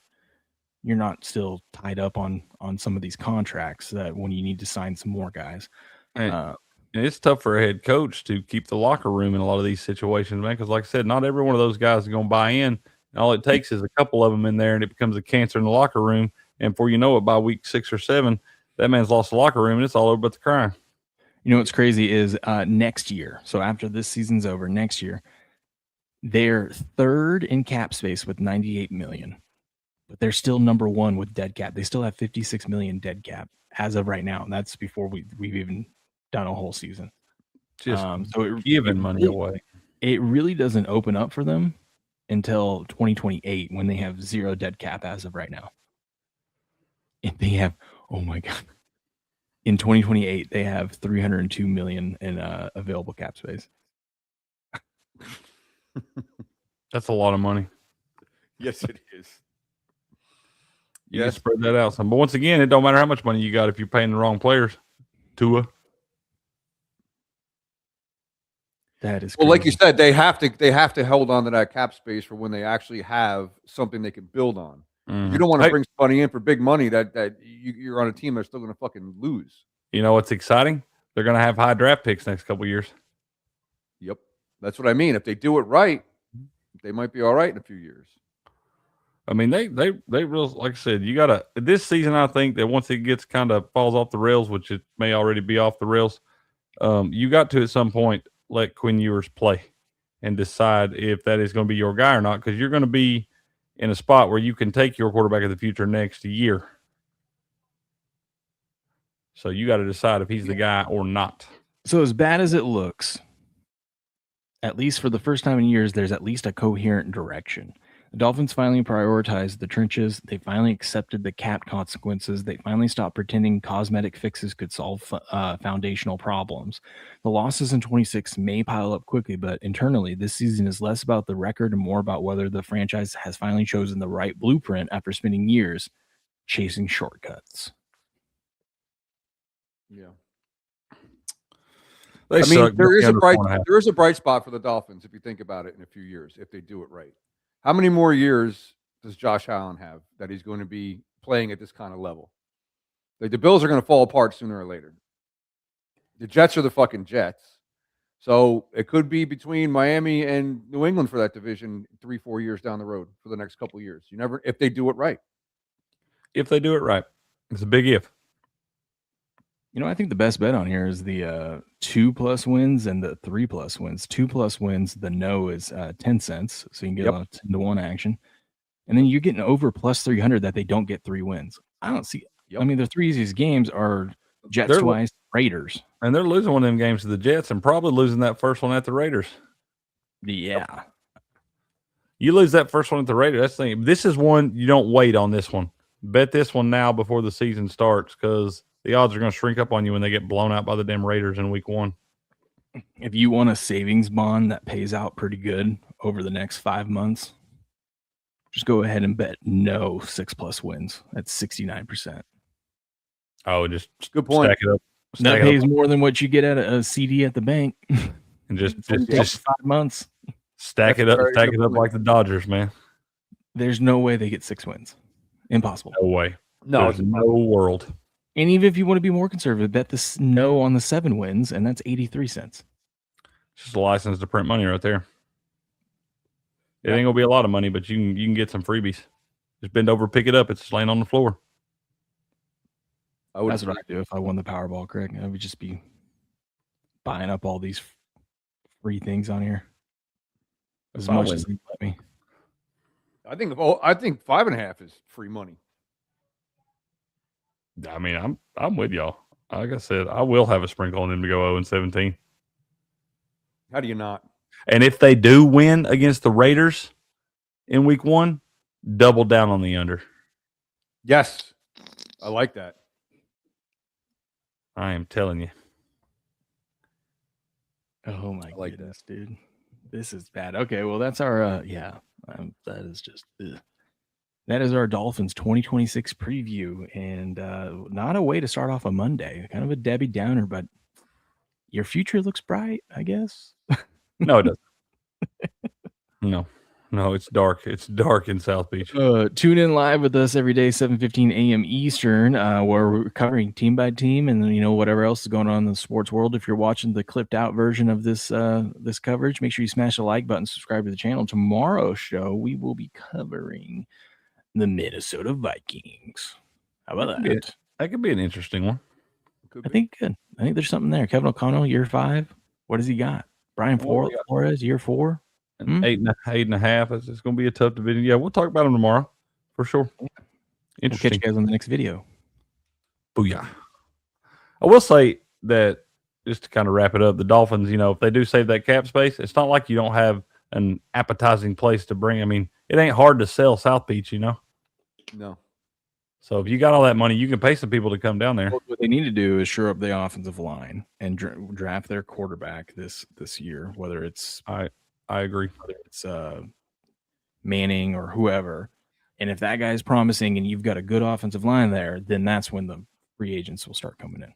you're not still tied up on some of these contracts that when you need to sign some more guys.
And it's tough for a head coach to keep the locker room in a lot of these situations, man. Because, like I said, not every one of those guys is going to buy in. And all it takes is a couple of them in there, and it becomes a cancer in the locker room. And before you know it, by week 6 or 7, that man's lost the locker room, and it's all over but the crying.
You know what's crazy is next year. So after this season's over, next year, they're third in cap space with 98 million, but they're still number 1 with dead cap. They still have 56 million dead cap as of right now, and that's before we've even done a whole season.
Just
so
giving money away.
It really doesn't open up for them until 2028 when they have 0 dead cap as of right now. And they have, oh my god. In 2028, they have 302 million in available cap space.
That's a lot of money.
Yes, it is.
You can spread that out some. But once again, it don't matter how much money you got if you're paying the wrong players. Tua.
That is
Well, like you
crazy.
said, they have to hold on to that cap space for when they actually have something they can build on. You don't want to bring somebody in for big money that you're on a team that's still going to fucking lose.
You know what's exciting? They're going to have high draft picks next couple of years.
Yep, that's what I mean. If they do it right, they might be all right in a few years.
I mean, they real, like I said, you gotta this season. I think that once it gets kind of falls off the rails, which it may already be off the rails, you got to at some point let Quinn Ewers play and decide if that is going to be your guy or not, because you're going to be in a spot where you can take your quarterback of the future next year. So you got to decide if he's the guy or not.
So as bad as it looks, at least for the first time in years, there's at least a coherent direction. The Dolphins finally prioritized the trenches. They finally accepted the cap consequences. They finally stopped pretending cosmetic fixes could solve foundational problems. The losses in 26 may pile up quickly, but internally, this season is less about the record and more about whether the franchise has finally chosen the right blueprint after spending years chasing shortcuts.
Yeah.
They
I mean,
suck.
there is
Under
a bright spot for the Dolphins if you think about it in a few years, if they do it right. How many more years does Josh Allen have that he's going to be playing at this kind of level? Like, the Bills are going to fall apart sooner or later. The Jets are the fucking Jets. So it could be between Miami and New England for that division 3-4 years down the road for the next couple of years. You never, if they do it right.
If they do it right. It's a big if.
You know, I think the best bet on here is the 2+ wins and the 3+ wins. 2+ wins, the no is 10 cents, so you can get a 10-to-1 action. And then you're getting over plus 300 that they don't get 3 wins. I don't see. I mean, the 3 easiest games are Jets twice, Raiders.
And they're losing one of them games to the Jets and probably losing that first one at the Raiders.
Yeah.
You lose that first one at the Raiders. That's the thing. This is one you don't wait on this one. Bet this one now before the season starts, because the odds are going to shrink up on you when they get blown out by the damn Raiders in week 1.
If you want a savings bond that pays out pretty good over the next 5 months, just go ahead and bet no 6+ wins. That's 69%.
Oh, just
good point.
Stack it up.
That pays more than what you get at a CD at the bank.
And just
5 months.
Stack it up like the Dodgers, man.
There's no way they get 6 wins. Impossible.
No way.
No,
there's no world.
And even if you want to be more conservative, bet the no on the 7 wins, and that's 83 cents.
It's just a license to print money right there. It ain't gonna be a lot of money, but you can get some freebies. Just bend over, pick it up. It's just laying on the floor.
That's what I'd do if I won the Powerball, Craig. I would just be buying up all these free things on here as much as they let me.
I think 5.5 is free money.
I mean, I'm with y'all. Like I said, I will have a sprinkle on them to go 0-17.
How do you not?
And if they do win against the Raiders in week 1, Double down on the under.
Yes, I like that.
I am telling you.
Oh my
like
goodness, dude. This is bad. Okay, well that's our that is just that is our Dolphins 2026 preview, and not a way to start off a Monday. Kind of a Debbie Downer, but your future looks bright, I guess.
No, it doesn't. No, it's dark. It's dark in South Beach.
Tune in live with us every day, 7:15 a.m. Eastern, where we're covering team by team, and then whatever else is going on in the sports world. If you're watching the clipped out version of this this coverage, make sure you smash the like button, subscribe to the channel. Tomorrow's show, we will be covering the Minnesota Vikings. How about that?
That could be an interesting one.
I think good. I think there's something there. Kevin O'Connell, year 5. What does he got? Brian Flores, year 4.
8.5. It's going to be a tough division. Yeah, we'll talk about them tomorrow for sure.
We'll
Interesting.
catch you guys on the next video.
Booyah. I will say that just to kind of wrap it up, the Dolphins, if they do save that cap space, it's not like you don't have an appetizing place to bring. I mean, it ain't hard to sell South Beach,
No.
So if you got all that money, you can pay some people to come down there.
What they need to do is shore up the offensive line and draft their quarterback this year, whether it's
I agree.
whether it's Manning or whoever. And if that guy's promising and you've got a good offensive line there, then that's when the free agents will start coming in.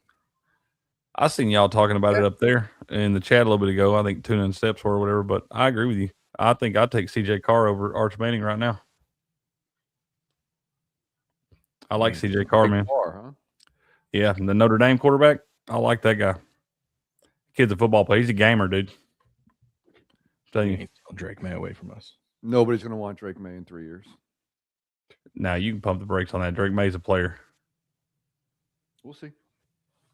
I seen y'all talking about it up there in the chat a little bit ago. I think Tuna and Steps or whatever, but I agree with you. I think I'd take CJ Carr over Arch Manning right now. I like CJ Carr, man.
Carr, huh?
Yeah, the Notre Dame quarterback. I like that guy. Kid's a football player. He's a gamer, dude. Tell
You
you.
ain't stealing Drake May away from us.
Nobody's going to want Drake May in 3 years.
Now you can pump the brakes on that. Drake May's a player.
We'll see.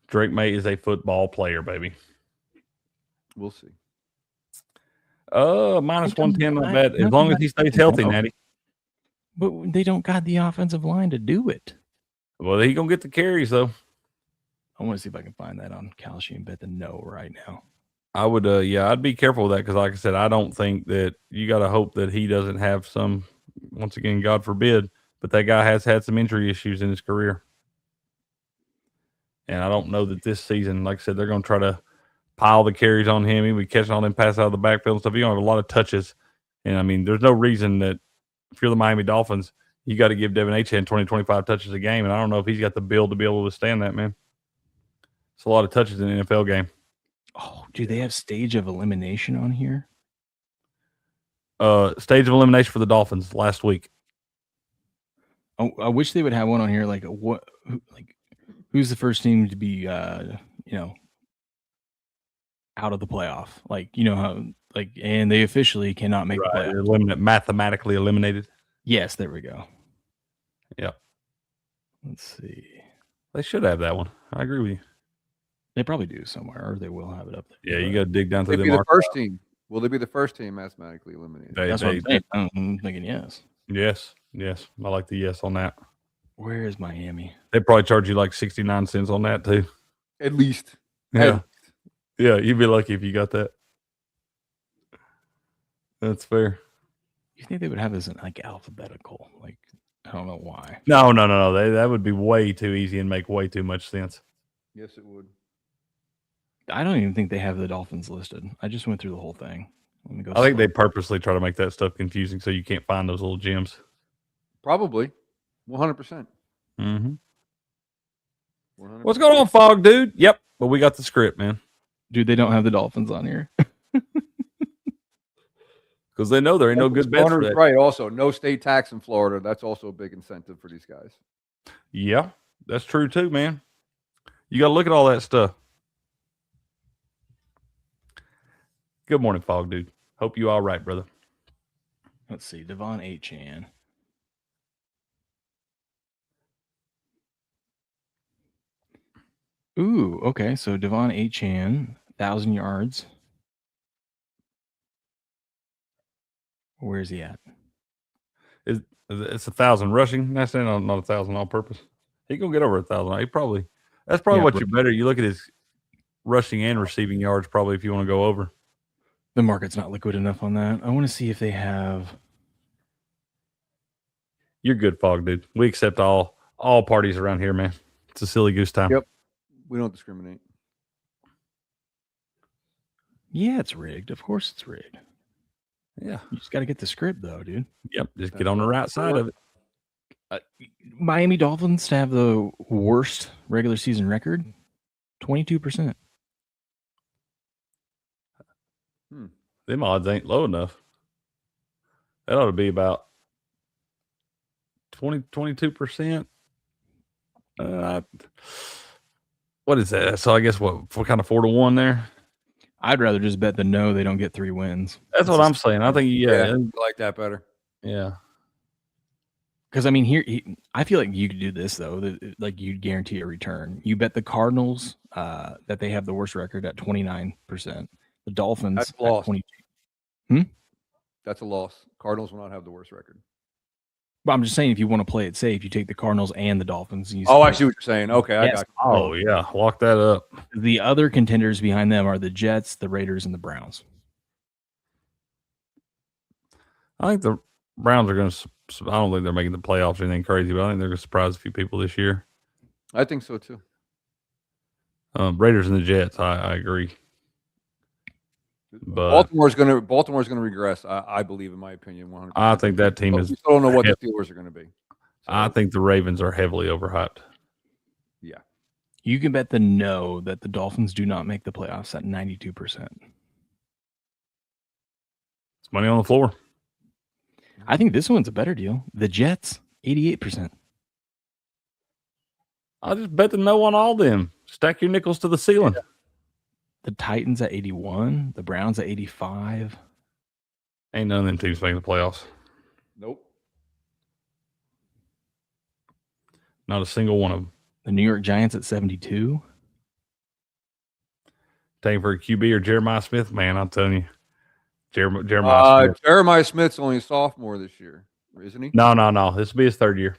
Drake May is a football player, baby.
We'll see.
Minus 110, not bad. As long as he stays healthy, Natty.
But they don't got the offensive line to do it.
Well, he gonna get the carries though.
I want to see if I can find that on Kalshi and bet the no right now.
I would, I'd be careful with that because, like I said, I don't think that you got to hope that he doesn't have some. Once again, God forbid, but that guy has had some injury issues in his career, and I don't know that this season, like I said, they're going to try to pile the carries on him. He'll be catching all them passes out of the backfield and stuff. He's going to have a lot of touches, and I mean, there's no reason that if you're the Miami Dolphins, you got to give Devin Achane 20, 25 touches a game, and I don't know if he's got the build to be able to withstand that, man. It's a lot of touches in an NFL game.
Oh, do they have stage of elimination on here?
Stage of elimination for the Dolphins last week.
Oh, I wish they would have one on here. Who's the first team to be, out of the playoff? And they officially cannot make the playoff.
Mathematically eliminated.
Yes, there we go.
Yep.
Let's see.
They should have that one. I agree with you.
They probably do somewhere, or they will have it up there.
Yeah, you got to dig down through
They'd
the
be the first team. Will they be the first team mathematically eliminated?
That's what I'm saying. I'm thinking yes.
Yes. I like the yes on that.
Where is Miami?
They probably charge you like 69 cents on that too.
At least.
Yeah. Yeah, you'd be lucky if you got that. That's fair.
You think they would have this in alphabetical? I don't know why.
No. That would be way too easy and make way too much sense.
Yes, it would.
I don't even think they have the Dolphins listed. I just went through the whole thing. Let me go.
I think they purposely try to make that stuff confusing so you can't find those little gems.
Probably. 100%.
Mm-hmm.
100%.
What's going on, Fog, dude? Yep, but we got the script, man.
Dude, they don't have the Dolphins on here.
Because they know there ain't no good bets for that.
Right. Also, no state tax in Florida. That's also a big incentive for these guys.
Yeah, that's true too, man. You got to look at all that stuff. Good morning, Fog, dude. Hope you all right, brother.
Let's see. Devon Achane. Ooh, okay. So Devon Achane, 1,000 yards. Where is he at?
It's 1,000 rushing. That's not 1,000 on purpose. He gonna get over 1,000. That's probably what you're better. You look at his rushing and receiving yards, probably if you want to go over.
The market's not liquid enough on that. I want to see if they have.
You're good, Fog, dude. We accept all parties around here, man. It's a silly goose time.
Yep. We don't discriminate.
Yeah, it's rigged. Of course it's rigged.
Yeah.
You just got to get the script, though, dude.
Yep. Just get on the right side of it.
Miami Dolphins to have the worst regular season record, 22%.
Them odds ain't low enough. That ought to be about 22%. What is that? So I guess what kind of 4-1 there?
I'd rather just bet the no, they don't get 3 wins.
That's what I'm saying. I think
I like that better.
Yeah.
Because, I mean, I feel like you could do this, though. Like, you'd guarantee a return. You bet the Cardinals that they have the worst record at 29%. The Dolphins
That's
at
lost.
22%.
That's a loss. Cardinals will not have the worst record.
But I'm just saying, if you want to play it safe, you take the Cardinals and the Dolphins. And
I see what you're saying. Okay, I
Yes.
got you.
Oh, yeah. Lock that up.
The other contenders behind them are the Jets, the Raiders, and the Browns.
I think the Browns are going to. I don't think they're making the playoffs or anything crazy, but I think they're going to surprise a few people this year.
I think so too.
Raiders and the Jets, I agree. But
Baltimore's gonna regress. I believe, in my opinion, 100%.
I think that team
We
is.
still don't know what the Steelers are going to be. So,
I think the Ravens are heavily overhyped.
yeah.
You can bet the no that the Dolphins do not make the playoffs at 92%.
It's money on the floor.
I think this one's a better deal. The Jets, 88%.
I'll just bet the no on all them. Stack your nickels to the ceiling.
The Titans at 81. The Browns at 85.
Ain't none of them teams making the playoffs.
Nope.
Not a single one of them.
The New York Giants at 72.
Taking for a QB or Jeremiah Smith, man, I'm telling you. Jeremiah Smith.
Jeremiah Smith's only a sophomore this year, isn't he?
No. This will be his third year.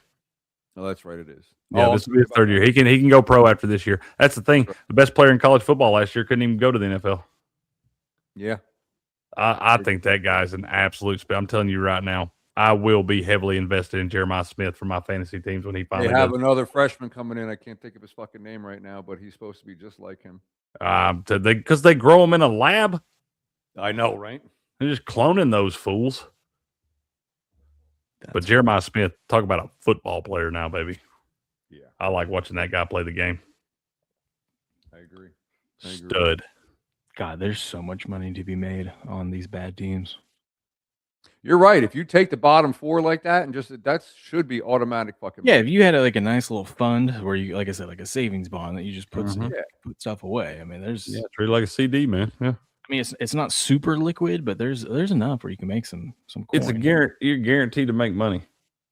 Oh, that's right. It is.
Yeah, this will be his third year. He can go pro after this year. That's the thing. The best player in college football last year couldn't even go to the NFL.
Yeah.
I think that guy's an absolute spell. I'm telling you right now, I will be heavily invested in Jeremiah Smith for my fantasy teams when he
They
finally
have
does.
another freshman coming in. I can't think of his fucking name right now, but he's supposed to be just like him.
Because they grow him in a lab.
I know, right?
They're just cloning those fools. But Jeremiah Smith, talk about a football player now, baby.
Yeah.
I like watching that guy play the game.
I agree.
Stud.
God, there's so much money to be made on these bad teams.
You're right. If you take the bottom 4 like that and that should be automatic fucking
Yeah,
money.
if you had like a nice little fund where you, like I said, like a savings bond that you just put put stuff away. I mean, there's
treat it like a CD, man. Yeah.
I mean, it's not super liquid, but there's enough where you can make some coin.
It's a guarantee. You're guaranteed to make money,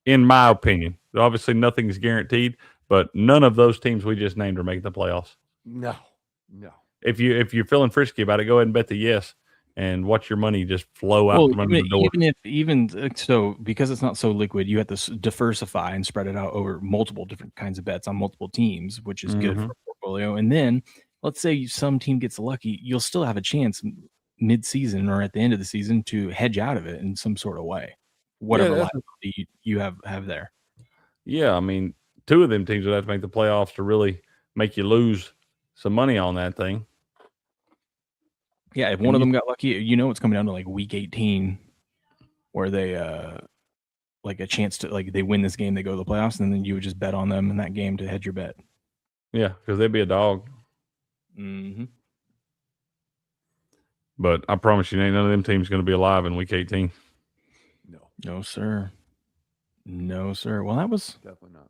in my opinion. Obviously, nothing's guaranteed, but none of those teams we just named are making the playoffs.
No.
If you're feeling frisky about it, go ahead and bet the yes, and watch your money just flow out from under the door.
So because it's not so liquid, you have to diversify and spread it out over multiple different kinds of bets on multiple teams, which is good for a portfolio. And then let's say some team gets lucky, you'll still have a chance mid-season or at the end of the season to hedge out of it in some sort of way, whatever liability you have there.
Yeah, I mean, 2 of them teams would have to make the playoffs to really make you lose some money on that thing.
Yeah, if one of them got lucky, it's coming down to like week 18 where they like a chance to like they win this game, they go to the playoffs, and then you would just bet on them in that game to hedge your bet.
Yeah, because they'd be a dog.
Mm-hmm.
But I promise you, ain't none of them teams going to be alive in week 18.
No, sir. Well, that was
Definitely not.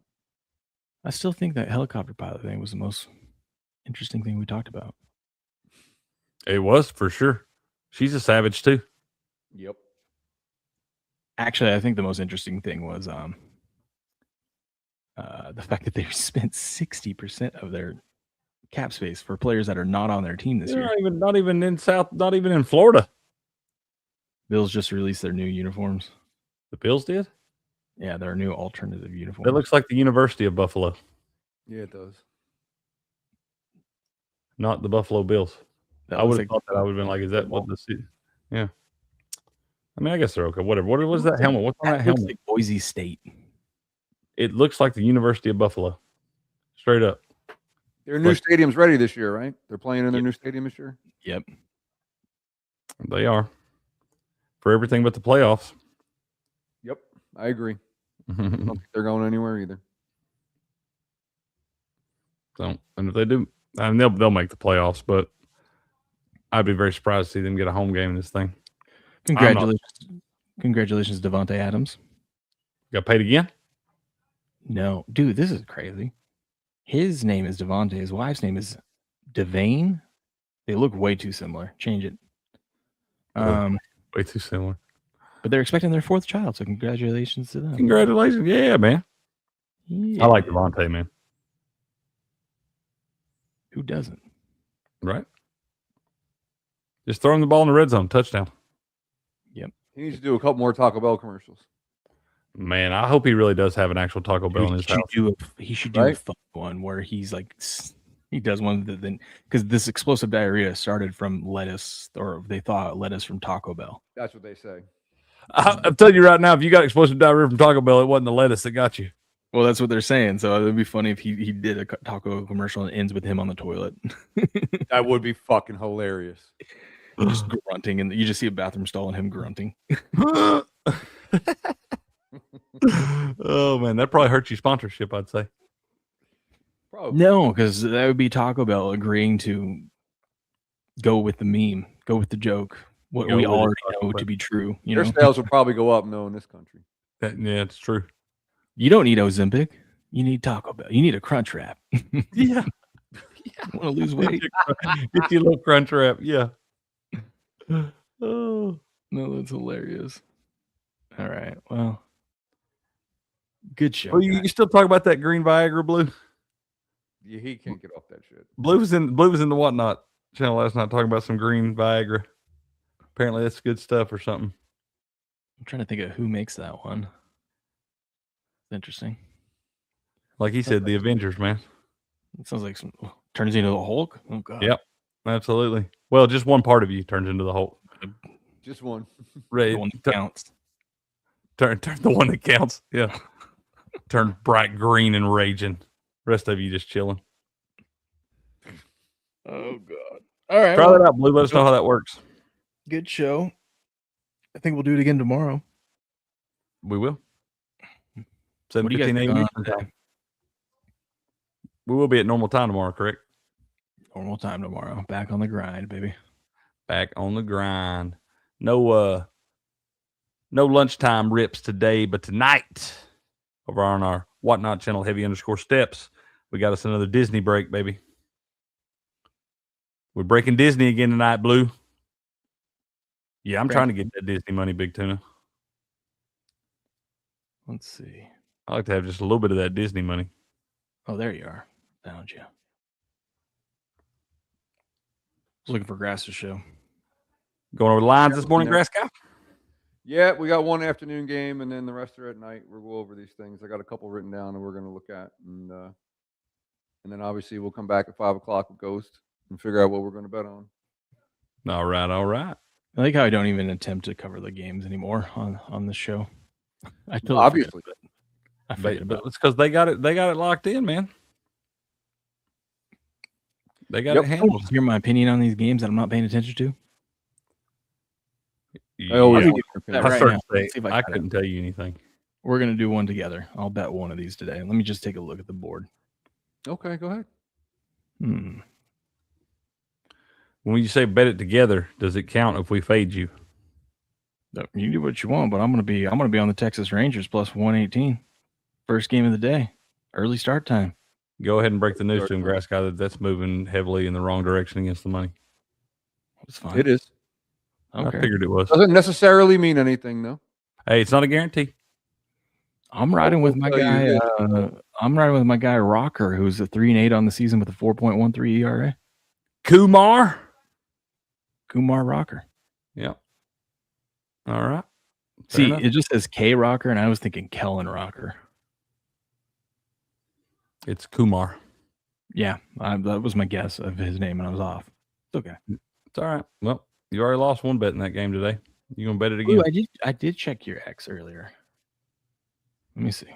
I still think that helicopter pilot thing was the most interesting thing we talked about.
It was for sure. She's a savage too.
Yep.
Actually, I think the most interesting thing was the fact that they spent 60% of their cap space for players that are not on their team this year.
Not even in Florida.
Bills just released their new uniforms.
The Bills did?
Yeah, their new alternative uniform.
It looks like the University of Buffalo.
Yeah, it does.
Not the Buffalo Bills. I would have thought that. I would have been like, is that what the city? Yeah. I mean, I guess they're okay. Whatever. What was that helmet? What's on that helmet?
Like Boise State.
It looks like the University of Buffalo. Straight up.
Their new stadium's ready this year, right? They're playing in their new stadium this year.
Yep.
They are. For everything but the playoffs.
Yep, I agree. I don't think they're going anywhere either.
So, and if they do, I mean, they'll make the playoffs, but I'd be very surprised to see them get a home game in this thing.
Congratulations, Devontae Adams.
Got paid again?
No, dude, this is crazy. His name is Devontae. His wife's name is Devane. They look way too similar. Change it.
Way too similar.
But they're expecting their 4th child, so congratulations to them.
Congratulations. Yeah, man.
Yeah.
I like Devontae, man.
Who doesn't?
Right? Just throw him the ball in the red zone. Touchdown.
Yep.
He needs to do a couple more Taco Bell commercials.
Man, I hope he really does have an actual Taco Bell in his house.
He should do a fun one where he's like, he does one that then, because this explosive diarrhea started from lettuce, or they thought lettuce from Taco Bell.
That's what they say.
I'm telling you right now, if you got explosive diarrhea from Taco Bell, it wasn't the lettuce that got you.
Well, that's what they're saying. So it would be funny if he did a taco commercial and ends with him on the toilet.
That would be fucking hilarious.
Just grunting, and you just see a bathroom stall and him grunting.
Oh, man, that probably hurts your sponsorship, I'd say.
Probably.
No, because that would be Taco Bell agreeing to go with the meme, go with the joke, what we already know to be true.
Their sales will probably go up, in this country.
Yeah, it's true.
You don't need Ozempic. You need Taco Bell. You need a crunch wrap.
Yeah.
Want to lose weight?
Get you a little crunch wrap. Yeah.
Oh, no, that's hilarious. All right. Well, good show.
Well, you still talk about that green Viagra, Blue?
Yeah, he can't get off that shit.
Blue was in the Whatnot channel last night talking about some green Viagra. Apparently that's good stuff or something.
I'm trying to think of who makes that one. Interesting.
Like he said, the Avengers, man.
It sounds like turns into the Hulk. Oh god.
Yep, absolutely. Well, just one part of you turns into the Hulk.
Just one.
The one that counts.
Turn the one that counts. Yeah. Turn bright green and raging. Rest of you just chilling.
Oh god. All right.
Try that out, Blue. Let us know how that works.
Good show. I think we'll do it again tomorrow.
We will.
What do you guys
7:15 a.m.
time?
We will be at normal time tomorrow, correct?
Normal time tomorrow. Back on the grind, baby.
Back on the grind. No lunchtime rips today, but tonight over on our Whatnot channel, heavy_steps, we got us another Disney break, baby. We're breaking Disney again tonight, Blue. Yeah, I'm trying to get that Disney money, Big Tuna.
Let's see.
I like to have just a little bit of that Disney money.
Oh, there you are. Found you. I was looking for Grass to show.
Going over the lines this morning, Grass Cow?
Yeah, we got one afternoon game, and then the rest are at night. We'll go over these things. I got a couple written down that we're going to look at, and then obviously we'll come back at 5 o'clock with Ghost and figure out what we're going to bet on.
All right.
I like how I don't even attempt to cover the games anymore on the show. I totally
obviously,
but it's because they got it locked in, man. They got it handled.
Hear my opinion on these games that I'm not paying attention to.
I always
I
couldn't tell you anything.
We're gonna do one together. I'll bet one of these today. Let me just take a look at the board.
Okay, go ahead.
When you say bet it together, does it count if we fade you?
You can do what you want, but I'm gonna be on the Texas Rangers plus 118. First game of the day, early start time.
Go ahead and break the news to him, Grass Guy, that's moving heavily in the wrong direction against the money.
It's fine.
It is.
Okay.
I figured it was.
Doesn't necessarily mean anything, though.
Hey, it's not a guarantee.
I'm riding with my guy. I'm riding with my guy Rocker, who's a 3-8 on the season with a 4.13 ERA.
Kumar
Rocker.
Yep. All right.
See, it just says K Rocker, and I was thinking Kellen Rocker.
It's Kumar.
Yeah, that was my guess of his name, and I was off. It's okay.
It's all right. Well, you already lost one bet in that game today. You gonna bet it again?
Ooh, I did check your X earlier. Let me see.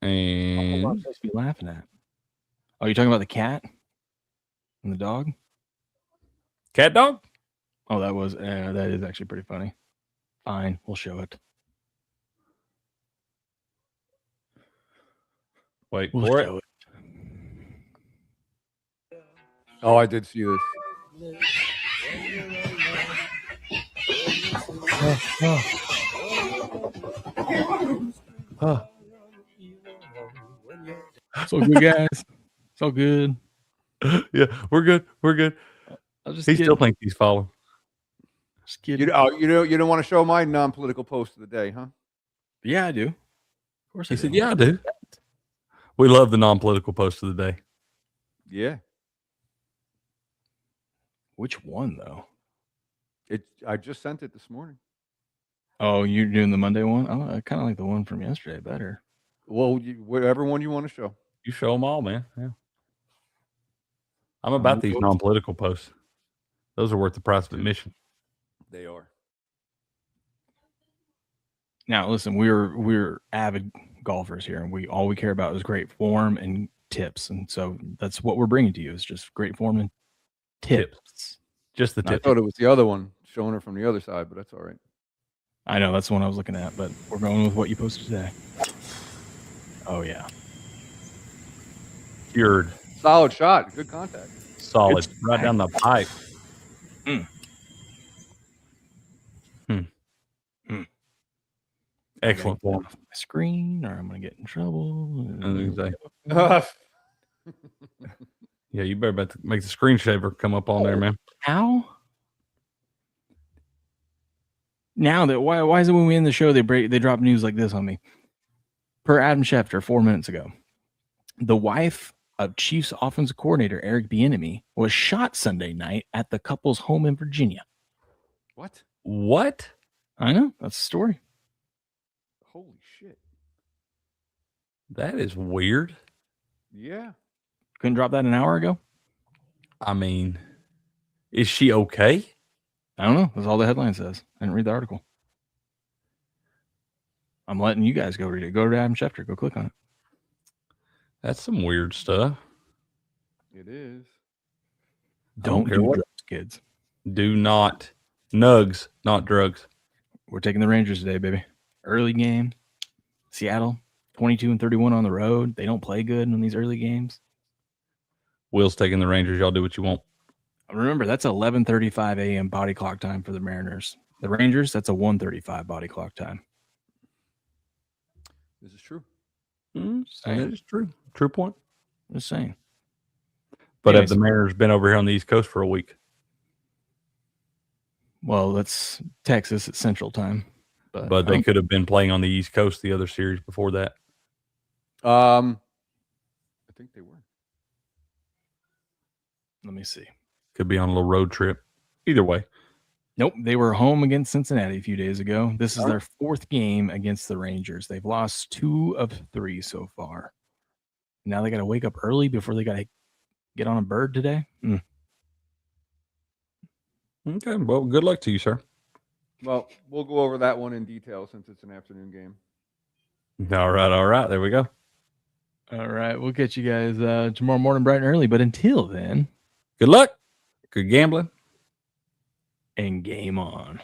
What am I
And
supposed to be laughing at? Oh, you're talking about the cat and the dog?
cat dog.
Oh, that is actually pretty funny. Fine, we'll show it.
Wait
We'll
for it.
show it.
Oh, I did see this.
It's all good, guys. It's all good.
Yeah, we're good. We're good.
I'll just
He
kidding.
still thinks he's following.
Just kidding.
You don't want to show my non-political post of the day, huh?
Yeah, I do. Of course I
He
do.
said, "Yeah, I do." We love the non-political post of the day.
Yeah.
Which one though?
I just sent it this morning.
Oh, you're doing the Monday one? Oh, I kind of like the one from yesterday better.
Well, whatever one you want to show.
You show them all, man. Yeah. I'm about these non-political posts. Those are worth the price of admission.
They are.
Now, listen, we're avid golfers here, and all we care about is great form and tips, and so that's what we're bringing to you is just great form and tips.
Just the
I
tip.
thought it was the other one showing her from the other side, but that's all right.
I know that's the one I was looking at, but we're going with what you posted today. Oh yeah,
Cured.
Solid shot. Good contact.
Solid.
Good
Right down the pipe. Excellent
I'm gonna
form.
get off my screen, or I'm gonna get in trouble.
I was gonna say, yeah, you better about to make the screensaver come up on there, man.
How? Now that why is it when we end the show they drop news like this on me? Per Adam Schefter 4 minutes ago, the wife of Chiefs offensive coordinator Eric Bieniemy was shot Sunday night at the couple's home in Virginia.
What?
What?
I know, that's the story.
Holy shit.
That is weird.
Yeah.
Couldn't drop that an hour ago.
I mean, is she okay?
I don't know. That's all the headline says. I didn't read the article. I'm letting you guys go read it. Go to Adam Schefter. Go click on it.
That's some weird stuff.
It is.
Don't
care
do
what.
drugs, kids.
Do not. Nugs, not drugs.
We're taking the Rangers today, baby. Early game. Seattle, 22-31 on the road. They don't play good in these early games.
Will's taking the Rangers. Y'all do what you want.
Remember, that's 11:35 a.m. body clock time for the Mariners. The Rangers, that's a 1:35 body clock time.
This is true.
Saying.
That is true. True point.
Just saying.
But
Anyways.
have the Mariners been over here on the East Coast for a week?
Well, that's Texas at Central Time.
But they could have been playing on the East Coast the other series before that.
I think they were.
Let me see.
Could be on a little road trip. Either way.
Nope, they were home against Cincinnati a few days ago. This is their fourth game against the Rangers. They've lost 2 of 3 so far. Now they got to wake up early before they got to get on a bird today.
Okay. Well, good luck to you, sir.
Well, we'll go over that one in detail since it's an afternoon game.
All right. All right. There we go.
All right, we'll catch you guys tomorrow morning bright and early. But until then,
Good luck. Good gambling.
and game on.